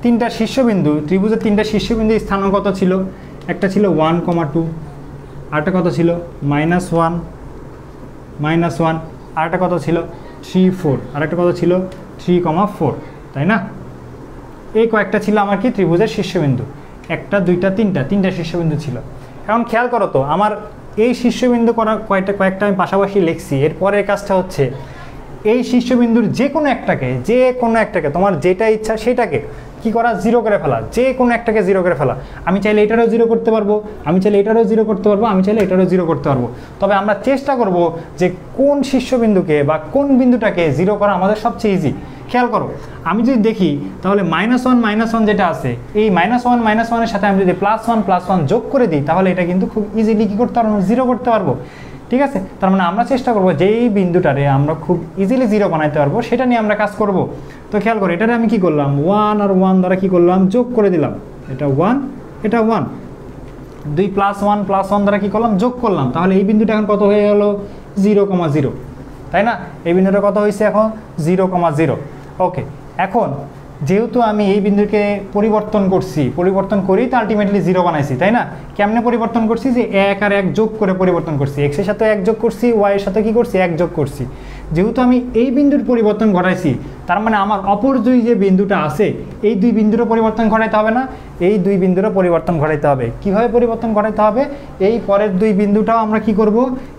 তিনটা শীর্ষবিন্দু, ত্রিভুজের তিনটা শীর্ষবিন্দু স্থানাঙ্ক কত ছিল, একটা ছিল 1, 2, আরেকটা কত ছিল -1, আরেকটা কত ছিল 3, 4, আরেকটা কত ছিল 3, 4, তাই না। এই কয়েকটা ছিল আমার কি ত্রিভুজের শীর্ষবিন্দু, 1, 2, 3, তিনটা শীর্ষবিন্দু ছিল। এখন খেয়াল করো তো, আমার এই শীর্ষবিন্দু কয়েকটা আমি পাশাপাশি লিখছি। এরপরের কাজটা হচ্ছে এই শীর্ষবিন্দুর যে কোনো একটাকে তোমার যেটা ইচ্ছা সেটাকে কি করা, জিরো করে ফেলা, যে কোনো একটাকে জিরো করে ফেলা। আমি চাইলে এটারও জিরো করতে পারবো, আমি চাইলে এটারও জিরো করতে পারবো, আমি চাইলে এটারও জিরো করতে পারবো। তবে আমরা চেষ্টা করব যে কোন শীর্ষবিন্দুকে বা কোন বিন্দুটাকে জিরো করা আমাদের সবচেয়ে ইজি। খেয়াল করো, আমি যদি দেখি তাহলে -1 যেটা আছে, এই -1 সাথে আমি যদি +1 যোগ করে দিই তাহলে এটা কিন্তু খুব ইজিলি কী করতে পারবো, জিরো করতে পারবো। ঠিক আছে, তার মানে আমরা চেষ্টা করবো যেই বিন্দুটারে আমরা খুব ইজিলি জিরো বানাইতে পারবো সেটা নিয়ে আমরা কাজ করব। তো খেয়াল করো, এটারে আমি কি করলাম, 1 আর 1 দ্বারা কি করলাম, যোগ করে দিলাম। এটা 1, এটা 1, 2 +1 দ্বারা কি করলাম, যোগ করলাম। তাহলে এই বিন্দুটা এখন কত হয়ে গেল, 0,0, তাই না? এই বিন্দুটা কত হয়েছে এখন, 0,0। ওকে, এখন যেহেতু আমি এই বিন্দুকে পরিবর্তন করি তো আলটিমেটলি জিরো বানাইছি, তাই না? কেমনে পরিবর্তন করছি, যে 1 আর 1 যোগ করে পরিবর্তন করছি। x এর সাথে 1 যোগ করছি, y এর সাথে কি করছি, 1 যোগ করছি। যেহেতু আমি এই বিন্দুর পরিবর্তন ঘটাইছি, তার মানে আমার অপর দুই যে বিন্দুটা আছে এই দুই বিন্দুরও পরিবর্তন ঘটাইতে হবে না, এই দুই বিন্দুরও পরিবর্তন ঘটাইতে হবে। কিভাবে পরিবর্তন ঘটাইতে হবে, এই পরের দুই বিন্দুটাও আমরা কি করব,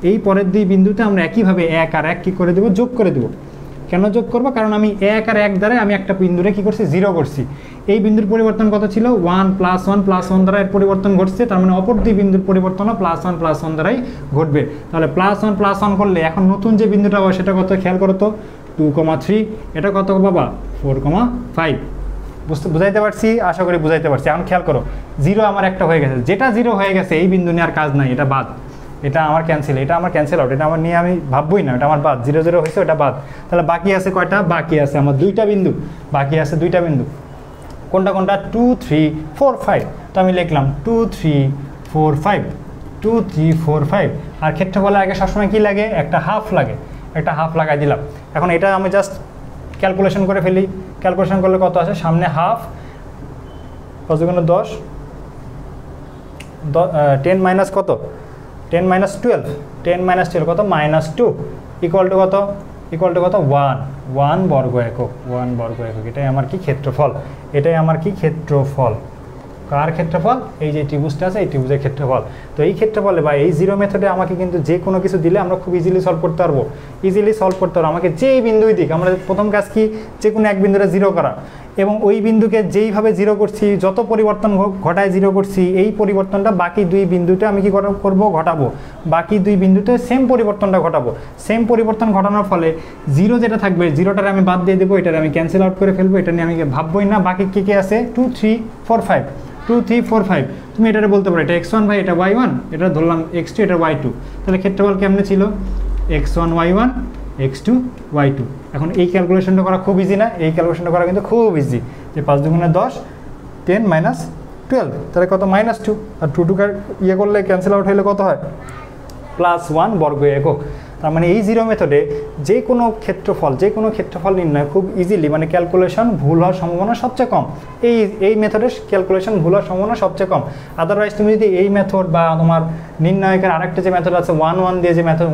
এই পরের দুই বিন্দুতে আমরা একইভাবে 1 আর 1 কি করে দেব, যোগ করে দেব। কেন যোগ করবো, কারণ আমি 1 আর 1 দ্বারা আমি একটা বিন্দুরে কি করছি, জিরো করছি। এই বিন্দুর পরিবর্তন কত ছিল, 1 +1 দ্বারা এর পরিবর্তন ঘটছে, তার মানে অপর দুই বিন্দুর পরিবর্তনও +1 দ্বারাই ঘটবে। তাহলে +1 করলে এখন নতুন যে বিন্দুটা হবে সেটা কত, খেয়াল করো তো, 2,3, এটা কত বাবা, 4,5। বুঝাইতে পারছি, আশা করি বুঝাইতে পারছি। এখন খেয়াল করো, জিরো আমার একটা হয়ে গেছে, যেটা জিরো হয়ে গেছে এই বিন্দু নিয়ে আর কাজ নাই, এটা বাদ, এটা আমার ক্যান্সেল, এটা আমার ক্যান্সেল আউট, এটা আমার নিয়ে আমি ভাববই না, এটা আমার বাদ, 0 0 হয়েছে, ওটা বাদ। তাহলে বাকি আছে কয়টা, বাকি আছে আমার দুইটা বিন্দু, কোনটা কোনটা, 2, 3, 4, 5। তো আমি লিখলাম 2, 3, 4, 5, 2, 3, 4, 5। আর ক্ষেত্রফলের আগে সবসময় কি লাগে, একটা হাফ লাগে, একটা হাফ লাগাই দিলাম। এখন এটা আমি জাস্ট ক্যালকুলেশন করে ফেলি, ক্যালকুলেশন করলে কত আসে, সামনে হাফ, কত গুণ 10, 10 মাইনাস কত, 10 - 12, 10 - 12 কত, -2, ইকুয়াল টু কত, 1 বর্গ একক, 1 বর্গ একক। এটাই আমার কি ক্ষেত্রফল, এটাই আমার কি ক্ষেত্রফল। কার ক্ষেত্রফল, এই যে ত্রিভুজটা আছে এই ত্রিভুজের ক্ষেত্রফল। তো এই ক্ষেত্রফলে বা এই জিরো মেথডে আমাকে কিন্তু যে কোনো কিছু দিলে আমরা খুব ইজিলি সলভ করতে পারবো, আমাকে যেই বিন্দুই দিক, আমরা প্রথম কাজ কি, যে কোনো এক বিন্দুটা জিরো করা, এবং ওই বিন্দুকে যেইভাবে জিরো করছি, যত পরিবর্তন ঘটায় জিরো করছি, এই পরিবর্তনটা বাকি দুই বিন্দুতে আমি কি করব, ঘটাবো। বাকি দুই বিন্দুতে সেম পরিবর্তনটা ঘটাবো। সেম পরিবর্তন ঘটানোর ফলে জিরো যেটা থাকবে, জিরোটারে আমি বাদ দিয়ে দেবো, এটারে আমি ক্যান্সেল আউট করে ফেলবো, এটা নিয়ে আমি ভাববই না। বাকি কে আছে, 2, 3, 4, 5, 2, 3, 4, 5। তুমি এটারে বলতে পারো এটা x1 ভাই, এটা y1, এটা ধরলাম x2, এটা y2। তাহলে ক্ষেত্রফল কেমনে ছিল, x1 y1, x2 y2। এখন এই ক্যালকুলেশনটা করা খুব ইজি না, এই ক্যালকুলেশনটা করা কিন্তু খুব ইজি, যে 5 × 10, 10 - 12, তাহলে কত, -2, আর 2 ইয়ে করলে ক্যান্সেল আউট হলে কত হয়, +1 বর্গ একক। তার মানে এই জিরো মেথডে যে কোনো ক্ষেত্রফল নির্ণয় খুব ইজিলি, মানে ক্যালকুলেশন ভুল হওয়ার সম্ভাবনা সবচেয়ে কম। এই মেথডের ক্যালকুলেশন ভুল হওয়ার সম্ভাবনা সবচেয়ে কম। আদারওয়াইজ তুমি যদি এই মেথড বা তোমার নির্ণয়কের আরেকটা যে মেথড আছে 1 দিয়ে যে মেথড,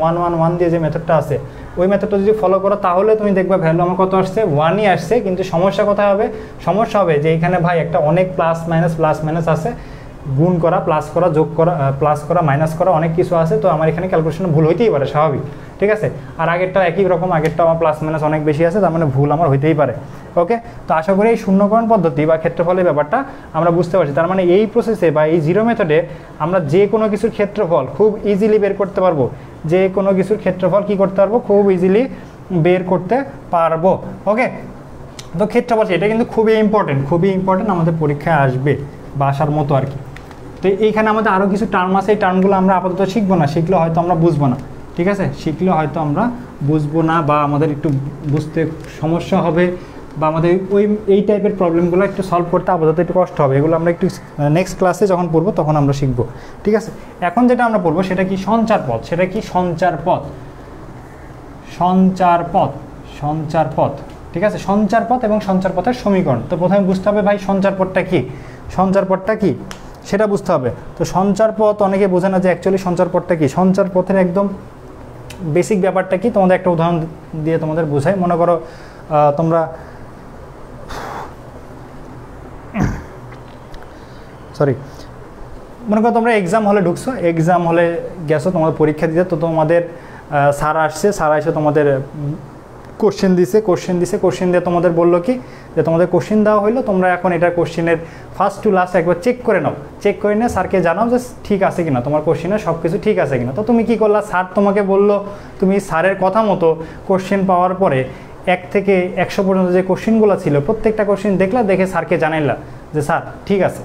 1 দিয়ে যে মেথডটা আছে, ওই মেথডটা যদি ফলো করো তাহলে তুমি দেখবে ভ্যালু আমার কত আসছে, 1ই আসছে। কিন্তু সমস্যা কোথায় হবে, সমস্যা হবে যে এখানে ভাই একটা অনেক প্লাস মাইনাস আছে, গুণ করা, প্লাস করা, যোগ করা, প্লাস করা, মাইনাস করা, অনেক কিছু আছে। তো আমার এখানে ক্যালকুলেশন ভুল হইতেই পারে, স্বাভাবিক, ঠিক আছে। আর আগেরটা একই রকম, আগেরটা আমার প্লাস মাইনাস অনেক বেশি আছে, তার মানে ভুল আমার হইতেই পারে। ওকে, তো আশা করি এই শূন্যকরণ পদ্ধতি বা ক্ষেত্রফলের ব্যাপারটা আমরা বুঝতে পারছি। তার মানে এই প্রসেসে বা এই জিরো মেথডে আমরা যে কোনো কিছুর ক্ষেত্রফল খুব ইজিলি বের করতে পারবো, যে কোনো কিছুর ক্ষেত্রফল কি করতে পারবো, খুব ইজিলি বের করতে পারবো। ওকে, তো ক্ষেত্রফল এটা কিন্তু খুবই ইম্পর্টেন্ট, আমাদের পরীক্ষায় আসবে বা আসার মতো আর কি। তো এইখানে আমাদের আরও কিছু টার্ম আছে, এই টার্মগুলো আমরা আপাতত শিখবো না, শিখলে হয়তো আমরা বুঝবো না, ঠিক আছে, বা আমাদের একটু বুঝতে সমস্যা হবে, বা আমাদের এই টাইপের প্রবলেমগুলো একটু সলভ করতে আপাতত একটু কষ্ট হবে। এগুলো আমরা একটু নেক্সট ক্লাসে যখন পড়বো তখন আমরা শিখবো, ঠিক আছে। এখন যেটা আমরা পড়বো সেটা কি, সঞ্চার পথ, ঠিক আছে, সঞ্চার পথ এবং সঞ্চার পথের সমীকরণ। তো প্রথমে বুঝতে হবে ভাই সঞ্চার পথটা কি সেটা বুঝতে হবে। তো সঞ্চার পথ অনেকে বোঝে না যে অ্যাকচুয়ালি সঞ্চার পথটা কি। সঞ্চার পথের একদম বেসিক ব্যাপারটা কি, তোমাদের একটা উদাহরণ দিয়ে তোমাদের বোঝাই। মনে করো তোমরা মনে করো তোমরা এক্সাম হলে ঢুকছো, এক্সাম হলে গেছো তোমাদের পরীক্ষা দিতে, তো তোমাদের স্যার আসছে, স্যার এসে তোমাদের কোশ্চেন দিয়ে তোমাদের বললো কি যে তোমাদের কোশ্চেন দেওয়া হলো, তোমরা এখন এটা কোশ্চেনের ফার্স্ট টু লাস্ট একবার চেক করে নাও, চেক করে নিয়ে স্যারকে জানাও যে ঠিক আছে কিনা, তোমার কোশ্চেনে সব কিছু ঠিক আছে কিনা। তো তুমি কি করলা, স্যার তোমাকে বললো, তুমি স্যারের কথা মতো কোশ্চেন পাওয়ার পরে 1 থেকে 100 পর্যন্ত যে কোশ্চেনগুলো ছিল প্রত্যেকটা কোশ্চেন দেখলা, দেখে স্যারকে জানাইলা যে স্যার ঠিক আছে।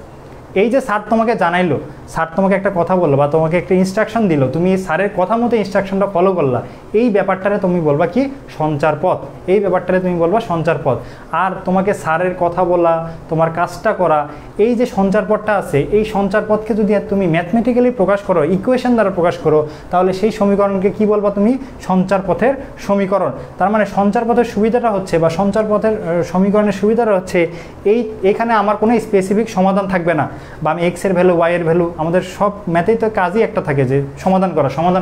এই যে স্যার তোমাকে জানাইলো, স্যার তোমাকে একটা কথা বললো বা তোমাকে একটা ইনস্ট্রাকশন দিল, তুমি স্যারের কথা মতো ইনস্ট্রাকশনটা ফলো করলা, এই ব্যাপারটারে তুমি বলবা কি সঞ্চার পথ, এই ব্যাপারটারে তুমি বলবা সঞ্চার পথ। আর তোমাকে স্যারের কথা বলা, তোমার কাজটা করা, এই যে সঞ্চার পথটা আছে, এই সঞ্চার পথকে যদি তুমি ম্যাথমেটিক্যালি প্রকাশ করো, ইকুয়েশন দ্বারা প্রকাশ করো, তাহলে সেই সমীকরণকে কি বলবা তুমি, সঞ্চার পথের সমীকরণ। তার মানে সঞ্চার পথের সুবিধাটা হচ্ছে বা সঞ্চার পথের সমীকরণের সুবিধাটা হচ্ছে এইখানে আমার কোনো স্পেসিফিক সমাধান থাকবে না, বা আমি এক্সের ভ্যালু, ওয়াইয়ের ভ্যালু, আমাদের সব ম্যাথেই তো কাজই একটা থাকে যে সমাধান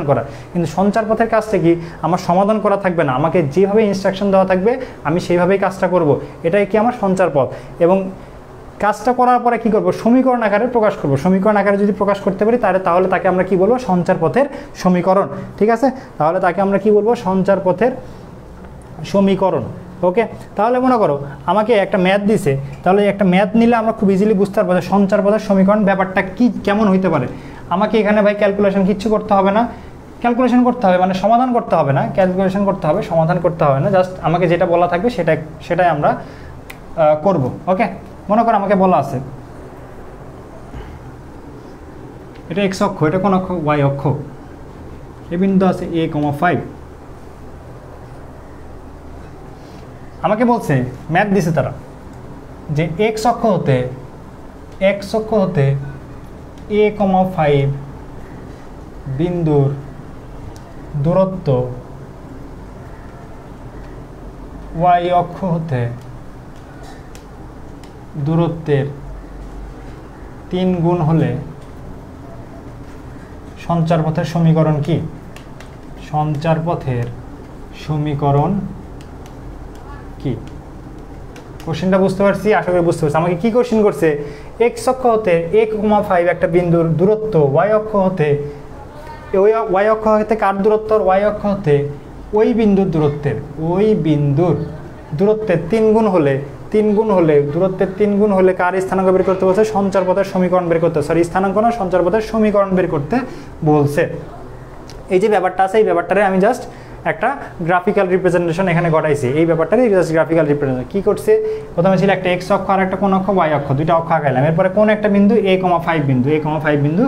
করা। কিন্তু সঞ্চার পথের কাজটা কি, আমার সমাধান করা থাকবে না, আমাকে যেভাবে ইনস্ট্রাকশন দেওয়া থাকবে আমি সেইভাবেই কাজটা করব, এটাই কি আমার সঞ্চার পথ। এবং কাজটা করার পরে কি করব, সমীকরণ আকারে প্রকাশ করব। সমীকরণ আকারে যদি প্রকাশ করতে পারি তাহলে তাকে আমরা কি বলবো, সঞ্চার পথের সমীকরণ। ঠিক আছে, তাহলে তাকে আমরা কি বলবো, সঞ্চার পথের সমীকরণ। ওকে, তাহলে মনে করো আমাকে একটা ম্যাথ দিছে, তাহলে একটা ম্যাথ নিলে আমরা খুব ইজিলি বুঝতে পারবো যে সঞ্চার পথের সমীকরণ ব্যাপারটা কি কেমন হইতে পারে। আমাকে এখানে ভাই ক্যালকুলেশন কিচ্ছু করতে হবে না, ক্যালকুলেশন করতে হবে মানে সমাধান করতে হবে না, ক্যালকুলেশন করতে হবে, সমাধান করতে হবে না, জাস্ট আমাকে যেটা বলা থাকবে সেটাই আমরা করব। ওকে, মনে করো আমাকে বলা আছে এটা এক্স অক্ষ, এটা কোন অক্ষ, ওয়াই অক্ষ, এই বিন্দু আছে a,5। আমাকে বলছে ম্যাথ দিছে তারা যে এক্স অক্ষ হতে a,5 বিন্দুর দূরত্ব ওয়াই অক্ষ হতে দূরত্বের 3 গুণ হলে সঞ্চার পথের সমীকরণ কি, সঞ্চার পথের সমীকরণ কি। কোশ্চেনটা বুঝতে পারছি, আশা করি বুঝতে পারছি। আমাকে কি কোশ্চেন করছে, এক্স অক্ষ হতে a,5 একটা বিন্দুর দূরত্ব ওয়াই অক্ষ হতে, ওয়াই অক্ষ হতে কার দূরত্ব, ওয়াই অক্ষ হতে ওই বিন্দুর দূরত্বের 3 গুণ হলে দূরত্বের 3 গুণ হলে কার স্থানাঙ্ক বের করতে বলছে, সঞ্চার পথের সমীকরণ বের করতে, স্থানাঙ্ক না, সঞ্চার পথের সমীকরণ বের করতে বলছে। এই যে ব্যাপারটা আছে, এই ব্যাপারটারে আমি জাস্ট একটা গ্রাফিক্যাল রিপ্রেজেন্টেশন এখানে ঘটাইছি। এই ব্যাপারটারই জাস্ট গ্রাফিক্যাল রিপ্রেজেন্টেশন। কি করছে, প্রথমে ছিল একটা এক্স অক্ষ আর একটা কোন অক্ষ, ওয়াই অক্ষ, দুইটা অক্ষ আগাইলাম। এরপরে কোন একটা বিন্দু a,5 বিন্দু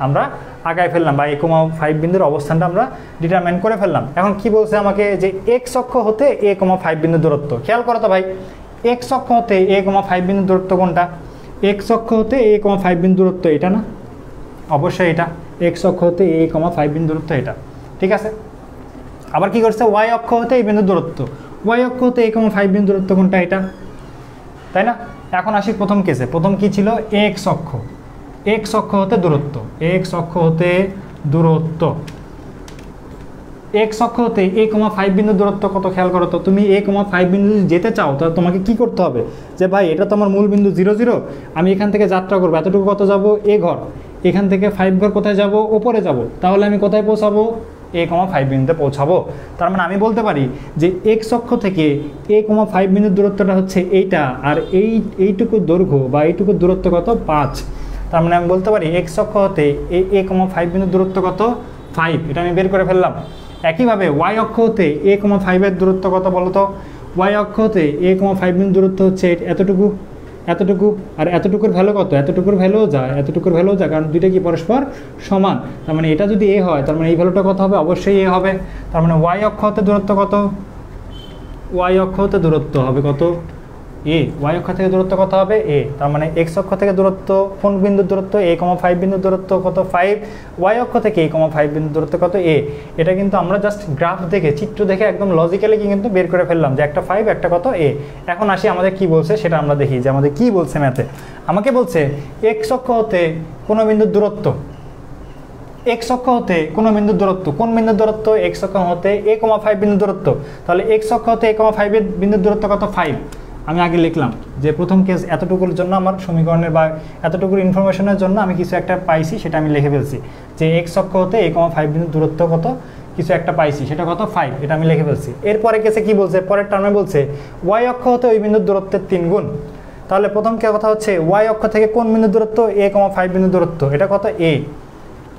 আমরা আগায় ফেললাম, বা a,5 বিন্দুর অবস্থানটা আমরা ডিটারমাইন করে ফেললাম। এখন কি বলছে আমাকে, যে এক্স অক্ষ হতে a,5 বিন্দু দূরত্ব। খেয়াল করো তো ভাই, এক্স অক্ষ হতে a,5 বিন্দু দূরত্ব কোনটা, এক্স অক্ষ হতে a,5 বিন্দু দূরত্ব এটা না, অবশ্যই এটা। এক্স অক্ষ হতে a,5 বিন্দু দূরত্ব এটা, ঠিক আছে। আবার কি করছে, ওয়াই অক্ষ হতে এই বিন্দু দূরত্ব, ওয়াই অক্ষ হতে a,5 বিন্দু দূরত্ব কোনটা, এটা, তাই না। এখন আসি প্রথম কেসে। প্রথম কি ছিল, এক্স অক্ষ হতে দূরত্ব, এক্স অক্ষ হতে a,5 বিন্দু দূরত্ব কত, খেয়াল করো তো। তুমি a,5 বিন্দু যদি যেতে চাও তাহলে তোমাকে কি করতে হবে, যে ভাই এটা তো আমার মূল বিন্দু 0 0, আমি এখান থেকে যাত্রা করবো, এতটুকু কত যাব, a ঘর, এখান থেকে 5 ঘর কোথায় যাব, ওপরে যাব, তাহলে আমি কোথায় পৌঁছাবো, a,5 বিন্দুতে পৌঁছাবো। তার মানে আমি বলতে পারি যে এক্স অক্ষ থেকে a,5 বিন্দুর দূরত্বটা হচ্ছে এইটা, আর এইটুকু দৈর্ঘ্য বা এইটুকু দূরত্ব কত, 5। তার মানে আমি বলতে পারি এক্স অক্ষ হতে a,5 বিন্দুর দূরত্ব কত, 5। এটা আমি বের করে ফেললাম। একইভাবে ওয়াই অক্ষ হতে a,5 এর দূরত্ব কত বলো তো, ওয়াই অক্ষ হতে a,5 বিন্দুর দূরত্ব হচ্ছে এতটুকু, আর এতটুকুর ভ্যালু কত, এতটুকুর ভ্যালু যায়, কারণ দুইটা কি পরস্পর সমান। তার মানে এটা যদি a হয়, তার মানে এই ভ্যালুটা কত হবে, অবশ্যই a হবে। তার মানে ওয়াই অক্ষ হতে দূরত্ব কত, ওয়াই অক্ষ হতে দূরত্ব হবে কত, a, ওয়াই অক্ষ থেকে দূরত্ব কত হবে, a। তার মানে এক্স অক্ষ থেকে দূরত্ব, কোন বিন্দুর দূরত্ব, a,5 বিন্দুর দূরত্ব কত, 5। ওয়াই অক্ষ থেকে a,5 বিন্দুর দূরত্ব কত, a। এটা কিন্তু আমরা জাস্ট গ্রাফ দেখে, চিত্র দেখে একদম লজিক্যালি কিন্তু বের করে ফেললাম যে একটা 5 একটা কত, a। এখন আসি আমাদের কি বলছে সেটা আমরা দেখি, যে আমাদের কি বলছে ম্যাথে। আমাকে বলছে এক্স অক্ষ হতে কোনো বিন্দুর দূরত্ব, এক্স অক্ষ হতে কোনো বিন্দুর দূরত্ব, কোন বিন্দুর দূরত্ব, এক্স অক্ষ হতে a,5 বিন্দুর দূরত্ব। তাহলে এক্স অক্ষ হতে a,5 বিন্দুর দূরত্ব কত, 5। আমি আগে লিখলাম যে প্রথম কেস এতটুকুর জন্য আমার সমীকরণের বা এতটুকুর ইনফরমেশনের জন্য আমি কিছু একটা পাইছি, সেটা আমি লিখে ফেলছি যে এক্স অক্ষ হতে a,5 বিন্দু দূরত্ব কত, কিছু একটা পাইছি, সেটা কত 5, এটা আমি লিখে ফেলছি। এরপরে কেসে কি বলছে, পরের টার্মে বলছে ওয়াই অক্ষ হতে ওই বিন্দুর দূরত্বের 3 গুণ। তাহলে প্রথম কথা হচ্ছে ওয়াই অক্ষ থেকে কোন বিন্দু দূরত্ব, a,5 বিন্দু দূরত্ব, এটা কত a,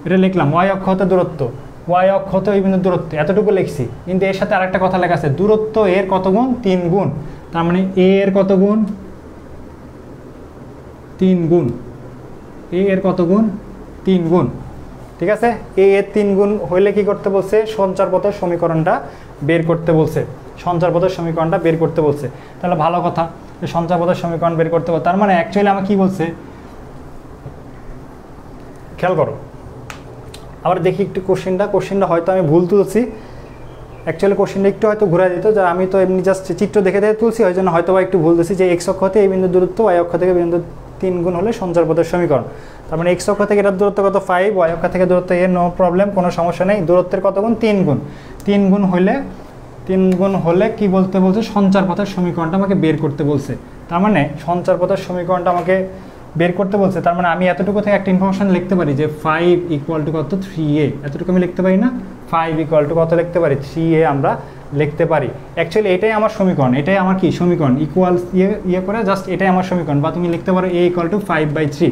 এটা লিখলাম ওয়াই অক্ষ হতে দূরত্ব, ওয়াই অক্ষ হতে ওই বিন্দু দূরত্ব, এতটুকু লিখছি। কিন্তু এর সাথে আরেকটা কথা লেখা আছে, দূরত্ব এর কত গুণ, 3 গুণ। তার মানে a এর কত গুণ, 3 গুণ, a এর কত গুণ, 3 গুণ। ঠিক আছে, a এর 3 গুণ হইলে কি করতে বলছে, সঞ্চারপথের সমীকরণটা বের করতে বলছে, সঞ্চারপথের সমীকরণটা বের করতে বলছে। তাহলে ভালো কথা, সঞ্চারপথের সমীকরণ বের করতে বলছে। তার মানে অ্যাকচুয়ালি আমার কি বলছে, খেয়াল করো আবার দেখি একটু কোশ্চেনটা হয়তো আমি ভুল তুলছি, অ্যাকচুয়ালি কোশ্চেনটা একটু হয়তো ঘুরাই দিত, যা আমি তো এমনি জাস্ট চিত্র দেখে তুলছি, ওই জন্য হয়তো বা একটু ভুল দিচ্ছি যে এক্স অক্ষ হতে এই বিন্দু দূরত্ব ওয়াই অক্ষ থেকে বিন্দু 3 গুণ হলে সঞ্চারপথের সমীকরণ। তার মানে এক্স অক্ষ থেকে এটার দূরত্ব কত 5, ওয়াই অক্ষ থেকে দূরত্ব এর, নো প্রবলেম, কোনো সমস্যা নেই। দূরত্বের কত গুণ, 3 গুণ। 3 গুণ হলে কি বলতে বলছে, সঞ্চারপথের সমীকরণটা আমাকে বের করতে বলছে। তার মানে সঞ্চারপথের সমীকরণটা আমাকে বের করতে বলছে। তার মানে আমি এতটুকু থেকে একটা ইনফরমেশন লিখতে পারি যে 5 ইকুয়াল টু কত, 3a, এতটুকু আমি লিখতে পারি না, 5 ইকুয়াল টু কত লিখতে পারি, 3a আমরা লিখতে পারি। অ্যাকচুয়ালি এটাই আমার সমীকরণ, এটাই আমার কি সমীকরণ, ইকুয়াল ইয়ে করে জাস্ট এটাই আমার সমীকরণ। বা তুমি লিখতে পারো a equal to 5/3,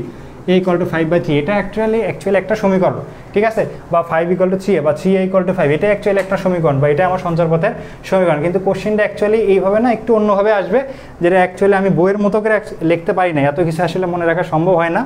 a equal to 5/3, এটা অ্যাকচুয়ালি একটা সমীকরণ। ঠিক আছে, বা 5 ইকুয়াল টু 3a বা 3a ইকুয়াল টু 5, এটা অ্যাকচুয়ালি একটা সমীকরণ, বা এটা আমার সঞ্চারপথের সমীকরণ। কিন্তু কোশ্চেনটা অ্যাকচুয়ালি এইভাবে না, একটু অন্যভাবে আসবে, যেটা অ্যাকচুয়ালি আমি বইয়ের মতো করে লিখতে পারি না, এত কিছু আসলে মনে রাখা সম্ভব হয় না,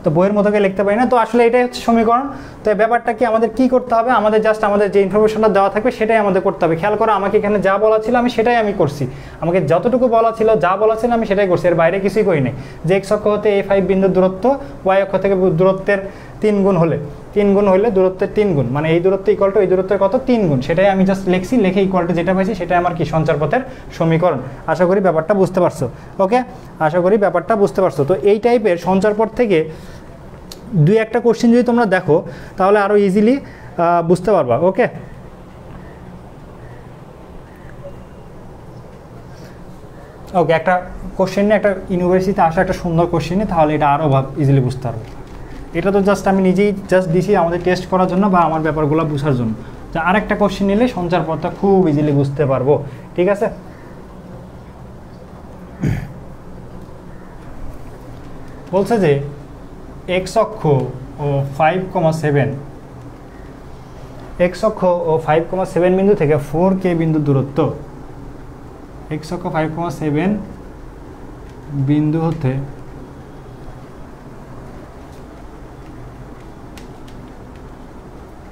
তো বইয়ের মতো করে লিখতে পারি না। তো আসলে এটাই হচ্ছে সমীকরণ। তো এই ব্যাপারটা কি আমাদের কি করতে হবে, আমাদের জাস্ট আমাদের যে ইনফরমেশনটা দেওয়া থাকবে সেটাই আমাদের করতে হবে। খেয়াল করো, আমাকে এখানে যা বলা ছিল আমি সেটাই আমি করছি, আমাকে যতটুকু বলা ছিল, যা বলা ছিল আমি সেটাই করছি, এর বাইরে কিছুই করি নাই। যে এক্স অক্ষ হতে a5 বিন্দুর দূরত্ব ওয়াই অক্ষ থেকে দূরত্বের 3 গুণ হলে, 3 গুণ হলে দূরত্বের 3 গুণ, মানে এই দূরত্ব ইকুয়াল টু এই দূরত্বের কত, 3 গুণ, সেটাই আমি জাস্ট লিখছি, লিখে ইকুয়াল টু যেটা পাইছি সেটাই আমার কি সঞ্চারপথের সমীকরণ। আশা করি ব্যাপারটা বুঝতে পারছো। ওকে, আশা করি ব্যাপারটা বুঝতে পারছো। তো এই টাইপের সঞ্চারপথ থেকে 2-1টা কোশ্চেন যদি তোমরা দেখো তাহলে আরও ইজিলি বুঝতে পারবা। ওকে, একটা কোশ্চেন নিয়ে, একটা ইউনিভার্সিটিতে আসা একটা সুন্দর কোশ্চেন নিয়ে, তাহলে এটা আরও ইজিলি বুঝতে পারবো। এটা তো জাস্ট আমি নিজেই জাস্ট দিছি আমাদের টেস্ট করার জন্য বা আমার ব্যাপারগুলো বোঝার জন্য, যে আরেকটা কোশ্চেন নিলে সঞ্চারপথটা খুব ইজিলি বুঝতে পারবো। ঠিক আছে, বলছে যে এক্স অক্ষ ও 5,7, এক্স অক্ষ ও 5,7 বিন্দু থেকে 4k বিন্দু দূরত্ব, এক্স অক্ষ 5,7 বিন্দু হতে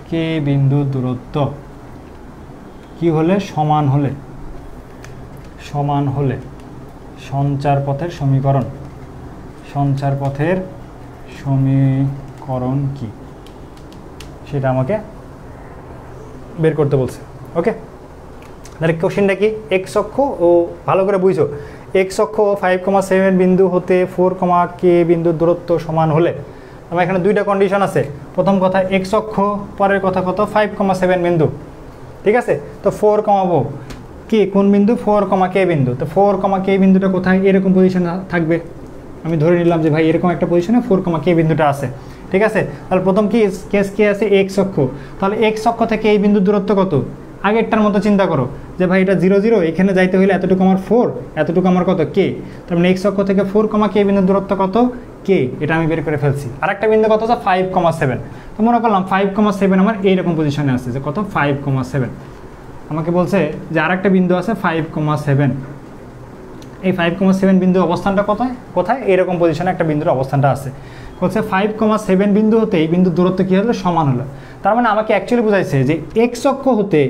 k বিন্দু দূরত্ব কি হলে, সমান হলে সঞ্চারপথের সমীকরণ, সঞ্চারপথের সমীকরণ কি সেটা আমাকে বের করতে বলছে। ওকে, তাহলে কোশ্চেনটা কি, এক্স অক্ষ ও, ভালো করে বুঝো, এক্স অক্ষ 5,7 বিন্দু হতে 4k বিন্দুর দূরত্ব সমান হলে, আমার এখানে 2টা কন্ডিশন আছে। প্রথম কথা এক্স অক্ষ, পরের কথা কত, 5,7 বিন্দু। ঠিক আছে, তো 4 কমাবো কি, কোন বিন্দু, 4k বিন্দু। তো 4k বিন্দুটা কোথায়, এরকম পজিশন থাকবে, আমি ধরে নিলাম যে ভাই এরকম একটা পজিশনে 4k বিন্দুটা আছে। ঠিক আছে, তাহলে প্রথম কি কেস কি আছে, এক্স অক্ষ, তাহলে এক্স অক্ষ থেকে এই বিন্দুর দূরত্ব কত, আগেরটার মতো চিন্তা করো যে ভাই এটা 0 0, এখানে যাইতে হলে এতটুকু আমার 4, এতটুকু আমার কত, k, তার মানে এক্স অক্ষ থেকে 4k বিন্দুর দূরত্ব কত, k, এটা আমি বের করে ফেলছি। আর একটা বিন্দু কত আছে, 5,7, তো মনে করলাম 5,7 আমার এইরকম পজিশনে আছে, যে কত, 5,7। আমাকে বলছে যে আর একটা বিন্দু আছে 5,7, এই 5,7 বিন্দু অবস্থানটা কোথায়, এরকম পজিশনে একটা বিন্দুর অবস্থানটা আছে। বলছে 5,7 বিন্দু হতে এই বিন্দুর দূরত্ব কী হলো, সমান হলো। তার মানে আমাকে অ্যাকচুয়ালি বোঝাইছে যে এক্স অক্ষ হতে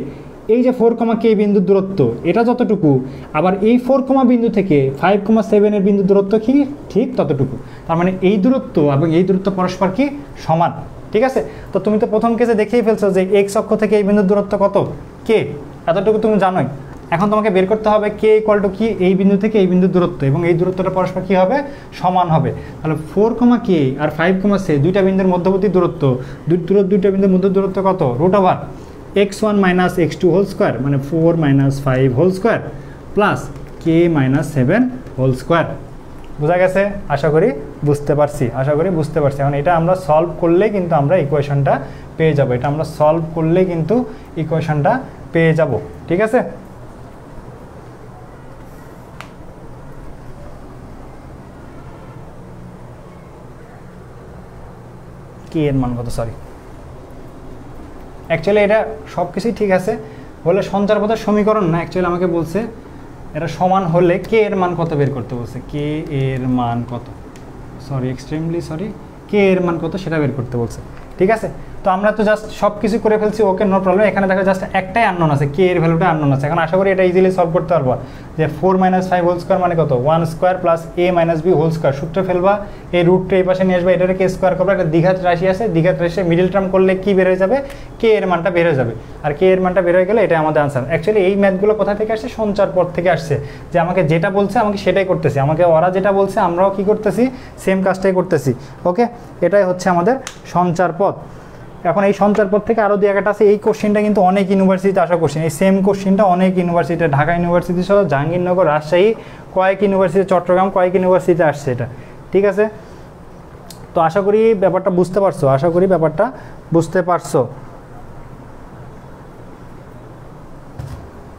এই যে 4k বিন্দুর দূরত্ব এটা যতটুকু, আবার এই 4 বিন্দু থেকে 5,7 এর বিন্দু দূরত্ব কি ঠিক ততটুকু। তার মানে এই দূরত্ব এবং এই দূরত্ব পরস্পর কি সমান। ঠিক আছে, তো তুমি তো প্রথম কেসে দেখেই ফেলছো যে এক্স অক্ষ থেকে এই বিন্দুর দূরত্ব কত, k, এতটুকু তুমি জানোই। এখন তোমাকে বের করতে হবে k ইকুয়াল টু কি, এই বিন্দু থেকে এই বিন্দুর দূরত্ব, এবং এই দূরত্বটা পরস্পর কি হবে, সমান হবে। তাহলে 4k আর 5,7 দুইটা বিন্দুর মধ্যবর্তী দূরত্ব, দুইটা বিন্দুর মধ্যে দূরত্ব কত, √ x1 - x2 হোল স্কোয়ার, মানে 4 - 5 whole square plus k - 7 whole square. বোঝা গেছে? আশা করি বুঝতে পারছি, এখন এটা আমরা সলভ করলে কিন্তু আমরা ইকুয়েশনটা পেয়ে যাব, এটা আমরা সলভ করলে কিন্তু ইকুয়েশনটা পেয়ে যাব। ঠিক আছে? কে এর মান কত, সরি অ্যাকচুয়ালি এটা সব কিছুই ঠিক আছে, হলে সঞ্চার পথের সমীকরণ না, অ্যাকচুয়ালি আমাকে বলছে এটা সমান হলে কে এর মান কত বের করতে বলছে, কে এর মান কত, এক্সট্রিমলি সরি, কে এর মান কত সেটা বের করতে বলছে। ঠিক আছে? তো আমরা তো জাস্ট সব কিছু করে ফেলছি, ওকে নো প্রবলেম। এখানে দেখো জাস্ট একটাই আননোন আছে, কে এর ভ্যালুটা আননোন আছে। এখন আশা করি এটা ইজিলি সলভ করতে পারবো, যে 4 - 5 হোল স্কোয়ার মানে কত, 1 square plus a - b whole square. সূত্র ফেলবা, এই রুটটা এই পাশে নিয়ে আসবে, এটাকে কে স্কোয়ার করবা, একটা দ্বিঘাত রাশি আছে, দ্বিঘাত রাশি মিডিল টার্ম করলে কি বের হয়ে যাবে, কে এর মানটা বের হয়ে যাবে। আর কে এর মানটা বের হয়ে গেলে এটা আমাদের আনসার। অ্যাকচুয়ালি এই ম্যাথগুলো কোথা থেকে আসছে, সঞ্চার পথ থেকে আসছে, যে আমাকে যেটা বলছে আমাকে সেটাই করতেছি, আমাকে ওরা যেটা বলছে আমরাও কি করতেছি, সেম কাজটাই করতেছি। ওকে, এটাই হচ্ছে আমাদের সঞ্চার পথ। এখন এই সঞ্চার পথ থেকে আরও দু একটা আছে, এই কোশ্চেনটা কিন্তু অনেক ইউনিভার্সিটিতে আসা কোশ্চেন, এই সেম কোশ্চেনটা অনেক ইউনিভার্সিটিতে, ঢাকা ইউনিভার্সিটি সহ জাহাঙ্গীরনগর, রাজশাহী, কয়েক ইউনিভার্সিটি, চট্টগ্রাম, কয়েক ইউনিভার্সিটিতে আসছে এটা। ঠিক আছে? তো আশা করি ব্যাপারটা বুঝতে পারছো,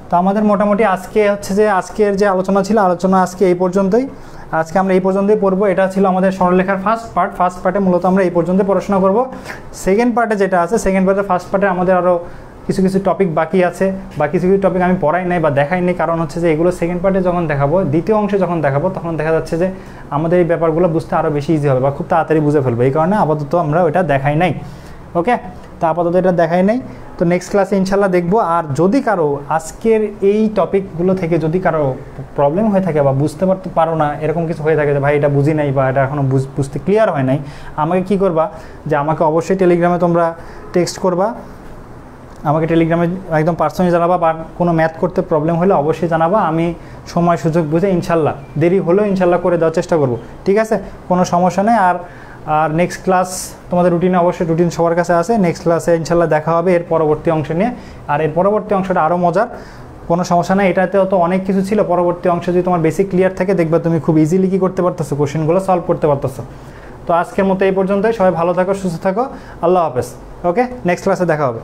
তো আমাদের মোটামুটি আজকে হচ্ছে যে আজকের যে আলোচনা ছিল, আজকে এই পর্যন্তই। আজকে আমরা এই পর্যন্তই পড়বো। এটা ছিল আমাদের সরলরেখার ফার্স্ট পার্টে মূলত আমরা এই পর্যন্ত পড়াশোনা করব। সেকেন্ড পার্টে যেটা আছে, ফার্স্ট পার্টে আমাদের আরও কিছু টপিক বাকি আছে, বা কিছু টপিক আমি পড়াই নাই বা দেখাই নাই, কারণ হচ্ছে যে এগুলো সেকেন্ড পার্টে যখন দেখাবো, দ্বিতীয় অংশে যখন দেখাবো, তখন দেখা যাচ্ছে যে আমাদের এই ব্যাপারগুলো বুঝতে আরও বেশি ইজি হবে বা খুব তাড়াতাড়ি বুঝে ফেলবো। এই কারণে আপাতত আমরা ওইটা দেখাই নাই। ওকে, তো আপাতত এটা দেখাই নাই, তো নেক্সট ক্লাসে ইনশাল্লাহ দেখবো। আর যদি কারো আজকের এই টপিকগুলো থেকে যদি কারো প্রবলেম হয়ে থাকে বা বুঝতে পারো না, এরকম কিছু হয়ে থাকে যে ভাই এটা বুঝি নাই বা এটা এখনও বুঝতে ক্লিয়ার হয় নাই, আমাকে কি করবা, যে আমাকে অবশ্যই টেলিগ্রামে তোমরা টেক্সট করবা, আমাকে টেলিগ্রামে একদম পার্সোনালি জানাবা, বা কোনো ম্যাথ করতে প্রবলেম হলে অবশ্যই জানাবা, আমি সময় সুযোগ বুঝে ইনশাল্লাহ, দেরি হলেও ইনশাল্লাহ করে দেওয়ার চেষ্টা করব। ঠিক আছে? কোনো সমস্যা নেই। আর নেক্সট ক্লাস তোমাদের রুটিনে অবশ্যই রুটিন সবার কাছে আছে, নেক্সট ক্লাসে ইনশাল্লাহ দেখা হবে এর পরবর্তী অংশ নিয়ে। আর এর পরবর্তী অংশটা আরও মজার, কোনো সমস্যা নেই, এটাতেও তো অনেক কিছু ছিল। পরবর্তী অংশ যদি তোমার বেসিক ক্লিয়ার থাকে, দেখবে তুমি খুব ইজিলি কী করতে পারতেছো, কোশ্চেনগুলো সলভ করতে পারতেছো। তো আজকের মতো এই পর্যন্তই, সবাই ভালো থাকো, সুস্থ থাকো, আল্লাহ হাফেজ। ওকে, নেক্সট ক্লাসে দেখা হবে।